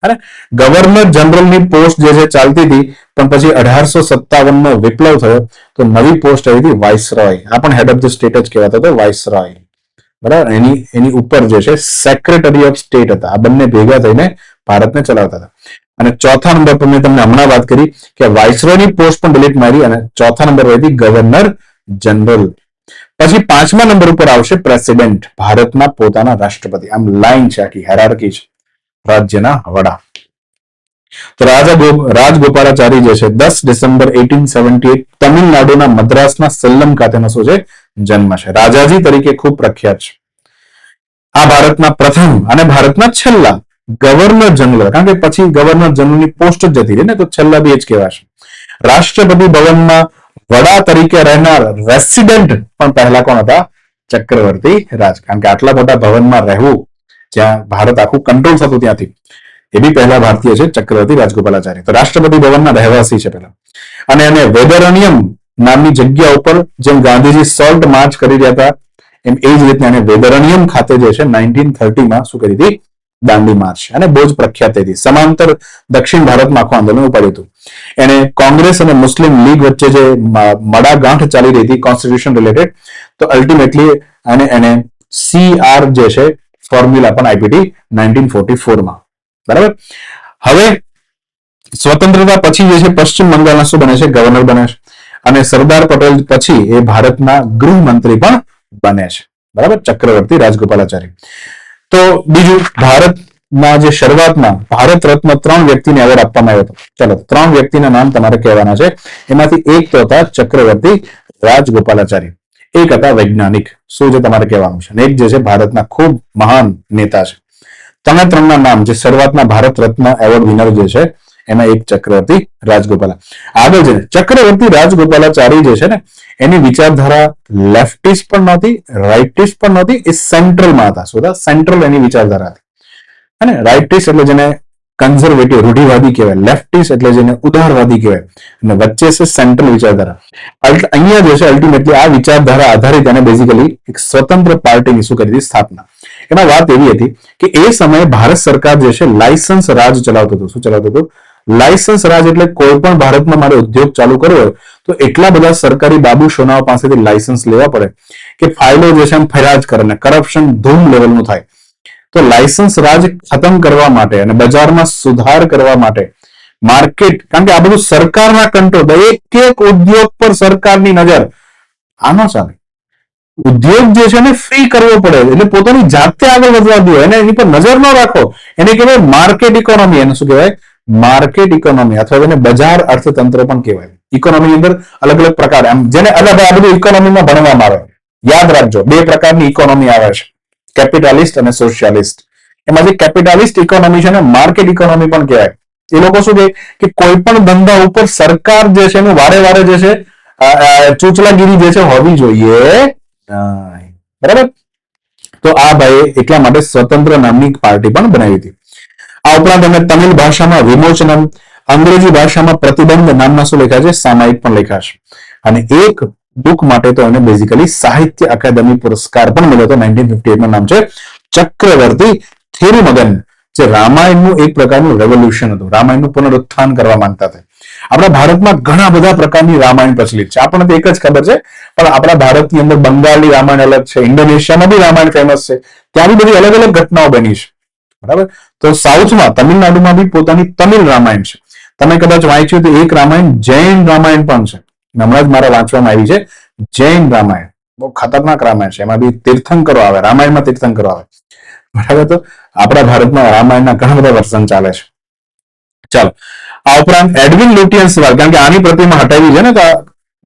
અને ગવર્નર જનરલની પોસ્ટ જે છે ચાલતી હતી, પણ પછી 1857નો વિપ્લવ થયો તો નવી પોસ્ટ આવી હતી વાઇસરોય. આ પણ હેડ ઓફ ધ સ્ટેટ જ કહેવાતો હતો, વાઇસરોય. બરાબર. એની ઉપર જે છે સેક્રેટરી ઓફ સ્ટેટ હતા. આ બંને ભેગા થઈને ભારતને ચલાવતા હતા. અને ચોથા નંબર પર મેં તમને હમણાં વાત કરી કે વાઇસરોયની પોસ્ટ પણ ડિલીટ મારી અને ચોથા નંબર પર હતી ગવર્નર જનરલ. પછી 5મા નંબર ઉપર આવશે પ્રેસિડેન્ટ, ભારતના પોતાના રાષ્ટ્રપતિ. આમ લાઈન છે, આખી હેરાર્કી છે રાજ્યના વડા. તો રાજગોપાલાચારી જે છે 10 ડિસેમ્બર 1878 તમિલનાડુના મદ્રાસના સેલ્લમ ખાતેનો શું છે? જન્મ છે. રાજાજી તરીકે ખૂબ પ્રખ્યાત છે. આ ભારતના પ્રથમ અને ભારતના છેલ્લા ગવર્નર જનરલ, કારણ કે પછી ગવર્નર જનરલની પોસ્ટ જ જતી રહી ને, તો છેલ્લા બી જ કહેવાશે. રાષ્ટ્રપતિ ભવનમાં વડા તરીકે રહેનાર રેસિડેન્ટ પણ પહેલા કોણ હતા? ચક્રવર્તી રાજ. કારણ કે આટલા મોટા ભવનમાં રહેવું, જ્યાં ભારત આખું કંટ્રોલ થતું ત્યાંથી, એ બી પહેલા ભારતીય છે, ચક્રવર્તી રાજગોપાલાચારી. તો રાષ્ટ્રપતિ ભવનના રહેવાસી છે પહેલા. અને એને વેદરણિયમ નામની જગ્યા ઉપર જેમ ગાંધીજી સોલ્ટ માર્ચ કરી રહ્યા હતા, એમ એ જ રીતના એને વેદરણિયમ ખાતે જે છે 1930માં શું કરી હતી? દાંડી માર્ચ. અને બહુ જ પ્રખ્યાત હતી. સમાંતર દક્ષિણ ભારતમાં આખું આંદોલન ઉપાડ્યું હતું. એને કોંગ્રેસ અને મુસ્લિમ લીગ વચ્ચે જે મડાગાંઠ ચાલી રહી હતી કોન્સ્ટિટ્યુશન રિલેટેડ, તો અલ્ટિમેટલી એને CR જે છે ફોર્મ્યુલા પણ આપી હતી 1944માં. બરાબર. હવે સ્વતંત્રતા પછી જે છે પશ્ચિમ બંગાળના શું બને છે? ગવર્નર બને છે. અને સરદાર પટેલ પછી એ ભારતના ગૃહમંત્રી પણ બને છે. બરાબર. ચક્રવર્તી રાજગોપાલાચારી. તો બીજું, ભારતના જે શરૂઆતમાં ભારત રત્ન 3 વ્યક્તિને એવોર્ડ આપવામાં આવ્યો હતો. ચલો, 3 વ્યક્તિના નામ તમારે કહેવાના છે. એમાંથી એક તો હતા ચક્રવર્તી રાજગોપાલાચારી, એક હતા વૈજ્ઞાનિક, શું છે તમારે કહેવાનું છે, અને એક જે છે ભારતના ખૂબ મહાન નેતા છે. તમે ત્રણના નામ જે શરૂઆતના ભારત રત્ન એવોર્ડ વિનર જે છે એમાં એક ચક્રવર્તી રાજગોપાલા. આગળ છે ચક્રવર્તી રાજગોપાલાચારી જે છે ને, એની વિચારધારા લેફ્ટિસ્ટ પણ નહોતી, રાઇટિસ્ટ પણ નહોતી, એ સેન્ટ્રલમાં હતા. શું હતા? સેન્ટ્રલ એની વિચારધારા હતી. અને રાઇટિસ્ટ એટલે જેને કન્ઝર્વેટિવ રૂઢિવાદી કહેવાય, લેફ્ટિસ્ટ એટલે જેને ઉદારવાદી કહેવાય, અને વચ્ચે છે સેન્ટ્રલ વિચારધારા. અહીંયા જે છે અલ્ટિમેટલી આ વિચારધારા આધારિત એને બેઝિકલી એક સ્વતંત્ર પાર્ટીની શું કરી હતી? સ્થાપના. એમાં વાત એવી હતી કે એ સમયે ભારત સરકાર જે છે લાયસન્સ રાજ ચલાવતું હતું. શું ચલાવતું હતું? લાયસન્સ રાજ. એટલે કોઈ પણ ભારતમાં મારે ઉદ્યોગ ચાલુ કરવો હોય તો એટલા બધા સરકારી બાબુ શોનાઓ પાસેથી લાયસન્સ લેવા પડે કે ફાઇલો જે છે એમ ફર્યા જ કરે ને કરપ્શન ધૂમ લેવલનું થાય. તો લાયસન્સ રાજ ખતમ કરવા માટે અને બજારમાં સુધાર કરવા માટે માર્કેટ, કારણ કે આ બધું સરકારના કંટ્રોલ, એક ઉદ્યોગ પર સરકારની નજર, આનો ચાલે. ઉદ્યોગ જે છે ને ફ્રી કરવો પડે, એટલે પોતાની જાતે આગળ વધવા દો, એને એની પર નજર ન રાખો. એને કહેવાય માર્કેટ ઇકોનોમી. એને શું કહેવાય? માર્કેટ ઇકોનોમી, અથવા એને બજાર અર્થતંત્ર પણ કહેવાય. ઇકોનોમીની અંદર અલગ અલગ પ્રકાર, આમ જેને અલગ આ બધું ઇકોનોમીમાં ભણવામાં આવે. યાદ રાખજો, 2 પ્રકારની ઇકોનોમી આવે છે, કેપિટાલિસ્ટ અને સોશિયાલિસ્ટ. એમાં જે કેપિટાલિસ્ટ ઇકોનોમી છે ને માર્કેટ ઇકોનોમી પણ કહેવાય. એ લોકો શું કે કોઈ પણ ધંધા ઉપર સરકાર જે છે એનું વારે વારે જે છે ચૂચલાગીરી જે છે હોવી જોઈએ નહીં. બરાબર. તો આ ભાઈએ એટલા માટે સ્વતંત્ર નામની પાર્ટી પણ બનાવી હતી. આ ઉપરાંત અમે તમિલ ભાષામાં વિમોચનમ, અંગ્રેજી ભાષામાં પ્રતિબંધ નામના શું લખ્યા છે? સામાયિક પણ લખ્યા છે. અને એક બુક માટે તો એને બેઝિકલી સાહિત્ય અકાદમી પુરસ્કાર પણ મળ્યો હતો 1958 નું નામ છે ચક્રવર્તી થિરુમગન, જે રામાયણનું એક પ્રકારનું રેવોલ્યુશન હતું. રામાયણનું પુનરુત્થાન કરવા માંગતા હતા. આપણા ભારતમાં ઘણા બધા પ્રકારની રામાયણ પ્રચલિત છે. આપણને તો એક જ ખબર છે, પણ આપણા ભારતની અંદર બંગાળની રામાયણ અલગ છે, ઇન્ડોનેશિયામાં બી રામાયણ ફેમસ છે, ત્યાં બી બધી અલગ અલગ ઘટનાઓ બની છે. બરાબર. તો સાઉથમાં તમિલનાડુમાં બી પોતાની તમિલ રામાયણ છે. તમે કદાચ વાંચ્યું તો એક રામાયણ જૈન રામાયણ પણ છે. હમણાં જ મારા વાંચવામાં આવી છે જૈન રામાયણ. બહુ ખતરનાક રામાયણ છે. એમાં બી તીર્થંકરો આવે, રામાયણમાં તીર્થંકરો આવે. બરાબર. તો આપણા ભારતમાં રામાયણના ઘણા બધા વર્ઝન ચાલે છે. ચાલો, આ ઉપરાંત એડવિન લુટિયન્સ, કારણ કે આની પ્રતિમા હટાવી છે ને, તો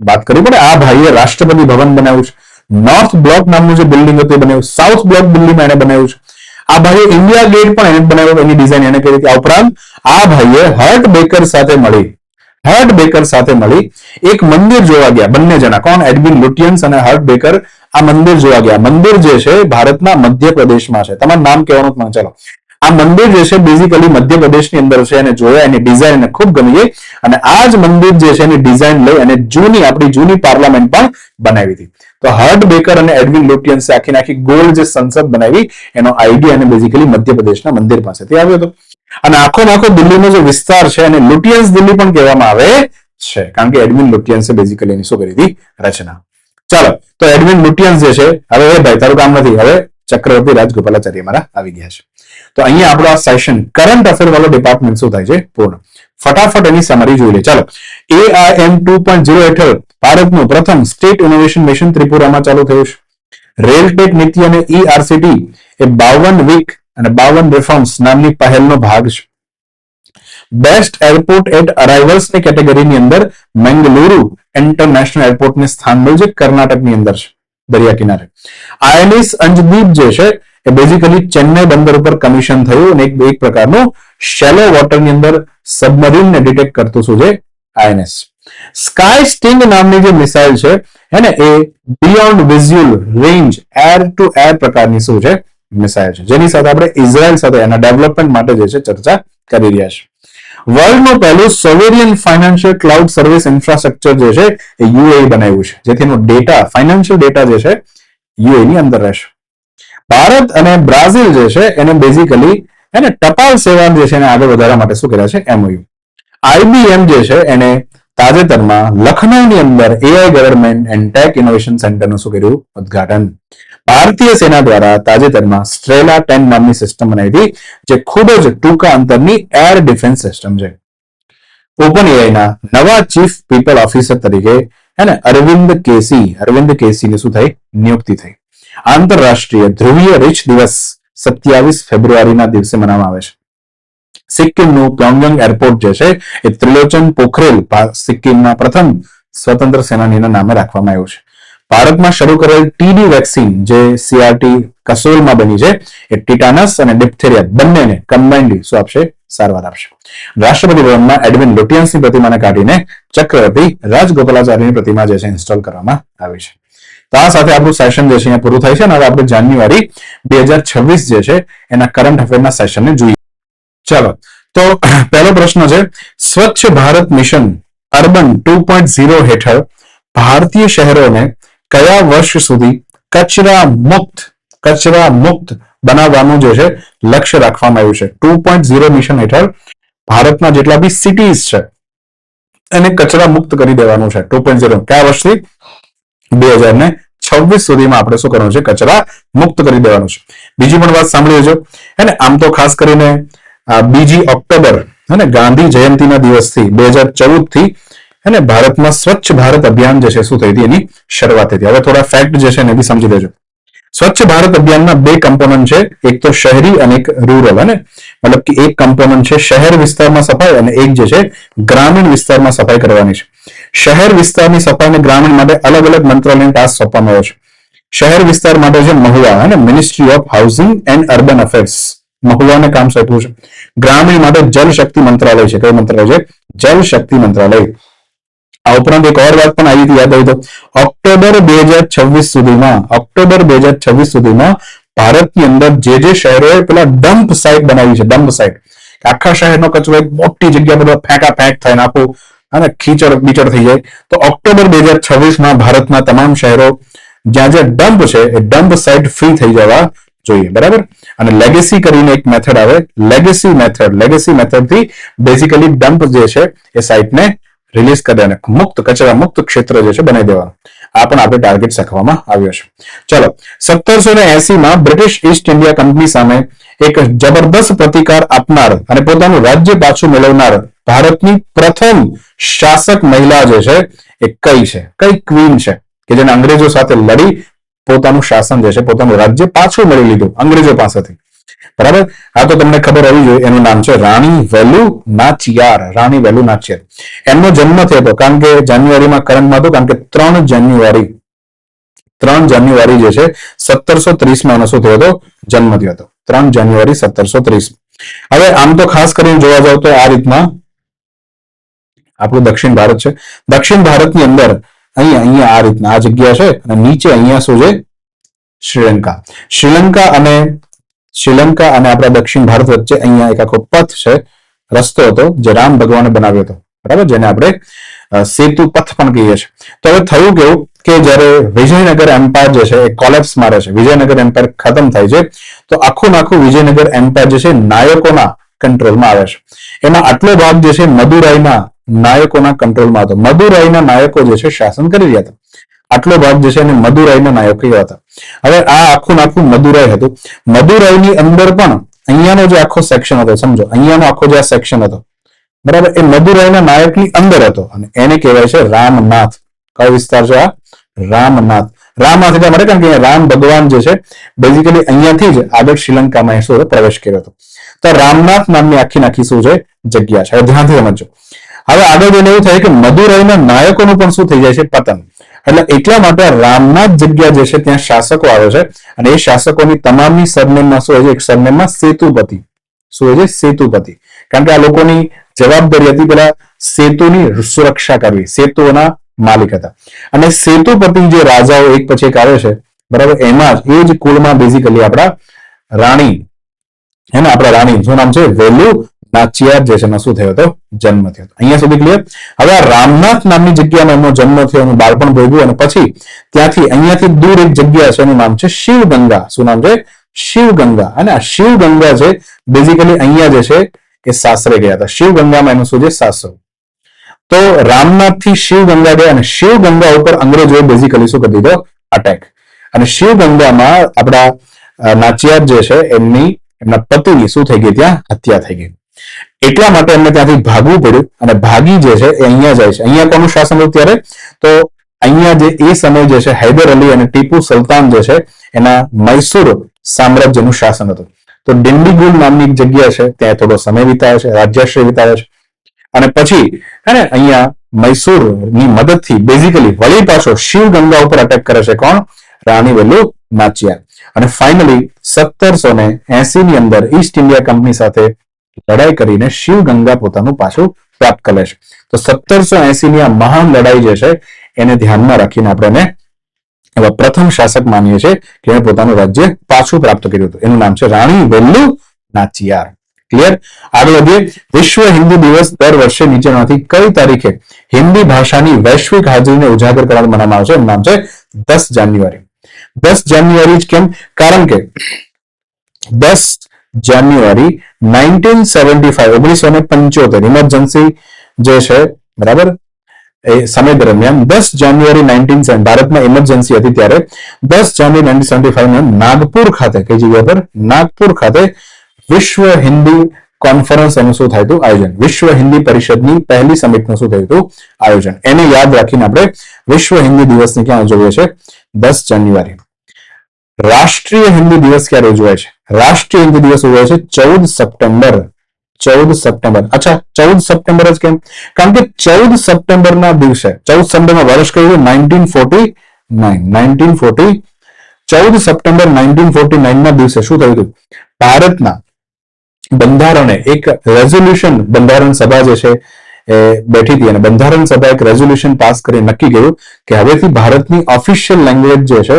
વાત કરવી પડે. આ ભાઈએ રાષ્ટ્રપતિ ભવન બનાવ્યું છે. નોર્થ બ્લોક નામનું જે બિલ્ડિંગ હતું એ બનાવ્યું. સાઉથ બ્લોક દિલ્હીમાં એને બનાવ્યું છે. આ ભાઈએ ઇન્ડિયા ગેટ પણ એને બનાવ્યો, એની ડિઝાઇન એને કરી હતી. આ ઉપરાંત આ ભાઈએ હર્ટ બેકર સાથે મળી એક મંદિર જોવા ગયા. બંને જણા, કોણ? એડવિન લુટિયન્સ અને હર્ટ બેકર આ મંદિર જોવા ગયા. મંદિર જે છે ભારતના મધ્યપ્રદેશમાં છે. તમારું નામ કહેવાનું જ ચાલો. આ મંદિર જે છે બેઝિકલી મધ્યપ્રદેશની અંદર છે. એને જોયા, એની ડિઝાઇન એને ખૂબ ગમી ગઈ, અને આ જ મંદિર જે છે એની ડિઝાઇન લઈ અને આપણી જૂની પાર્લામેન્ટ પણ બનાવી હતી. તો હર્ટ બેકર અને એડવિન લુટિયન્સે આખી ગોલ્ડ જે સંસદ બનાવી, એનો આઈડિયા અને બેઝિકલી મધ્યપ્રદેશના મંદિર પાસેથી આવ્યો હતો. અને આખો દિલ્હીનો જે વિસ્તાર છે એને લુટિયન્સ દિલ્હી પણ કહેવામાં આવે છે, કારણ કે એડવિન લુટિયન્સે બેઝિકલી એની શું કરી હતી? રચના. ચાલો, તો એડવિન લુટિયન્સ જે છે, હવે ભાઈ તારું કામ નથી, હવે ચક્રવર્તી રાજગોપાલાચાર્ય મારા આવી ગયા છે. તો અહીંયા આપણો આ સેશન કરંટ અફેર વાળો ડિપાર્ટમેન્ટ શું થાય છે? પૂર્ણ. ફટાફટ એની સમરી જોઈ લે. ચાલો, AIM 2.0 હેઠળ ભારતનું પ્રથમ સ્ટેટ ઇનોવેશન મિશન ત્રિપુરામાં ચાલુ થયું છે. રેલટેક નીતિ અને ERCT એ 52 વીક અને 52 રિફોર્મ્સ નામની પહેલનો ભાગ છે. બેસ્ટ એરપોર્ટ એટ અરાઇવલ્સ ની કેટેગરીની અંદર મેંગલુરુ ઇન્ટરનેશનલ એરપોર્ટને સ્થાન મળ્યું છે, કર્ણાટકની અંદર છે, દરિયા કિનારે. INS અંજદીપ જે છે એ બેઝિકલી ચેન્નઈ બંદર ઉપર કમિશન થયું, અને એક પ્રકારનું શેલો વોટરની અંદર સબમરીનને ડિટેક્ટ કરતું શું છે? INS. સ્કાય સ્ટિંગ નામની જે મિસાઇલ છે એને એ beyond visual range air to air પ્રકારની શું છે? મિસાઇલ છે, જેની સાથે આપણે ઇઝરાયલ સાથે એના ડેવલપમેન્ટ માટે જે છે ચર્ચા કરી રહ્યા છે. વર્લ્ડનું પહેલું સોવેરિયન ફાઇનાન્શિયલ ક્લાઉડ સર્વિસ ઇન્ફ્રાસ્ટ્રક્ચર જે છે એ UAE બનાવ્યું છે, જેથી એનો ડેટા, ફાઇનાન્શિયલ ડેટા જે છે UAE ની અંદર રહેશે. ભારત અને બ્રાઝિલ જે છે એને બેઝિકલી એને ટપાલ સેવા જે છે એને આગળ વધારવા માટે શું કર્યા છે? MOU. IBM જે છે એને તાજેતરમાં લખનૌની અંદર AI government and tech innovation સેન્ટરનું શું કર્યું? ઉદ્ઘાટન. ભારતીય સેના દ્વારા તાજેતરમાં સ્ટ્રેલા 10 નામની સિસ્ટમ બનાવી હતી, જે ખૂબ જ ટૂંકા અંતરની એર ડિફેન્સ સિસ્ટમ છે. ઓપન એઆઈના નવા ચીફ પીપલ ઓફિસર તરીકે એને અરવિંદ કેસીની શું થઈ? નિયુક્તિ થઈ. આંતરરાષ્ટ્રીય ધ્રુવીય રીછ દિવસ 27 ફેબ્રુઆરીના દિવસે મનાવવામાં આવે છે. સિક્કિમનું પ્યોંગયાંગ એરપોર્ટ જે છે એ ત્રિલોચન પોખરેલ સિક્કિમના પ્રથમ સ્વતંત્ર સેનાનીના નામે રાખવામાં આવ્યું છે. ભારતમાં શરૂ કરેલ ટીડી વેક્સિન જે CRT કસોલમાં બની છે એ ટીટાનસ અને ડિપ્થેરિયા બંનેને કમ્બાઇન્ડલી શું આપશે? સારવાર આપશે. રાષ્ટ્રપતિ ભવનમાં એડવિન લુટિયન્સની પ્રતિમાને કાઢીને ચક્રવર્તી રાજગોપાલાચાર્યની પ્રતિમા જે છે ઇન્સ્ટોલ કરવામાં આવી છે. તો આ સાથે આપણું સેશન જે છે અહીંયા પૂરું થાય છે, અને હવે આપણે જાન્યુઆરી 2026 જે છે એના કરંટ અફેરના સેશનને જોઈએ. ચાલો, તો પહેલો પ્રશ્ન છે, સ્વચ્છ ભારત મિશન અર્બન 2.0 હેઠળ ભારતીય શહેરોને કયા વર્ષ સુધી કચરા મુક્ત બનાવવાનું જે છે લક્ષ્ય રાખવામાં આવ્યું છે? 2.0 મિશન હેઠળ ભારતના જેટલા બી સિટીઝ છે એને કચરા મુક્ત કરી દેવાનું છે. 2.0 કયા વર્ષથી? 2026 સુધીમાં આપણે શું કરવાનું છે? કચરા મુક્ત કરી દેવાનું છે. બીજી પણ વાત સાંભળી લેજો. અને આમ તો ખાસ કરીને 2 ઓક્ટોબર અને ગાંધી જયંતિના દિવસથી 2014 થી અને ભારતમાં સ્વચ્છ ભારત અભિયાન જે છે શું થઈ હતી? એની શરૂઆત થઈ. હવે થોડા ફેક્ટ જે છે એને બી સમજી લેજો. સ્વચ્છ ભારત અભિયાનના 2 કમ્પોનન્ટ છે, એક તો શહેરી અને એક રૂરલ. અને મતલબ કે એક કમ્પોનન્ટ છે શહેર વિસ્તારમાં સફાઈ, અને એક જે છે ગ્રામીણ વિસ્તારમાં સફાઈ કરવાની છે. શહેર વિસ્તારની સફાઈ અને ગ્રામીણ માટે અલગ અલગ મંત્રાલયને ટાસ્ક સોંપવામાં આવ્યો છે. શહેર વિસ્તાર માટે છે મહુવા અને ministry of housing and urban affairs મહુવાને કામ સોંપ્યું છે. ગ્રામીણ માટે જલ શક્તિ મંત્રાલય છે. કયું મંત્રાલય છે? જલ શક્તિ મંત્રાલય. આ ઉપરાંત એક ઓર વાત પણ આવી હતી, યાદ આવી તો ઓક્ટોબર 2026 સુધીમાં ભારતની અંદર જે શહેરોએ પેલા ડમ્પ સાઇટ બનાવી છે, ડમ્પ સાઇટ, આખા શહેરનો કચરો એક મોટી જગ્યા પર ફેંકા ફેંક થાય, આખું અને ખીચડ બીચડ થઈ જાય, તો ઓક્ટોબર 2026માં ભારતના તમામ શહેરો જ્યાં જે ડમ્પ છે એ ડમ્પ સાઇટ ફ્રી થઈ જવા જોઈએ. બરાબર. અને લેગેસી કરીને એક મેથડ આવે, લેગેસી મેથડ થી બેઝિકલી ડમ્પ જે છે એ સાઇટને રિલીઝ કરી અને મુક્ત કચરા મુક્ત ક્ષેત્ર જે છે બનાવી દેવાનું. આ પણ આપણે ટાર્ગેટ રાખવામાં આવ્યો છે. ચલો, 1780માં બ્રિટિશ ઈસ્ટ ઇન્ડિયા કંપની સામે એક જબરદસ્ત પ્રતિકાર આપનાર અને પોતાનું રાજ્ય પાછું મેળવનાર ભારતની પ્રથમ શાસક મહિલા જે છે એ કઈ છે? કઈ ક્વીન છે કે જેને અંગ્રેજો સાથે લડી પોતાનું શાસન જે છે, પોતાનું રાજ્ય પાછું મળી લીધું અંગ્રેજો પાસેથી? બરાબર. આ તો તમને ખબર હોવી જોઈએ. એનું નામ છે રાણી વેલુ નાચિયાર. રાણી વેલુ નાચિયાર. એમનો જન્મ થયો હતો, કારણ કે જાન્યુઆરીમાં કરંટમાં હતો, કારણ કે 3 જાન્યુઆરી જે છે 1730માં એનો શું થયો હતો? જન્મ થયો હતો. 3 જાન્યુઆરી 1730. હવે આમ તો ખાસ કરીને જોવા જાવ તો આ રીતના આપણું દક્ષિણ ભારત છે. દક્ષિણ ભારતની અંદર અહીંયા આ રીતના આ જગ્યા છે અને નીચે અહીંયા શું છે? શ્રીલંકા. શ્રીલંકા અને આપણા દક્ષિણ ભારત વચ્ચે અહીંયા એક આખો પથ છે, રસ્તો હતો જે રામ ભગવાને બનાવ્યો હતો. બરાબર. જેને આપણે સેતુ પથ પણ કહીએ છીએ. તો હવે થયું કેવું કે જ્યારે વિજયનગર એમ્પાયર જે છે એ કોલેપ્સ મારે છે, વિજયનગર એમ્પાયર ખતમ થાય છે, તો આખું વિજયનગર એમ્પાયર જે છે નાયકોના કંટ્રોલમાં આવે છે. એમાં આટલો ભાગ જે છે મદુરાઈના નાયકોના કંટ્રોલમાં હતો. મદુરાઈના નાયકો જે છે શાસન કરી રહ્યા હતા. આટલો ભાગ જે છે એને મદુરાઈના નાયકો હતા. હવે આ આખું મદુરાઈ હતું. મદુરાઈની અંદર પણ અહીંયાનો જે આખો સેક્શન હતો, સમજો અહીંયાનો આખો જે આ સેક્શન હતો, બરાબર, એ મદુરાઈના નાયકની અંદર હતો અને એને કહેવાય છે રામનાથ. કયો વિસ્તાર છે આ? રામનાથ. રામનાથ એટલે માટે કારણ કે રામ ભગવાન જે છે બેઝિકલી અહીંયાથી જ આગળ શ્રીલંકામાં શું પ્રવેશ કર્યો હતો. તો રામનાથ નામની આખી શું છે? જગ્યા છે. ધ્યાનથી સમજો. હવે આગળ જઈને એવું થાય કે મદુરાઈના નાયકોનું પણ શું થઈ જાય છે? પતન. એટલે એટલા માટે રામનાથ જગ્યા જે છે ત્યાં શાસકો આવે છે અને એ શાસકોની તમામની સરનેમમાં શું હોય છે? એક સરનેમમાં સેતુપતિ. શું હોય છે? સેતુપતિ. કારણ કે આ લોકોની જવાબદારી હતી પેલા સેતુની સુરક્ષા કરવી, સેતુઓના માલિક હતા. અને સેતુપતિ જે રાજાઓ એક પછી એક આવે છે, બરાબર, એમાં જ એ જ કુળમાં બેઝિકલી આપણા રાણી, હે ને, આપણા રાણી શું નામ છે? વેલુ નાચિયાર જે છે એનો શું થયો હતો? જન્મ થયો હતો. અહીંયા સુધી ક્લિયર? હવે આ રામનાથ નામની જગ્યામાં એમનો જન્મ થયો, એનું બાળપણ ભોગવ્યું અને પછી ત્યાંથી અહીંયાથી દૂર એક જગ્યા છે, એનું નામ છે શિવગંગા. શું નામ છે? શિવગંગા. અને આ શિવગંગા છે બેઝિકલી અહીંયા જે છે એ સાસરે ગયા હતા. શિવગંગામાં એનું શું છે? સાસરું. તો રામનાથ થી શિવગંગા ગયા અને શિવગંગા ઉપર અંગ્રેજોએ બેઝિકલી શું કરી દીધો? અટેક. અને શિવગંગામાં આપણા નાચિયાર જે છે એમના પતિની શું થઈ ગઈ? ત્યાં હત્યા થઈ ગઈ. એટલા માટે એમને ત્યાંથી ભાગવું પડ્યું અને ભાગી જે છે એ અહીંયા જાય છે. અહીંયા કોનું શાસન હતું ત્યારે? તો અહીંયા જે એ સમય જે છે હૈદર અલી અને ટીપુ સુલતાન જે છે એના મૈસૂર સામ્રાજ્યનું શાસન હતું. તો ડિંડીગુલ નામની એક જગ્યા છે, ત્યાં થોડો સમય વિતાવે છે, રાજ્યાશ્રય વિતાવે છે અને પછી અહીંયા મૈસૂરની મદદથી બેઝિકલી વળી પાછો શિવગંગા ઉપર અટેક કરે છે. કોણ? રાણી વેલુ નાચિયાર. અને ફાઇનલી 1780 ની અંદર ઈસ્ટ ઇન્ડિયા કંપની સાથે લડાઈ કરીને શિવગંગા પોતાનું પાછું પ્રાપ્ત કરે છે. તો 1780 ની આ મહાન લડાઈ જે છે એને ધ્યાનમાં રાખીને આપણે એવા પ્રથમ શાસક માનીએ છીએ કે એને પોતાનું રાજ્ય પાછું પ્રાપ્ત કર્યું હતું. એનું નામ છે રાણી વેલુ નાચિયાર. ક્લિયર? આગળ વધીએ. વિશ્વ હિન્દી દિવસ દર વર્ષે નીચેનામાંથી કઈ તારીખે હિન્દી ભાષાની વૈશ્વિક હાજરીને ઉજાગર કરવા મનાવવામાં આવે છે? એનું નામ છે 10 જાન્યુઆરી. 10 જાન્યુઆરી જ કેમ? કારણ કે 10 જાન્યુઆરી 1975 ઇમરજન્સી જે છે, બરાબર, એ સમય દરમિયાન 10 જાન્યુઆરી 1970 ભારતમાં ઇમરજન્સી હતી ત્યારે 10 જાન્યુઆરી 1975 નાગપુર ખાતે, કઈ જગ્યા પર? નાગપુર ખાતે વિશ્વ હિન્દી કોન્ફરન્સ એનું શું થયું હતું? આયોજન. વિશ્વ હિન્દી પરિષદની પહેલી સમિટનું શું થયું હતું? આયોજન. એને યાદ રાખીને આપણે વિશ્વ હિન્દી દિવસને ક્યાં ઉજવીએ છીએ? 10 જાન્યુઆરી. રાષ્ટ્રીય હિન્દી દિવસ ક્યારે ઉજવાય છે? રાષ્ટ્રીય હિન્દી દિવસ ઉજવાય છે 14 સપ્ટેમ્બર. 14 સપ્ટેમ્બર. અચ્છા, 14 સપ્ટેમ્બર જ કેમ? કારણ કે 14 સપ્ટેમ્બરના દિવસે, 14 સપ્ટેમ્બર વર્ષ કયું? 1949. 14 સપ્ટેમ્બર 1949 ના દિવસે શું થયું હતું? ભારતના બંધારણે એક રેઝોલ્યુશન, બંધારણ સભા જે છે એ બેઠી હતી અને બંધારણ સભા એક રેઝોલ્યુશન પાસ કરી નક્કી કર્યું કે હવેથી ભારતની ઓફિશિયલ લેંગ્વેજ જે છે,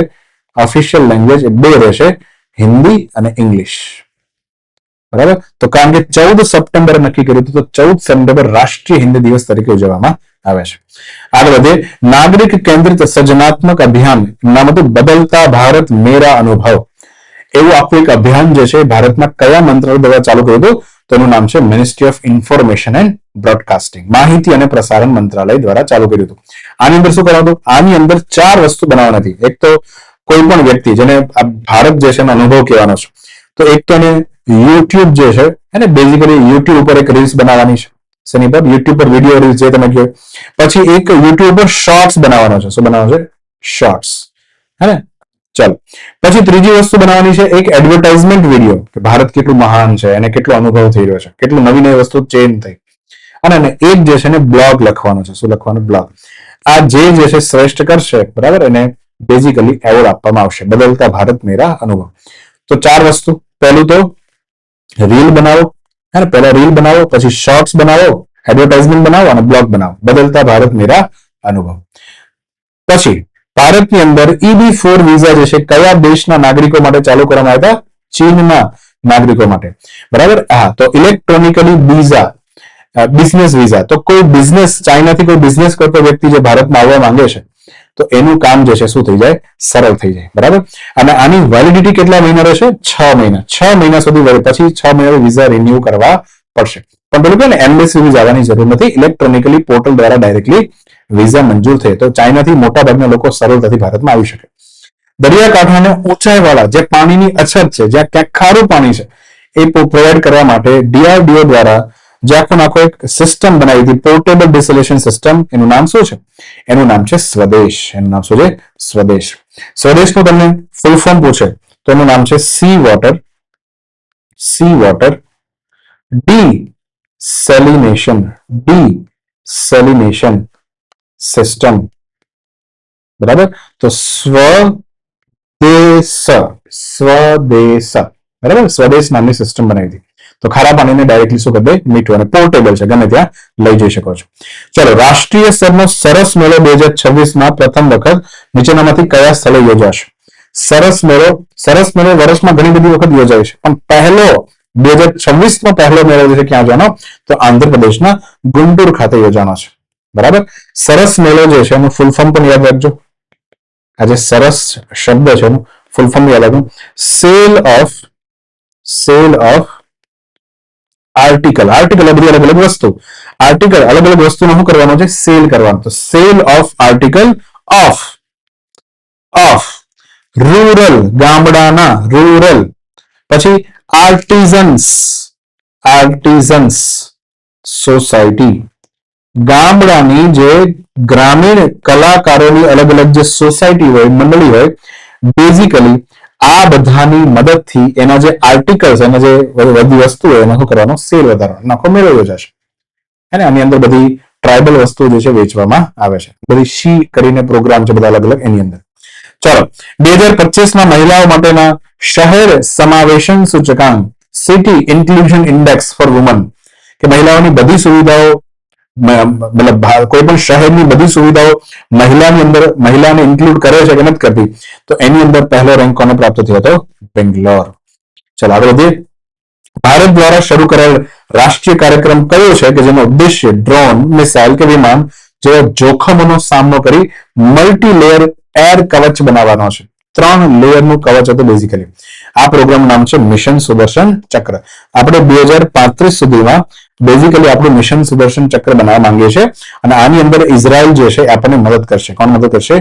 ઓફિશિયલ લેંગ્વેજ બે રહેશે, હિન્દી અને ઇંગ્લિશ. બરાબર. તો કારણ કે 14 સપ્ટેમ્બર નક્કી કર્યું હતું, તો 14 સપ્ટેમ્બર રાષ્ટ્રીય હિન્દી દિવસ તરીકે ઉજવવામાં આવે છે. આગળ વધે, નાગરિક કેન્દ્રિત સર્જનાત્મક અભિયાન, નામ હતું બદલતા ભારત મેરા અનુભવ. એવું આખું એક અભિયાન જે છે ભારતના કયા મંત્રાલય દ્વારા ચાલુ કર્યું હતું? તો એનું નામ છે ministry of information and broadcasting, માહિતી અને પ્રસારણ મંત્રાલય દ્વારા ચાલુ કર્યું હતું. આની અંદર શું કરવાનું? આની અંદર 4 વસ્તુ બનાવવાની હતી. એક તો કોઈ પણ વ્યક્તિ જેને આ ભારત જે છે એનો અનુભવ કહેવાનો છે, તો એક તો એને યુટ્યુબ જે છે એને બેઝિકલી યુટ્યુબ ઉપર એક રીલ્સ બનાવવાની છે. શેની પર? યુટ્યુબ પર વિડીયો રીલ્સ જે તમે કહો. પછી એક યુટ્યુબ પર શોર્ટ્સ બનાવવાનો છે. શું બનાવવાનો છે? શોર્ટ્સ. હે ને? ચાલો. પછી ત્રીજી વસ્તુ બનાવવાની છે એક એડવર્ટાઇઝમેન્ટ વિડીયો, કે ભારત કેટલું મહાન છે અને કેટલો અનુભવ થઈ રહ્યો છે, કેટલું નવી નવી વસ્તુ ચેન્જ થઈ. અને એક જે છે ને બ્લોગ લખવાનો છે. શું લખવાનું? બ્લોગ. આ જે છે શ્રેષ્ઠ કરશે, બરાબર, એને બેઝિકલી એવોર્ડ આપવામાં આવશે, બદલતા ભારત મેરા અનુભવ. તો 4 વસ્તુ. પહેલું તો રીલ બનાવો, હે ને? પહેલા રીલ બનાવો, પછી શોર્ટ્સ બનાવો, એડવર્ટાઇઝમેન્ટ બનાવો અને બ્લોગ બનાવો, બદલતા ભારત મેરા અનુભવ. પછી ભારતની અંદર EB4 વિઝા જે છે કયા દેશના નાગરિકો માટે ચાલુ કરવામાં આવ્યા હતા? ચીનના નાગરિકો માટે. બરાબર. હા, તો ઇલેક્ટ્રોનિકલી વિઝા, બિઝનેસ વિઝા, તો કોઈ બિઝનેસ, ચાઇનાથી કોઈ બિઝનેસ કરતો વ્યક્તિ જે ભારતમાં આવવા માંગે છે, તો એનું કામ જે છે શું થઈ જાય? સરળ થઈ જાય. બરાબર. અને આની વેલિડિટી કેટલા મહિના રહેશે? 6 મહિના. 6 મહિના સુધી, પછી 6 મહિના વિઝા રિન્યુ કરવા પડશે. પણ પેલું કે ને એમ્બેસી જવાની જરૂર નથી, ઇલેક્ટ્રોનિકલી પોર્ટલ દ્વારા ડાયરેક્ટલી વિઝા મંજૂર થાય, તો ચાઇનાથી મોટા ભાગના લોકો સરળતાથી ભારતમાં આવી શકે. દરિયાકાંઠાને ઊંચાઈવાળા જે પાણીની અછત છે, જ્યાં ક્યાંક ખારું પાણી છે, એ પ્રોવાઈડ કરવા માટે DRDO દ્વારા જે આખો એક સિસ્ટમ બનાવી હતી, પોર્ટેબલ ડિસેલેશન સિસ્ટમ. એનું નામ શું છે? એનું નામ છે સ્વદેશ. એનું નામ શું છે? સ્વદેશ. સ્વદેશનું તમને ફૂલ ફોર્મ પૂછે તો એનું નામ છે સી વોટર ડીસેલિનેશન સિસ્ટમ. બરાબર. તો સ્વદેશ, બરાબર, સ્વદેશ નામની સિસ્ટમ બનાવી હતી. તો ખારા પાણીને ડાયરેક્ટલી શું કરી દે? મીઠું. અને પોર્ટેબલ છે, ગમે ત્યાં લઈ જઈ શકો છો. ચલો. રાષ્ટ્રીય સ્તરનો સરસ મેળો 2026માં પ્રથમ વખત નીચેનામાંથી કયા સ્થળે યોજાશે? સરસ મેળો વર્ષમાં ઘણી બધી વખત યોજાય છે, પણ પહેલો 2026નો પહેલો મેળો જે છે ક્યાં યોજાનો? તો આંધ્રપ્રદેશના ગુંટુર ખાતે યોજાનો છે. બરાબર. સરસ મેળો જે છે એનું ફૂલ ફોર્મ પણ યાદ રાખજો. આ જે સરસ શબ્દ છે એનું ફૂલ ફોર્મ યાદ રાખજો. Cell of article. આર્ટિકલ બધી અલગ અલગ વસ્તુ. આર્ટિકલ અલગ અલગ વસ્તુનો શું કરવાનો છે? સેલ કરવાનો. તો cell of article of rural, ગામડાના, રૂરલ. પછી આર્ટિઝન્સ સોસાયટી, ગામડાની જે ગ્રામીણ કલાકારોની અલગ અલગ જે સોસાયટી હોય, મંડળી હોય, બેઝિકલી આ બધાની મદદથી એના જે આર્ટિકલ્સ, એના જે બધી વસ્તુ હોય એને શું કરવાનો? સેલ વધારવાનો. નાખો મેળો યોજાશે. અને આની અંદર બધી ટ્રાઇબલ વસ્તુઓ જે છે વેચવામાં આવે છે. બધી શી કરીને પ્રોગ્રામ છે બધા અલગ અલગ એની અંદર. ચલો. 2025ના મહિલાઓ માટેના શહેર સમાવેશન સૂચકાંક, city inclusion index for women, કે મહિલાઓની બધી સુવિધાઓ, મતલબ કોઈ પણ શહેરની બધી સુવિધાઓ મહિલાને ઇન્ક્લુડ કરે છે કે નથી કરતી, તો એની અંદર પહેલો રેન્ક કોને પ્રાપ્ત થયો હતો? બેંગ્લોર. ચલો આગળ વધીએ. ભારત દ્વારા શરૂ કરાયેલ રાષ્ટ્રીય કાર્યક્રમ કયો છે કે જેનો ઉદ્દેશ્ય ડ્રોન, મિસાઇલ કે વિમાન જેવા જોખમોનો સામનો કરી મલ્ટી લેયર એર કવચ બનાવવાનો છે? 3 લેયરનું કવચ હતું બેઝિકલી. આ પ્રોગ્રામ નામ છે મિશન સુદર્શન ચક્ર. આપણે 2035 સુધીમાં બેઝિકલી આપણું મિશન સુદર્શન ચક્ર બનાવવા માંગીએ છીએ, અને આની અંદર ઇઝરાયલ જે છે આપણને મદદ કરશે. કોણ મદદ કરશે?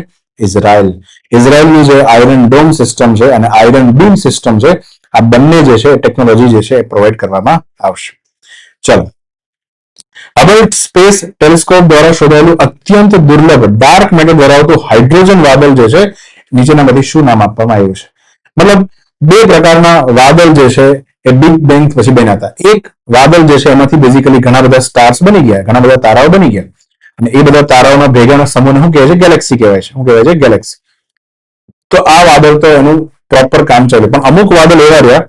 ઇઝરાયલની જે આયરન ડોમ સિસ્ટમ છે અને આયરન બીમ સિસ્ટમ છે, આ બંને જે છે ટેકનોલોજી જે છે એ પ્રોવાઈડ કરવામાં આવશે. ચલો. હબલ સ્પેસ ટેલિસ્કોપ દ્વારા શોધાયેલું અત્યંત દુર્લભ ડાર્ક મેટર ધરાવતું હાઇડ્રોજન વાદળ જે છે, નીચેનામાંથી શું નામ આપવામાં આવ્યું છે? મતલબ 2 પ્રકારના વાદળ જે છે એ બિગ બેંગ પછી બન્યા હતા. એક વાદળ જે છે એમાંથી બેઝિકલી ઘણા બધા સ્ટાર્સ બની ગયા, ઘણા બધા તારાઓ બની ગયા, અને એ બધા તારાઓના ભેગાના સમૂહને શું કહેવાય છે? ગેલેક્સી કહેવાય છે. શું કહેવાય છે? ગેલેક્સી. તો આ વાદળ તો એનું પ્રોપર કામ ચાલ્યું, પણ અમુક વાદળ એવા રહ્યા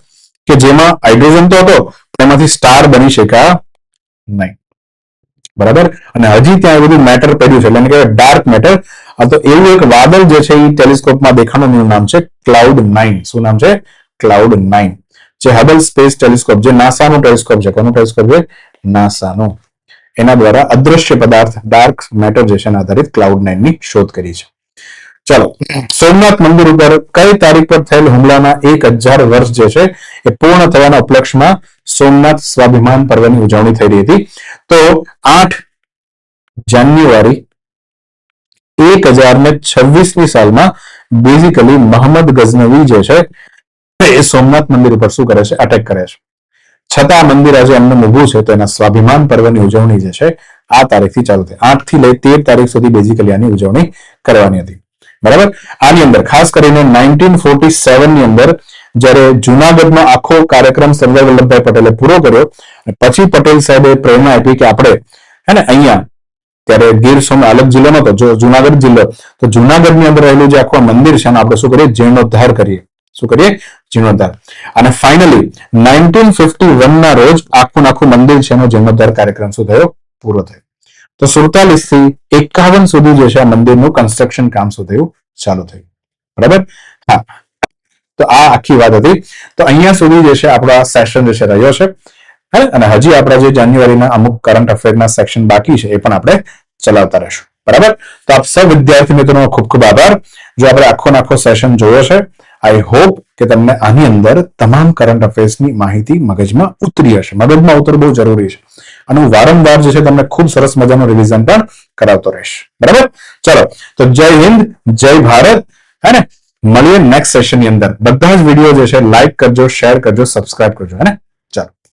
કે જેમાં હાઇડ્રોજન તો હતો, એમાંથી સ્ટાર બની શક્યા નહીં. બરાબર. અને હજી ત્યાં બધું મેટર પડ્યું છે, એટલે કે ડાર્ક મેટર. તો એવું એક વાદળ જે છે એ ટેલિસ્કોપમાં દેખાવાનું નામ છે Cloud9. શું નામ છે? Cloud9. જે હબલ સ્પેસ ટેલિસ્કોપ, જે નાસાનું ટેલિસ્કોપ છે. કોનું ટેલિસ્કોપ છે? નાસાનું. એના દ્વારા અદ્રશ્ય પદાર્થ ડાર્ક મેટર જે છે આધારિત Cloud9 ની શોધ કરી છે. ચાલો, સોમનાથ મંદિર ઉપર કઈ તારીખ પર થયેલ હુમલાના 1000 વર્ષ જે છે એ પૂર્ણ થવાના ઉપલક્ષમાં સોમનાથ સ્વાભિમાન પર્વની ઉજવણી થઈ રહી હતી. તો 8 જાન્યુઆરી 1026ની સાલમાં બેઝિકલી મોહમ્મદ ગઝનવી જે છે એ સોમનાથ મંદિર ઉપર શું કરે છે? અટેક કરે છે. છતાં મંદિર આજે એમને ઊભું છે, તો એના સ્વાભિમાન પર્વની ઉજવણી જે છે આ તારીખથી ચાલુ થઈ. 8 થી લઈ 13 તારીખ સુધી બેઝિકલી આની ઉજવણી કરવાની હતી. બરાબર. આની અંદર ખાસ કરીને 1947 ની અંદર જ્યારે જુનાગઢનો આખો કાર્યક્રમ સરદાર વલ્લભભાઈ પટેલે પૂરો કર્યો, પછી પટેલ સાહેબે પ્રેરણા આપી કે આપણે હે ને અહીંયા, ત્યારે ગીર સોમનાથ અલગ જિલ્લો નતો, જો જુનાગઢ જિલ્લો, તો જુનાગઢની અંદર રહેલું જે આખું મંદિર છે આપણે શું કરીએ? જીર્ણોદ્ધાર કરીએ. શું કરીએ? જીર્ણોદ્ધાર. અને ફાઇનલી 1951 ના રોજ આખું મંદિર છે એનો જીર્ણોદ્ધાર કાર્યક્રમ શું થયો? પૂરો થયો. તો 47 થી 51 સુધી જે છે આ મંદિરનું કન્સ્ટ્રક્શન કામ શું થયું? ચાલુ થયું. બરાબર. હા, તો આ આખી વાત હતી. તો અહીંયા સુધી જે છે આપણો આ સેશન જે છે રહ્યો છે. અને હજી આપણા જે જાન્યુઆરીના અમુક કરંટ અફેરના સેક્શન બાકી છે એ પણ આપણે ચલાવતા રહેશું. બરાબર. તો આપ સૌ વિદ્યાર્થી મિત્રોનો ખૂબ ખૂબ આભાર. જો આપણે આખો સેશન જોયો છે, આઈ હોપ કે તમને આની અંદર તમામ કરંટ અફેર્સની માહિતી મગજમાં ઉતરી હશે. મગજમાં ઉતરવું બહુ જરૂરી છે. અને હું વારંવાર જે છે તમને ખૂબ સરસ મજાનું રિવિઝન પણ કરાવતો રહીશ. બરાબર. ચલો, તો જય હિન્દ, જય ભારત. હે ને, મળીએ નેક્સ્ટ સેશન ની અંદર. બધા જ વિડીયો જે છે લાઈક કરજો, શેર કરજો, સબસ્ક્રાઇબ કરજો. હે ને.